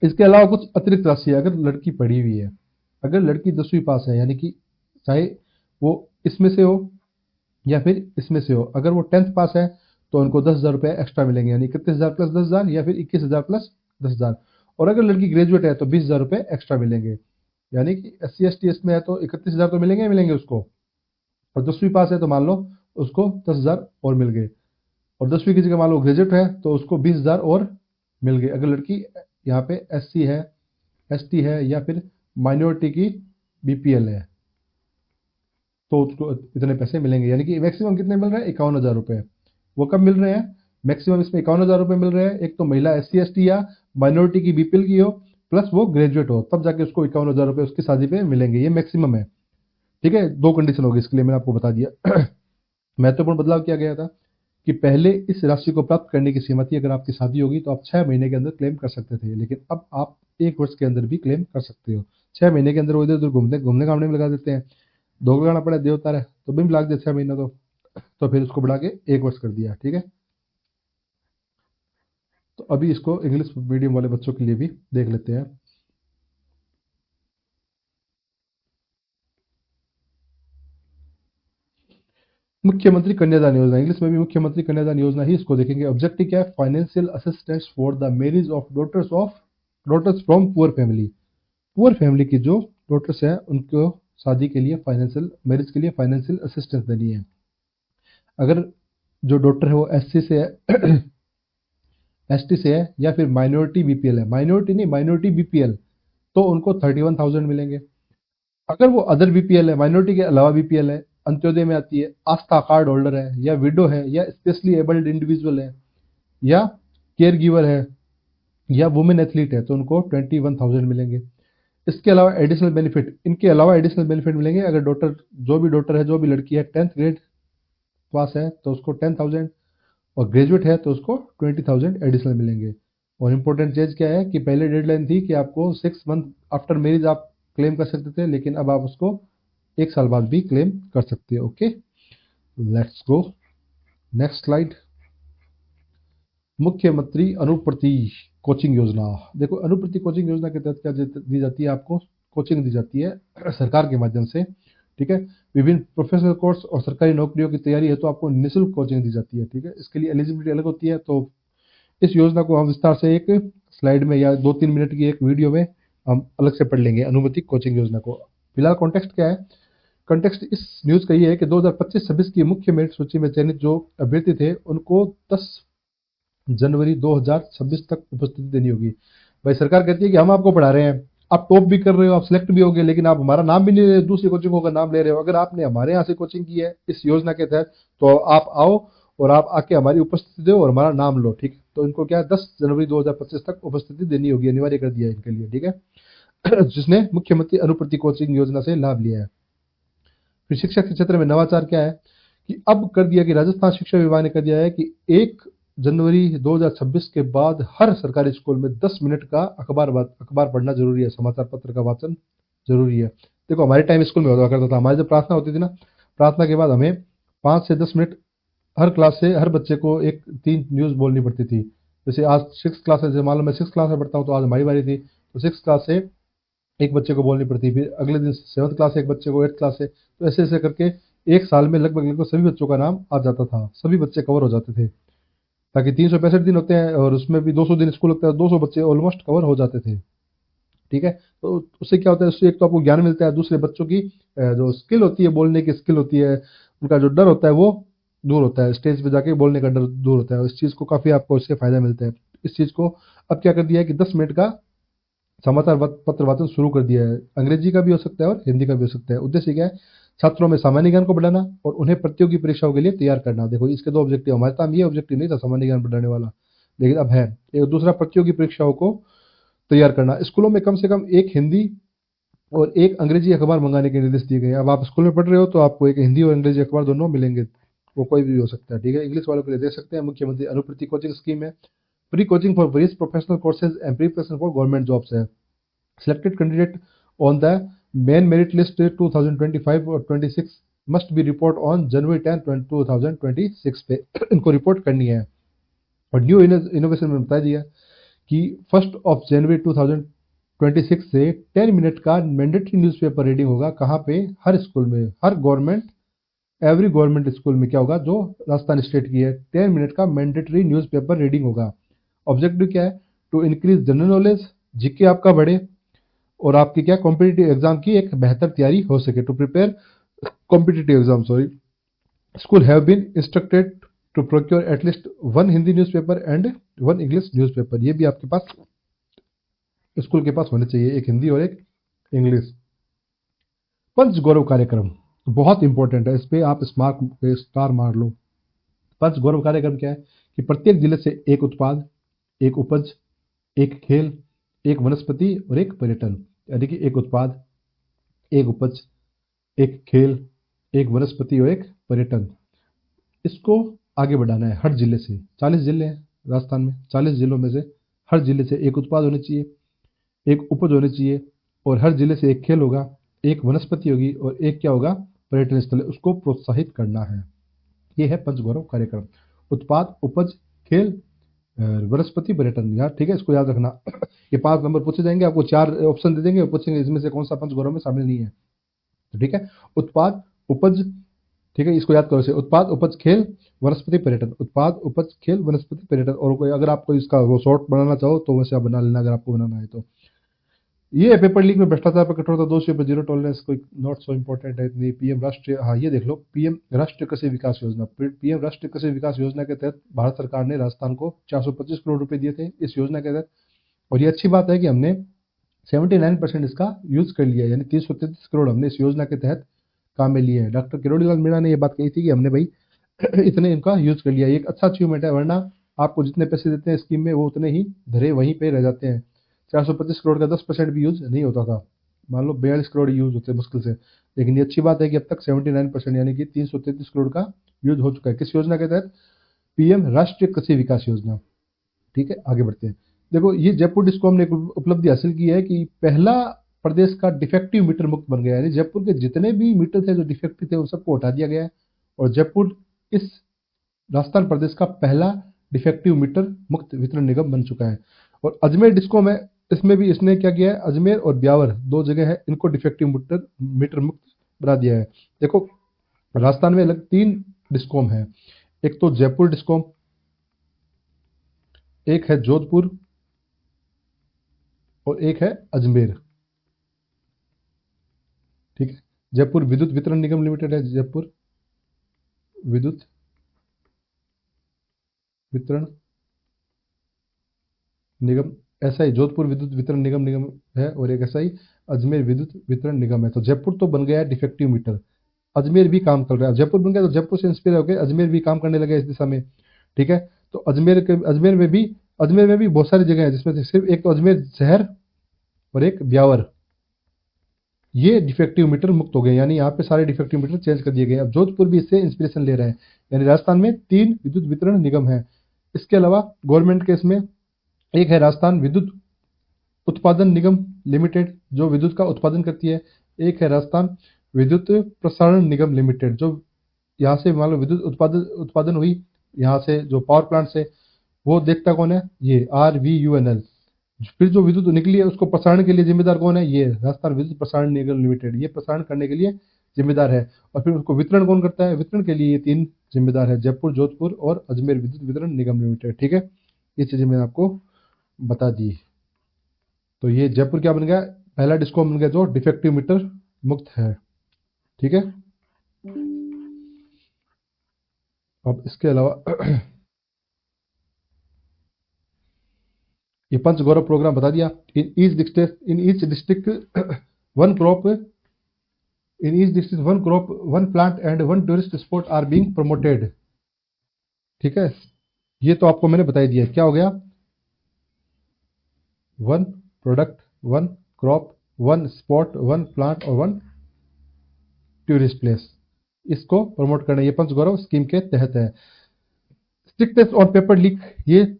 इसके अलावा कुछ अतिरिक्त राशि है, अगर लड़की पढ़ी हुई है, अगर लड़की 10वीं पास है, यानी कि चाहे वो इसमें से हो या फिर इसमें से हो, अगर वो 10th पास है तो उनको 10,000 रुपये एक्स्ट्रा मिलेंगे, यानी 31,000 प्लस 10,000 या फिर 21,000 प्लस 10,000। और अगर लड़की ग्रेजुएट है तो 20,000 रुपये एक्स्ट्रा मिलेंगे, यानी कि एससी, एसटी इसमें है तो 31,000 तो मिलेंगे उसको। और 10वीं पास है तो मान लो उसको 10,000 और मिल गए। और 10वीं की जगह मान लो ग्रेजुएट है तो उसको 20,000 और मिल गए। अगर लड़की यहाँ पे एससी है, एसटी है या फिर माइनॉरिटी की बीपीएल है तो उसको इतने पैसे मिलेंगे। यानी कि मैक्सिमम कितने मिल रहे हैं, 51,000 रुपये। वो कब मिल रहे हैं, मैक्सिमम इसमें 51,000 रुपये मिल रहे हैं। एक तो महिला एससी, एसटी या माइनॉरिटी की बीपीएल की हो प्लस वो ग्रेजुएट हो, तब जाके उसको 51,000 रुपये उसकी शादी पे मिलेंगे, ये मैक्सिमम है। ठीक है, 2 कंडीशन होगी इसके लिए, मैंने आपको बता दिया। महत्वपूर्ण बदलाव किया गया था कि पहले इस राशि को प्राप्त करने की सीमा थी, अगर आपकी शादी होगी तो आप 6 महीने के अंदर क्लेम कर सकते थे, लेकिन अब आप 1 वर्ष के अंदर भी क्लेम कर सकते हो। 6 महीने के अंदर वो इधर उधर घूमने कामने में लगा देते हैं, धोखा खाना पड़ा देवता है तो बिम लाग दे 6 महीना तो फिर उसको बढ़ा के 1 वर्ष कर दिया। ठीक है, तो अभी इसको इंग्लिश मीडियम वाले बच्चों के लिए भी देख लेते हैं। मुख्यमंत्री कन्यादान योजना, इंग्लिश में भी मुख्यमंत्री कन्यादान योजना ही इसको देखेंगे। ऑब्जेक्टिव क्या है, financial assistance for the marriage of daughters from poor family. Poor family की जो डॉटर्स है उनको शादी के लिए फाइनेंशियल, मैरिज के लिए फाइनेंशियल असिस्टेंस देनी है। अगर जो डॉटर है वो एससी से है, एसटी से है या फिर माइनॉरिटी बीपीएल है, माइनॉरिटी नहीं माइनॉरिटी बीपीएल, तो उनको 31,000 मिलेंगे। अगर वो अदर बीपीएल है, माइनॉरिटी के अलावा बीपीएल है, अंत्योदय में आती है, आस्था कार्ड होल्डर है या विडो है या स्पेशली एबल्ड इंडिविजुअल है या केयर गिवर है या वुमेन एथलीट है, तो उनको 21,000 मिलेंगे। इसके अलावा एडिशनल बेनिफिट, इनके अलावा एडिशनल बेनिफिट मिलेंगे। अगर जो भी डॉटर है, जो भी लड़की है 10th ग्रेड पास है तो उसको 10,000 और ग्रेजुएट है तो उसको 20,000 एडिशनल मिलेंगे। और इम्पोर्टेंट चीज क्या है कि पहले डेडलाइन थी कि आपको 6 मंथ आफ्टर मैरिज आप क्लेम कर सकते थे, लेकिन अब आप उसको 1 साल बाद भी क्लेम कर सकते हो। Okay, let's go next slide. मुख्यमंत्री अनुप्रति कोचिंग योजना। देखो, अनुप्रति कोचिंग योजना के तहत क्या दी जाती है, आपको कोचिंग दी जाती है सरकार के माध्यम से। ठीक है, विभिन्न प्रोफेशनल कोर्स और सरकारी नौकरियों की तैयारी है तो आपको निःशुल्क कोचिंग दी जाती है। ठीक है, इसके लिए एलिजिबिलिटी अलग होती है। तो इस योजना को हम विस्तार से एक स्लाइड में या 2-3 मिनट की एक वीडियो में हम अलग से पढ़ लेंगे अनुमति कोचिंग योजना को। फिलहाल कॉन्टेक्स्ट क्या है, कॉन्टेक्स्ट इस न्यूज का ये है कि 2025-26 की मुख्य मेरिट सूची में चयनित जो अभ्यर्थी थे उनको 10 जनवरी 2026 तक उपस्थिति देनी होगी। भाई सरकार कहती है कि हम आपको पढ़ा रहे हैं, आप टॉप भी कर रहे हो, आप सिलेक्ट भी हो गए, लेकिन आप हमारा नाम भी नहीं ले रहे, दूसरी कोचिंगों का नाम ले रहे हो। अगर आपने हमारे यहाँ से कोचिंग की है इस योजना के तहत, तो आप आओ और आप आके हमारी उपस्थिति दो और हमारा नाम लो, ठीक है। तो इनको क्या है, 10 जनवरी 2025 तक उपस्थिति देनी होगी, अनिवार्य कर दिया है इनके लिए, ठीक है। जिसने मुख्यमंत्री अनुप्रति कोचिंग योजना से लाभ लिया है। फिर शिक्षा के क्षेत्र में नवाचार क्या है कि अब कर दिया कि राजस्थान शिक्षा विभाग ने कर दिया है कि 1 जनवरी 2026 के बाद हर सरकारी स्कूल में 10 मिनट का अखबार पढ़ना जरूरी है, समाचार पत्र का वाचन जरूरी है। देखो हमारे टाइम स्कूल में होता करता था, हमारी जब प्रार्थना होती थी ना, प्रार्थना के बाद हमें 5 से 10 मिनट हर क्लास से हर बच्चे को एक 3 न्यूज़ बोलनी पड़ती थी। जैसे आज 6 क्लास है, जैसे मान लो मैं 6 क्लास में पढ़ता हूँ, तो आज हमारी बारी थी, तो 6 क्लास से एक बच्चे को बोलनी पड़ती, फिर अगले दिन 7th क्लास से एक बच्चे को, 8th क्लास से, तो ऐसे ऐसे करके एक साल में लगभग सभी बच्चों का नाम आ जाता था, सभी बच्चे कवर हो जाते थे। ताकि 365 दिन होते हैं और उसमें भी 200 दिन स्कूल लगता है, 200 बच्चे ऑलमोस्ट कवर हो जाते थे, ठीक है। तो उससे क्या होता है, उससे एक तो आपको ज्ञान मिलता है, दूसरे बच्चों की जो स्किल होती है, बोलने की स्किल होती है, उनका जो डर होता है वो दूर होता है, स्टेज पे जाके बोलने का डर दूर होता है। इस चीज़ को काफ़ी आपको इससे फायदा मिलता है। इस चीज़ को अब क्या कर दिया है कि 10 मिनट का समाचार पत्र वाचन शुरू कर दिया है। अंग्रेजी का भी हो सकता है और हिंदी का भी हो सकता है। उद्देश्य क्या है, छात्रों में सामान्य ज्ञान को बढ़ाना और उन्हें प्रतियोगी परीक्षाओं के लिए तैयार करना। देखो इसके 2 ऑब्जेक्टिव, हमारे टाइम ये ऑब्जेक्टिव नहीं था सामान्य ज्ञान बढ़ाने वाला, लेकिन अब है। एक दूसरा प्रतियोगी परीक्षाओं को तैयार करना। स्कूलों में कम से कम एक हिंदी और एक अंग्रेजी अखबार मंगाने के निर्देश दिए गए हैं। अब आप स्कूल में पढ़ रहे हो तो आपको एक हिंदी और अंग्रेजी अखबार दोनों मिलेंगे, वो कोई भी हो सकता है, ठीक है। इंग्लिश वालों के लिए दे सकते हैं। मुख्यमंत्री अनुप्रति कोचिंग स्कीम है, pre coaching for various professional courses and preparation for government jobs है। Selected candidate on the main merit list 2025 और 26 must be report on January 10, 2026 पे इनको रिपोर्ट करनी है। और न्यू इनोवेशन में बताया दिया कि 1 जनवरी 2026 से 10 मिनट का मैंडेटरी न्यूज़पेपर रीडिंग होगा। कहाँ पे, हर स्कूल में, हर एवरी गवर्नमेंट स्कूल में क्या होगा, जो राजस्थान स्टेट की है, 10 मिनट का मैंडेटरी न्यूज़पेपर रीडिंग होगा। ऑब्जेक्टिव क्या है, to increase general knowledge, GK आपका बढ़े और आपकी क्या कॉम्पिटिटिव एग्जाम की एक बेहतर तैयारी हो सके। To prepare competitive exam, sorry, school have been instructed to procure at least 1 Hindi newspaper and 1 English newspaper. ये भी आपके पास स्कूल के पास होने चाहिए, एक हिंदी और एक इंग्लिश। पंच गौरव कार्यक्रम बहुत इंपॉर्टेंट है, इस पे आप स्टार मार लो। पंच गौरव कार्यक्रम क्या है कि प्रत्येक जिले से एक उत्पाद, एक उपज, एक खेल, एक वनस्पति और एक पर्यटन, यानी कि एक उत्पाद, एक उपज, एक खेल, एक वनस्पति और एक पर्यटन, इसको आगे बढ़ाना है। हर जिले से, 40 जिले हैं राजस्थान में, 40 जिलों में से हर जिले से एक उत्पाद होने चाहिए, एक उपज होने चाहिए, और हर जिले से एक खेल होगा, एक वनस्पति होगी और एक क्या होगा, पर्यटन स्थल, उसको प्रोत्साहित करना है। ये है पंचगौरव कार्यक्रम, उत्पाद, उपज, खेल, वनस्पति, पर्यटन, यार ठीक है, इसको याद रखना। ये 5 नंबर पूछे जाएंगे, आपको 4 ऑप्शन दे देंगे और पूछेंगे इसमें से कौन सा पंचगौरव में शामिल नहीं है, ठीक है। उत्पाद, उपज, ठीक है, इसको याद करो से, उत्पाद, उपज, खेल, वनस्पति, पर्यटन, उत्पाद, उपज, खेल, वनस्पति, पर्यटन। और कोई अगर आपको इसका वो शॉर्ट बनाना चाहो तो वैसे आप बना लेना, अगर आपको बनाना है तो। ये पेपर लीक में भ्रष्टाचार पर कठोरता, दोषी पर जीरो टॉलरेंस, कोई नॉट सो इंपॉर्टेंट है इतनी। पीएम राष्ट्रीय, हाँ ये देख लो, पीएम राष्ट्रीय कृषि विकास योजना। पीएम राष्ट्रीय कृषि विकास योजना के तहत भारत सरकार ने राजस्थान को 425 करोड़ रुपए दिए थे इस योजना के तहत। और ये अच्छी बात है कि हमने 79% इसका यूज कर लिया, यानी 333 करोड़ हमने इस योजना के तहत काम में लिए हैं। डॉक्टर किरोड़ी लाल मीणा ने ये बात कही थी कि हमने भाई इतने इनका यूज कर लिया। ये एक अच्छा अचीवमेंट है, वरना आपको जितने पैसे देते हैं स्कीम में वो उतने ही धरे वहीं पे रह जाते हैं। 425 करोड़ का 10% भी यूज नहीं होता था, मान लो 42 करोड़ यूज होते मुश्किल से। लेकिन ये अच्छी बात है कि अब तक 79% यानी कि 333 करोड़ का यूज हो चुका है। किस योजना के तहत, पीएम राष्ट्रीय कृषि विकास योजना, ठीक है। आगे बढ़ते हैं। देखो ये जयपुर डिस्कॉम ने एक उपलब्धि हासिल की है कि पहला प्रदेश का डिफेक्टिव मीटर मुक्त बन गया है, यानी जयपुर के जितने भी मीटर थे जो डिफेक्टिव थे उन सबको हटा दिया गया है, और जयपुर इस राजस्थान प्रदेश का पहला डिफेक्टिव मीटर मुक्त वितरण निगम बन चुका है। और अजमेर डिस्कॉम है, इसमें भी इसने क्या किया है, अजमेर और ब्यावर 2 जगह है, इनको डिफेक्टिव मीटर मुक्त बना दिया है। देखो राजस्थान में अलग 3 डिस्कॉम है, एक तो जयपुर डिस्कॉम, एक है जोधपुर और एक है अजमेर, ठीक है। जयपुर विद्युत वितरण निगम लिमिटेड है, जयपुर विद्युत वितरण निगम SI जोधपुर विद्युत वितरण निगम है, और एक SI अजमेर विद्युत वितरण निगम है। तो जयपुर तो बन गया है डिफेक्टिव मीटर, अजमेर भी काम कर रहा है। जयपुर बन गया तो जयपुर से इंस्पायर होकर अजमेर भी काम करने लगा इस दिशा में, ठीक है। तो अजमेर में भी बहुत सारी जगह है, जिसमें से सिर्फ एक तो अजमेर शहर और एक ब्यावर, ये डिफेक्टिव मीटर मुक्त हो गए, यानी यहाँ पे सारे डिफेक्टिव मीटर चेंज कर दिए गए। अब जोधपुर भी इससे इंस्पिरेशन ले रहे हैं, यानी राजस्थान में 3 विद्युत वितरण निगम है। इसके अलावा गवर्नमेंट के इसमें एक है राजस्थान विद्युत उत्पादन निगम लिमिटेड, जो विद्युत का उत्पादन करती है। एक है राजस्थान विद्युत प्रसारण निगम लिमिटेड, जो यहाँ से मान लो विद्युत उत्पादन हुई, यहाँ से जो पावर प्लांट से, वो देखता कौन है, ये RVUNL। फिर जो विद्युत निकली है उसको प्रसारण के लिए जिम्मेदार कौन है, ये राजस्थान विद्युत प्रसारण निगम लिमिटेड, ये प्रसारण करने के लिए जिम्मेदार है। और फिर उसको वितरण कौन करता है, वितरण के लिए ये 3 जिम्मेदार है, जयपुर, जोधपुर और अजमेर विद्युत वितरण निगम लिमिटेड, ठीक है। ये चीजें मैंने आपको बता दी। तो ये जयपुर क्या बन गया, पहला डिस्कॉम बन गया जो डिफेक्टिव मीटर मुक्त है, ठीक है। अब इसके अलावा ये पंच गौरव प्रोग्राम बता दिया। In each district one crop one plant and one tourist spot are being promoted, ठीक है। ये तो आपको मैंने बता ही दिया। क्या हो गया, 1 प्रोडक्ट, 1 क्रॉप, 1 स्पॉट, 1 प्लांट और 1 टूरिस्ट प्लेस, इसको प्रमोट करना, ये पंच गौरव स्कीम के तहत है। स्ट्रिक्टनेस ऑन पेपर लीक, ये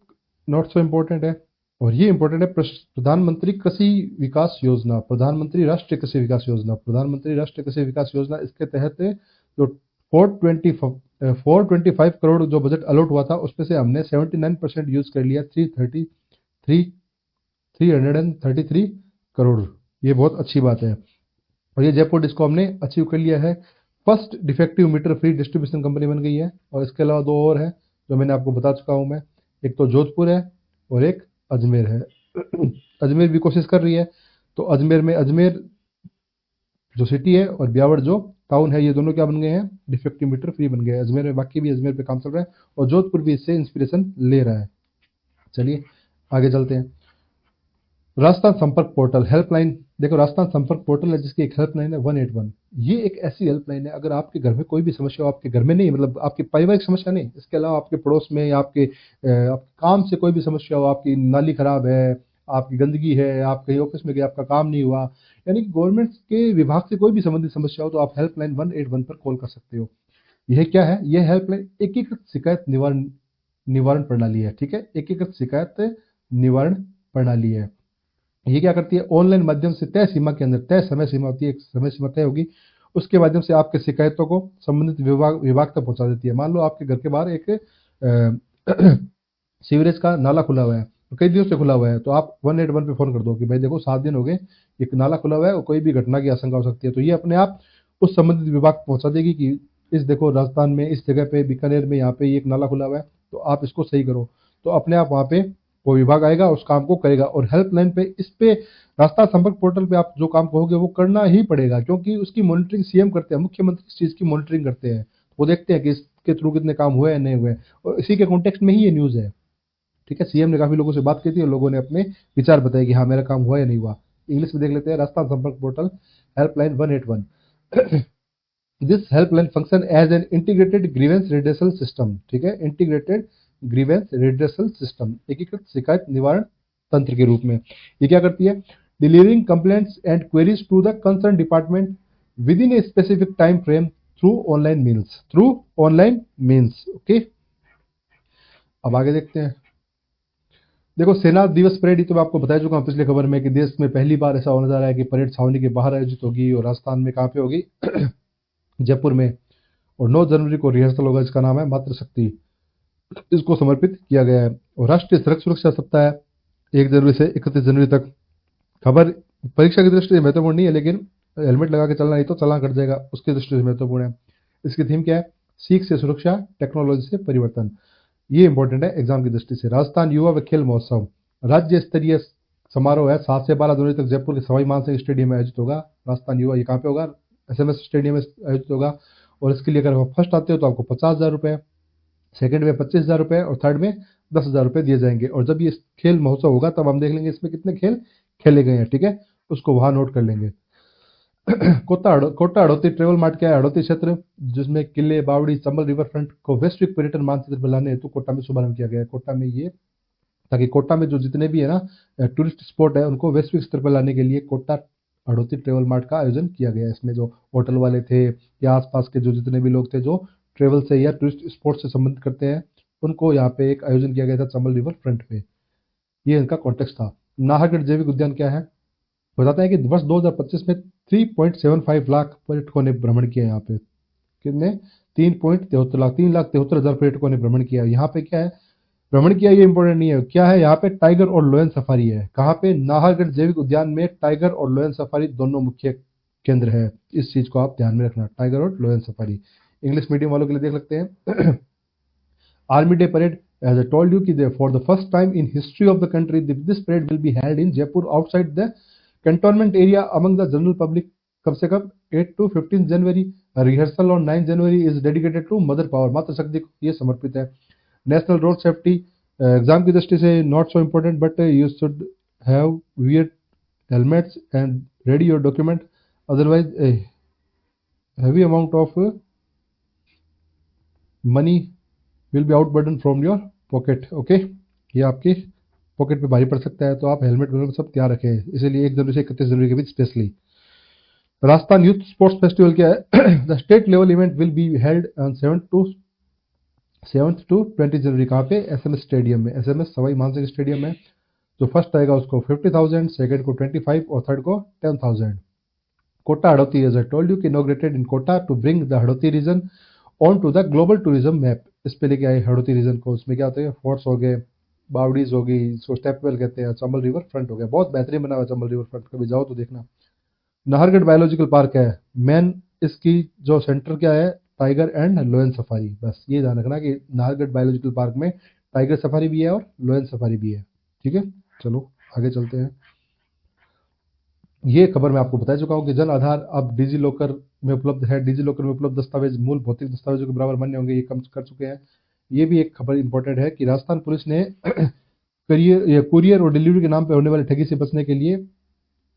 नॉट सो इम्पोर्टेंट है, और ये इंपॉर्टेंट है, प्रधानमंत्री कृषि विकास योजना, प्रधानमंत्री राष्ट्रीय कृषि विकास योजना, प्रधानमंत्री राष्ट्रीय कृषि विकास योजना। इसके तहत जो 425 करोड़ जो बजट अलॉट हुआ था, उसमें से हमने 79% यूज कर लिया, 333 करोड़। ये बहुत अच्छी बात है, और ये जयपुर डिस्कॉम ने अचीव कर लिया है। First defective meter free distribution company बन गई है। और इसके अलावा 2 और है जो मैंने आपको बता चुका हूं मैं, एक तो जोधपुर है और एक अजमेर है। अजमेर भी कोशिश कर रही है। तो अजमेर जो सिटी है और ब्यावर जो टाउन है, ये दोनों क्या बन गए हैं, डिफेक्टिव मीटर फ्री बन गए हैं अजमेर में। बाकी भी अजमेर पे काम चल रहा है, और जोधपुर भी इससे इंस्पिरेशन ले रहा है। चलिए आगे चलते हैं। राजस्थान संपर्क पोर्टल हेल्पलाइन, देखो राजस्थान संपर्क पोर्टल है जिसकी एक हेल्पलाइन है 181। ये एक ऐसी हेल्पलाइन है, अगर आपके घर में कोई भी समस्या हो, आपके घर में नहीं मतलब आपकी पारिवारिक समस्या नहीं, इसके अलावा आपके पड़ोस में या आपके काम से कोई भी समस्या हो, आपकी नाली खराब है, आपकी गंदगी है, आप कहीं ऑफिस में गए आपका काम नहीं हुआ, यानी कि गवर्नमेंट के विभाग से कोई भी संबंधित समस्या हो, तो आप हेल्पलाइन 181 पर कॉल कर सकते हो। यह क्या है, यह हेल्पलाइन एकीकृत शिकायत निवारण प्रणाली है, ठीक है। एकीकृत शिकायत निवारण प्रणाली है। ये क्या करती है, ऑनलाइन माध्यम से तय सीमा के अंदर, तय समय सीमा होती है, एक समय सीमा तय होगी, उसके माध्यम से आपके शिकायतों को संबंधित विभाग तक पहुंचा देती है। मान लो आपके घर के बाहर एक सीवरेज का नाला खुला हुआ है, तो कई दिनों से खुला हुआ है, तो आप 181 पे फोन कर दो कि भाई देखो 7 दिन हो गए, एक नाला खुला हुआ है और कोई भी घटना की आशंका हो सकती है। तो ये अपने आप उस संबंधित विभाग को पहुंचा देगी कि इस देखो राजस्थान में इस जगह पे बीकानेर में यहाँ पे एक नाला खुला हुआ है, तो आप इसको सही करो। तो अपने आप वहाँ पे वो विभाग आएगा, उस काम को करेगा। और हेल्पलाइन पे, इस पे राजस्थान संपर्क पोर्टल पे आप जो काम कहोगे वो करना ही पड़ेगा, क्योंकि उसकी मॉनिटरिंग सीएम करते हैं, मुख्यमंत्री इस चीज की मॉनिटरिंग करते हैं। वो देखते हैं कि इसके थ्रू कितने काम हुए या नहीं हुए, और इसी के कॉन्टेक्स्ट में ही ये न्यूज है, ठीक है। सीएम ने काफी लोगों से बात की थी और लोगों ने अपने विचार बताए कि हाँ मेरा काम हुआ या नहीं हुआ। इंग्लिश में देख लेते हैं, Rajasthan Sampark portal helpline 181। This helpline function as an integrated grievance redressal system, ठीक है, इंटीग्रेटेड ग्रीवेंस रिड्रेसल सिस्टम, एकीकृत शिकायत निवारण तंत्र के रूप में। ये क्या करती है, delivering complaints and queries to the concern department within a specific time frame through online means, okay. अब आगे देखते हैं। देखो सेना दिवस परेड, तो मैं आपको बता चुका हूँ पिछले खबर में कि देश में पहली बार ऐसा होने जा रहा है कि परेड छावनी के बाहर आयोजित होगी, और राजस्थान में कहाँ पे होगी, जयपुर में। और 9 जनवरी को रिहर्सल होगा, इसका नाम है मातृशक्ति, इसको समर्पित किया गया है। और राष्ट्रीय सड़क सुरक्षा सप्ताह 1 जनवरी से 31 जनवरी तक। खबर परीक्षा की दृष्टि से महत्वपूर्ण नहीं है, लेकिन हेलमेट लगा के चलना, नहीं तो चालान कट जाएगा, उसकी दृष्टि से महत्वपूर्ण है। इसकी थीम क्या है, सीख से सुरक्षा, टेक्नोलॉजी से परिवर्तन। ये इंपॉर्टेंट है एग्जाम की दृष्टि से। राजस्थान युवा व खेल महोत्सव राज्य स्तरीय समारोह है, 7 से 12 जनवरी तक जयपुर के सवाई मानसिंह स्टेडियम में आयोजित होगा। राजस्थान युवा, ये कहाँ पे होगा, SMS स्टेडियम में आयोजित होगा। और इसके लिए अगर आप फर्स्ट आते हो तो आपको 50,000 रुपये, सेकंड में 25,000 रुपये और थर्ड में 10,000 रुपये दिए जाएंगे। और जब ये खेल महोत्सव होगा तब हम देख लेंगे इसमें कितने खेल खेले गए हैं, ठीक है, उसको वहां नोट कर लेंगे। कोटा हड़ौती ट्रेवल मार्ट क्या है? हड़ौती क्षेत्र जिसमें किले, बावड़ी, चंबल रिवर फ्रंट को वैश्विक पर्यटन मानचित्र में लाने हेतु कोटा में शुभारंभ किया गया है। कोटा में ये, ताकि कोटा में जो जितने भी है ना टूरिस्ट स्पॉट है उनको वैश्विक स्तर पर लाने के लिए कोटा हड़ौती ट्रेवल मार्ट का आयोजन किया गया है। इसमें जो होटल वाले थे या आसपास के जो जितने भी लोग थे जो ट्रेवल से या टूरिस्ट स्पॉट से संबंधित करते हैं, उनको यहाँ पे एक आयोजन किया गया था चंबल रिवर फ्रंट पे। ये इनका कॉन्टेक्स्ट था। नाहरगढ़ जैविक उद्यान क्या है? बताते हैं कि वर्ष 2025 में 3.75 लाख पर्यटकों ने भ्रमण किया। यहाँ पे कितने? 3.73 लाख, 3,73,000 पर्यटकों ने भ्रमण किया। यहाँ पे क्या है भ्रमण किया, ये इंपॉर्टेंट नहीं है। क्या है यहाँ पे? टाइगर और लोयन सफारी है। कहाँ पे? नाहरगढ़ जैविक उद्यान में टाइगर और लोयन सफारी दोनों मुख्य केंद्र है। इस चीज को आप ध्यान में रखना, टाइगर और लोयन सफारी। इंग्लिश मीडियम वालों के लिए देख सकते हैं। Army day parade, as I told you कि for the first time in history of the country this parade will be held in Jaipur outside the cantonment area among the general public। कब से कब? 8 to 15 जनवरी। Rehearsal on 9 January is dedicated to mother power, मातृशक्ति को ये समर्पित है। नेशनल रोड सेफ्टी एग्जाम की दृष्टि से not so important, but you should have wear helmets and ready your document, otherwise heavy amount of money will be out burden from your pocket. Okay, ये आपके पॉकेट पे भारी पड़ सकता है, तो आप हेलमेट वेलमेट सब तैयार रखें। इसीलिए 1 जनवरी से 31 जनवरी के बीच specially. Rajasthan youth sports festival क्या है? The state level event will be held on 7th to 20 January. कहाँ पे? SMS स्टेडियम में, SMS सवाई मानसिंह स्टेडियम में। जो फर्स्ट आएगा उसको 50,000, सेकंड को 25 और थर्ड को 10,000। Kota Hadoti, as I told you, inaugurated in Kota to bring the Hadoti region onto the global tourism map. इस पे लेके आए हड़ौती रीजन को। उसमें क्या होते हैं? फोर्ट्स हो गए, बावड़ीज हो गई, इसको स्टेप वेल कहते हैं, चंबल रिवर फ्रंट हो गया। बहुत बेहतरीन बना हुआ है चंबल रिवर फ्रंट, कभी जाओ तो देखना। नाहरगढ़ बायोलॉजिकल पार्क है मेन, इसकी जो सेंटर क्या है? Tiger and लोयन safari. बस ये ध्यान रखना कि नाहरगढ़ बायोलॉजिकल पार्क में टाइगर सफारी भी है और लोयन सफारी भी है, ठीक है। चलो आगे चलते हैं। ये खबर मैं आपको बता चुका हूँ कि जन आधार अब डिजी लॉकर में उपलब्ध है। डिजी लॉकर में उपलब्ध दस्तावेज मूल भौतिक दस्तावेजों के बराबर मान्य होंगे, ये कम कर चुके हैं। ये भी एक खबर इंपॉर्टेंट है कि राजस्थान पुलिस ने कुरियर और डिलीवरी के नाम पर होने वाली ठगी से बचने के लिए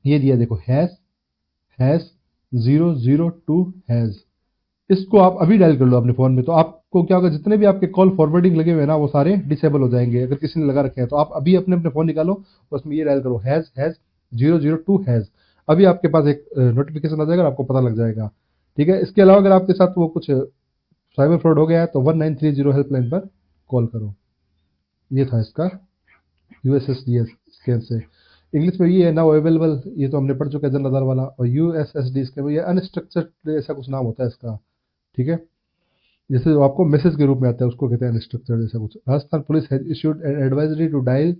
ये दिया, देखो, हैश 002 हैश। इसको आप अभी डायल कर लो अपने फोन में, तो आपको क्या होगा? जितने भी आपके कॉल फॉरवर्डिंग लगे हुए हैं ना, वो सारे डिसेबल हो जाएंगे। अगर किसी ने लगा रखे हैं तो आप अभी अपने अपने फोन निकालो, उसमें ये डायल करो हैश 002 हैश। अभी आपके पास एक नोटिफिकेशन आ जाएगा, आपको पता लग जाएगा, ठीक है। इसके अलावा अगर आपके साथ वो कुछ साइबर फ्रॉड हो गया है तो 1930 हेल्पलाइन पर कॉल करो। ये था इसका USSD स्कैम से। इंग्लिश में ये है नाउ अवेलेबल, ये तो हमने पढ़ चुका है जन आधार वाला। और USSD स्कैम, ये अनस्ट्रक्चर्ड ऐसा कुछ नाम होता है इसका, ठीक है। जैसे जो आपको मैसेज के रूप में आता है उसको कहते हैं अनस्ट्रक्चर्ड ऐसा कुछ। Rajasthan police has issued an advisory to dial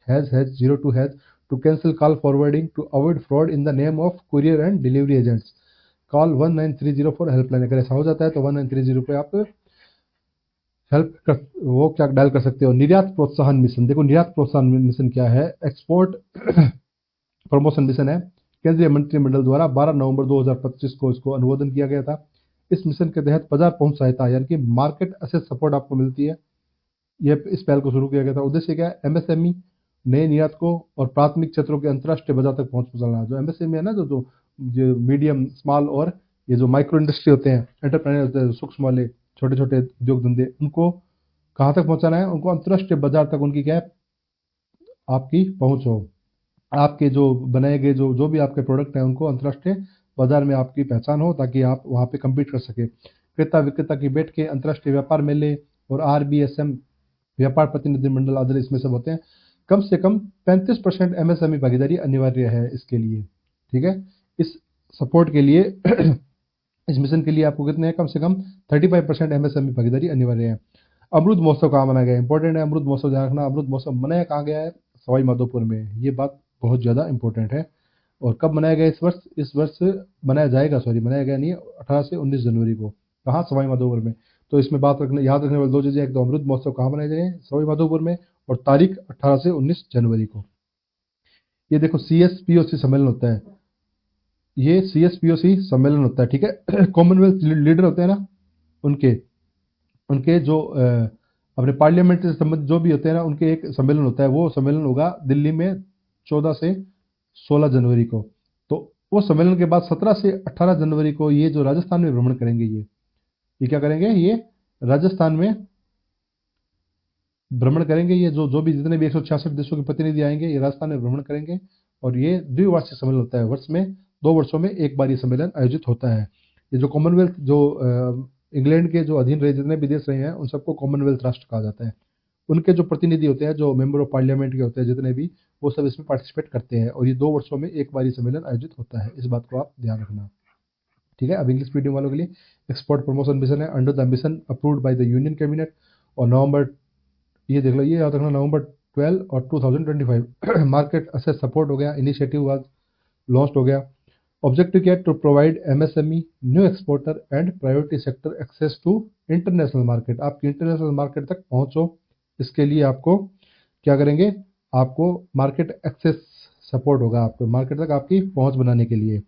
hash 02 hash to cancel call forwarding to avoid fraud in the name of courier and delivery agents. Call 1930 for helpline. अगर ऐसा हो जाता है तो 1930 पे आप हेल्प कर वो क्या डायल कर सकते हो। निर्यात प्रोत्साहन मिशन, देखो निर्यात प्रोत्साहन मिशन क्या है? एक्सपोर्ट प्रमोशन मिशन है। केंद्रीय मंत्रिमंडल द्वारा 12 नवंबर 2025 को इसको अनुमोदन किया गया था। इस मिशन के तहत बाजार पहुंच सहायता यानी कि मार्केट एसेस सपोर्ट आपको मिलती है। यह इस पहल को शुरू किया गया था। उद्देश्य क्या है? MSME नए निर्यातकों और प्राथमिक क्षेत्रों के अंतर्राष्ट्रीय बाजार तक पहुंच पहुंचाना। जो MSME है ना, जो मीडियम स्मॉल और ये जो माइक्रो इंडस्ट्री होते हैं, एंटरप्रेन्योर होते हैं, सूक्ष्म वाले छोटे छोटे उद्योग धंधे, उनको कहाँ तक पहुंचाना है? उनको अंतर्राष्ट्रीय बाजार तक उनकी क्या है? आपकी पहुंच हो। आपके जो बनाए गए जो भी आपके प्रोडक्ट हैं उनको अंतर्राष्ट्रीय बाजार में आपकी पहचान हो, ताकि आप वहां पे कम्पीट कर सके। क्रेता विक्रेता की बैठ के अंतर्राष्ट्रीय व्यापार मेले और RBSM व्यापार प्रतिनिधि मंडल आदि इसमें सब होते हैं। कम से कम 35% MSME भागीदारी अनिवार्य है इसके लिए, ठीक है। इस सपोर्ट के लिए इस मिशन के लिए आपको कितने हैं? कम से कम 35% MSME भागीदारी अनिवार्य है। अमृत महोत्सव कहाँ मनाया गया? इंपॉर्टेंट है अमृत महोत्सव, ध्यान रखना। अमृत महोत्सव मनाया कहाँ गया है? सवाई माधोपुर में। ये बात बहुत ज़्यादा इंपॉर्टेंट है। और कब मनाया गया? इस वर्ष मनाया जाएगा, मनाया गया नहीं है, 18 से 19 जनवरी को। कहाँ? सवाई माधोपुर में। तो इसमें बात रखने याद रखने वाली 2 चीज़ें, एक तो अमृत महोत्सव कहाँ मनाया जाए? सवाई माधोपुर में, और तारीख 18 से 19 जनवरी को। ये देखो CSPOC सम्मेलन होता है, ये CSPOC सम्मेलन होता है, ठीक है। कॉमनवेल्थ लीडर होते हैं ना, उनके जो अपने पार्लियामेंट से संबंधित जो भी होते हैं ना, उनके एक सम्मेलन होता है, वो सम्मेलन होगा दिल्ली में 14 से 16 जनवरी को। तो वो सम्मेलन के बाद 17 से 18 जनवरी को ये जो राजस्थान में भ्रमण करेंगे, ये क्या करेंगे, ये राजस्थान में भ्रमण करेंगे। ये जो जो भी जितने भी 166 देशों के प्रतिनिधि आएंगे, ये राजस्थान में भ्रमण करेंगे। और ये द्विवार्षिक सम्मेलन होता है, वर्ष में 2 वर्षों में एक बार ये सम्मेलन आयोजित होता है। ये जो कॉमनवेल्थ, जो इंग्लैंड के जो अधीन रहे जितने भी देश रहे हैं, उन सबको कॉमनवेल्थ राष्ट्र कहा जाता है। उनके जो प्रतिनिधि होते हैं, जो मेंबर ऑफ पार्लियामेंट के होते हैं जितने भी, वो सब इसमें पार्टिसिपेट करते हैं। और ये 2 वर्षों में एक बार ये सम्मेलन आयोजित होता है, इस बात को आप ध्यान रखना। ठीक है। अब इंग्लिश मीडियम वालों के लिए एक्सपोर्ट प्रमोशन मिशन है, under the mission approved by the union cabinet. और नवंबर, ये देख लो, ये याद रखना, नवंबर 12 और 2025 मार्केट असेस सपोर्ट हो गया, इनिशिएटिव वाज लॉन्च हो गया। ऑब्जेक्टिव क्या है, to provide MSME, new exporter and priority sector access to international market. आपकी इंटरनेशनल मार्केट तक पहुंचो, इसके लिए आपको क्या करेंगे, आपको मार्केट एक्सेस सपोर्ट होगा, आपको मार्केट तक आपकी पहुंच बनाने के लिए।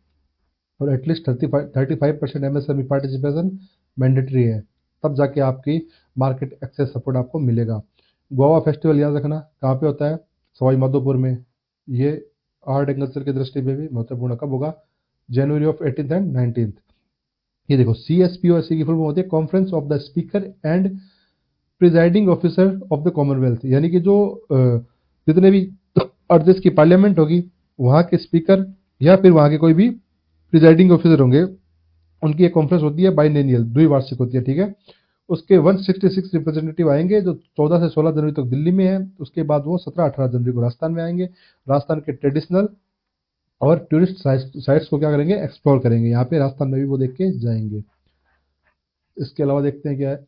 और एटलीस्ट 35% एमएसएमई पार्टिसिपेशन मैंडेटरी है, तब जाके आपकी मार्केट एक्सेस सपोर्ट आपको मिलेगा। गोवा फेस्टिवल याद रखना, कहाँ पे होता है, सवाई माधोपुर में। ये आर्ट एंड कल्चर की दृष्टि में भी महत्वपूर्ण कब होगा, January of 18th and 19th। ये देखो, CSPOC की फुल फॉर्म होती है conference of the speaker and presiding officer of the Commonwealth. यानी कि जो जितने भी और देश की पार्लियामेंट होगी, वहाँ के स्पीकर या फिर वहाँ के कोई भी प्रिजाइडिंग ऑफिसर होंगे, उनकी एक कॉन्फ्रेंस होती है, बाइनेनियल, द्विवार्षिक होती है। ठीक है। उसके 166 रिप्रेजेंटेटिव आएंगे, जो 14 से 16 जनवरी तक दिल्ली में है। उसके बाद वो 17-18 जनवरी को राजस्थान में आएंगे। राजस्थान के ट्रेडिशनल और टूरिस्ट साइट्स को क्या करेंगे, एक्सप्लोर करेंगे। यहाँ पे राजस्थान में भी वो देख के जाएंगे। इसके अलावा देखते हैं क्या है,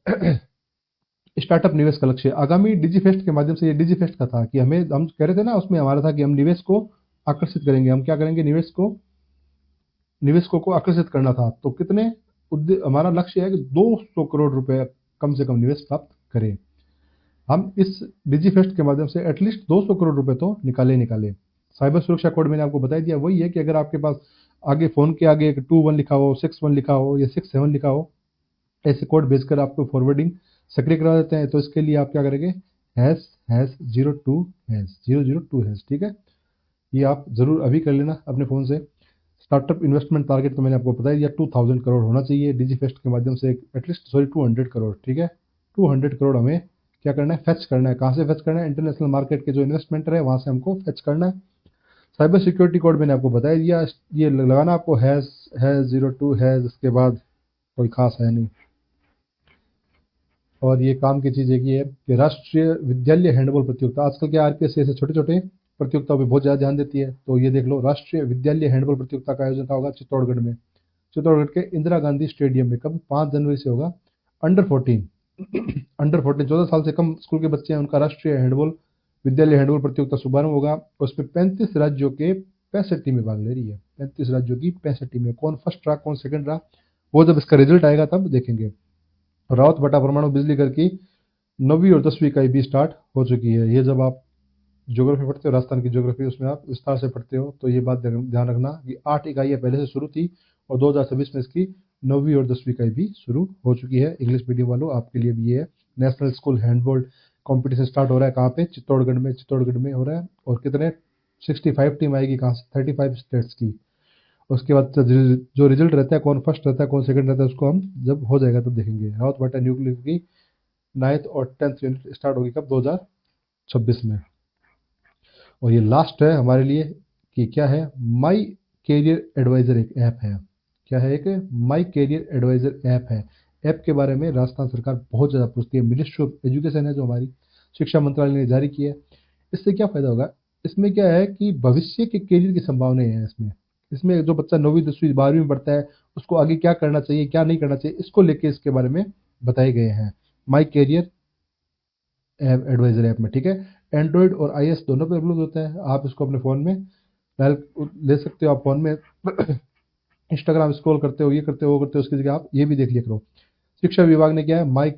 स्टार्टअप निवेश का लक्ष्य। आगामी डिजीफेस्ट के माध्यम से, ये डिजीफेस्ट का था कि हम कह रहे थे ना, उसमें हमारा था कि हम निवेश को आकर्षित करेंगे। हम क्या करेंगे, निवेशकों को आकर्षित करना था। तो कितने हमारा लक्ष्य है कि 200 करोड़ रुपए कम से कम निवेश प्राप्त करें। हम इस डिजीफेस्ट के माध्यम से एटलीस्ट 200 करोड़ रुपए तो निकाले। साइबर सुरक्षा कोड मैंने आपको बता दिया, वही है कि अगर आपके पास आगे फोन के आगे 21 लिखा हो, 61 लिखा हो या 67 लिखा हो, ऐसे कोड भेजकर आपको फॉरवर्डिंग सक्रिय करा देते हैं। तो इसके लिए आप क्या करेंगे, ##02#002#। ठीक है, ये आप जरूर अभी कर लेना अपने फोन से। स्टार्टअप इन्वेस्टमेंट टारगेट तो मैंने आपको बता दिया, 2000 करोड़ होना चाहिए डिजीफेस्ट के माध्यम से, एटलीस्ट 200 करोड़। ठीक है, 200 करोड़ हमें क्या करना है, फेच करना है। कहाँ से फेच करना है, इंटरनेशनल मार्केट के जो इन्वेस्टमेंट है वहाँ से हमको फेच करना है। साइबर सिक्योरिटी कोड मैंने आपको बता दिया, ये लगाना आपको ##02#, इसके बाद कोई खास है नहीं। और ये काम की चीज़ एक ये है कि राष्ट्रीय विद्यालय हैंडबॉल प्रतियोगिता, आजकल के आरपीएस ऐसे छोटे छोटे प्रतियोगिताओं पे बहुत ज़्यादा ध्यान देती है। तो ये देख लो, राष्ट्रीय विद्यालय हैंडबॉल प्रतियोगिता का आयोजन होगा चित्तौड़गढ़ में, चित्तौड़गढ़ के इंदिरा गांधी स्टेडियम में। कब, 5 जनवरी से होगा। अंडर 14 14 साल से कम स्कूल के बच्चे हैं, उनका राष्ट्रीय हैंडबॉल विद्यालय हैंडबॉल प्रतियोगिता शुभारंभ होगा। उसमें 35 राज्यों के 65 टीमें भाग ले रही है। 35 राज्यों की 65 टीमें। कौन फर्स्ट रहा, कौन सेकंड रहा, वो जब इसका रिजल्ट आएगा तब देखेंगे। रावत भट्टा परमाणु बिजली घर की 9वीं और 10वीं इकाई भी स्टार्ट हो चुकी है। ये जब आप ज्योग्राफी पढ़ते हो, राजस्थान की ज्योग्राफी, उसमें आप विस्तार से पढ़ते हो, तो ये बात ध्यान रखना कि 8 इकाइयाँ पहले से शुरू थी और 2026 में इसकी 9वीं और 10वीं इकाई भी शुरू हो चुकी है। इंग्लिश मीडियम वालों, आपके लिए भी ये है। National school handball competition start हो रहा है, कहाँ पे, चित्तौड़गढ़ में हो रहा है। और कितने, 65 टीम आएगी, कहाँ से, 35 स्टेट्स की। उसके बाद जो रिजल्ट रहता है, कौन फर्स्ट रहता है, कौन सेकंड रहता है, उसको हम जब हो जाएगा तब देखेंगे। रावत भट्टा न्यूक्लियर की 9th और 10th यूनिट स्टार्ट होगी कब, 2026 में। और ये लास्ट है हमारे लिए कि क्या है, माई कैरियर एडवाइजर एक ऐप है। क्या है, एक माई कैरियर एडवाइजर ऐप है। ऐप के बारे में राजस्थान सरकार बहुत ज़्यादा पूछती है। मिनिस्ट्री ऑफ एजुकेशन है जो हमारी शिक्षा मंत्रालय ने जारी की है। इससे क्या फ़ायदा होगा, इसमें क्या है कि भविष्य के कैरियर की संभावनाएं हैं इसमें जो बच्चा 9वीं 10वीं 12वीं में पढ़ता है, उसको आगे क्या करना चाहिए, क्या नहीं करना चाहिए, इसको लेके इसके बारे में बताए गए हैं माई कैरियर एडवाइजर ऐप में। ठीक है, एंड्रॉयड और iOS दोनों पे उपलब्ध होता है। आप इसको अपने फ़ोन में ले सकते हो। आप फ़ोन में इंस्टाग्राम स्क्रॉल करते हो, ये करते हो, वो करते हो, उसकी जगह आप ये भी देख लिया करो। शिक्षा विभाग ने क्या है, my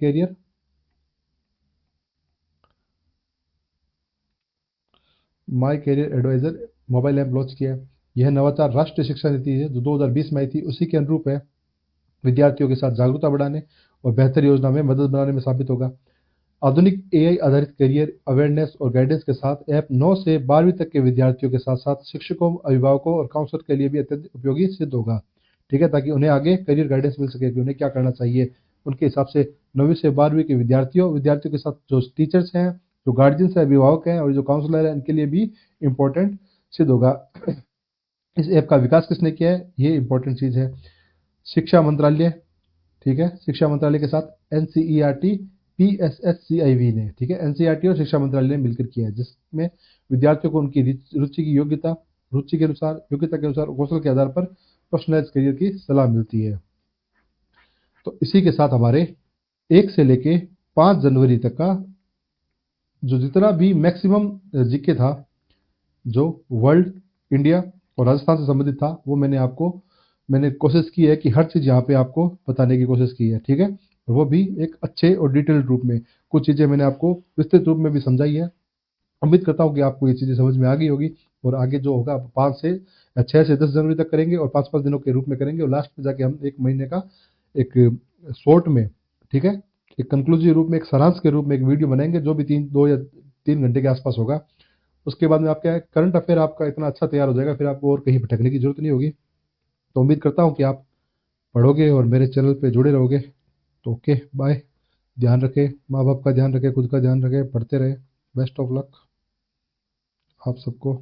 career advisor mobile app launch किया है। यह नवाचार राष्ट्रीय शिक्षा नीति है जो 2020 में आई थी, उसी के अनुरूप है। विद्यार्थियों के साथ जागरूकता बढ़ाने और बेहतर योजना में मदद बनाने में साबित होगा। आधुनिक एआई आधारित करियर अवेयरनेस और गाइडेंस के साथ ऐप 9 से 12वीं तक के विद्यार्थियों के साथ साथ शिक्षकों, अभिभावकों और काउंसलर के लिए भी अत्यंत उपयोगी सिद्ध होगा। ठीक है, ताकि उन्हें आगे करियर गाइडेंस मिल सके कि उन्हें क्या करना चाहिए। उनके हिसाब से 9वीं से 12वीं के विद्यार्थियों के साथ जो टीचर्स हैं, जो गार्जियंस हैं, अभिभावक हैं और जो काउंसलर हैं, इनके लिए भी इम्पोर्टेंट सिद्ध होगा। इस ऐप का विकास किसने किया है, ये इंपॉर्टेंट चीज़ है। शिक्षा मंत्रालय, ठीक है, शिक्षा मंत्रालय के साथ एनसीईआरटी पीएसएससीआईवी ने, ठीक है, एनसीईआरटी और शिक्षा मंत्रालय ने मिलकर किया है, जिसमें विद्यार्थियों को उनकी रुचि की योग्यता, रुचि के अनुसार, योग्यता के अनुसार, कौशल के आधार पर पर्सनलाइज करियर की सलाह मिलती है। तो इसी के साथ हमारे 1 से लेके 5 जनवरी तक का जो जितना भी मैक्सिमम जीके था, जो वर्ल्ड, इंडिया और राजस्थान से संबंधित था, वो मैंने कोशिश की है कि हर चीज़ यहाँ पे आपको बताने की कोशिश की है। ठीक है, और वो भी एक अच्छे और डिटेल्ड रूप में। कुछ चीज़ें मैंने आपको विस्तृत रूप में भी समझाई है। उम्मीद करता हूँ कि आपको ये चीज़ें समझ में आ गई होगी। और आगे जो होगा 6 से 10 जनवरी तक करेंगे और 5-5 दिनों के रूप में करेंगे, और लास्ट में जाके हम 1 महीने का एक शॉर्ट में, ठीक है, एक कंक्लूसिव रूप में, एक सारांश के रूप में एक वीडियो बनाएंगे, जो भी 2 या 3 घंटे के आसपास होगा। उसके बाद में आपका करंट अफेयर आपका इतना अच्छा तैयार हो जाएगा, फिर आपको और कहीं भटकने की जरूरत नहीं होगी। तो उम्मीद करता हूँ कि आप पढ़ोगे और मेरे चैनल पे जुड़े रहोगे। तो ओके, बाय। ध्यान रखें, माँ बाप का ध्यान रखें, खुद का ध्यान रखें, पढ़ते रहे। बेस्ट ऑफ लक आप सबको।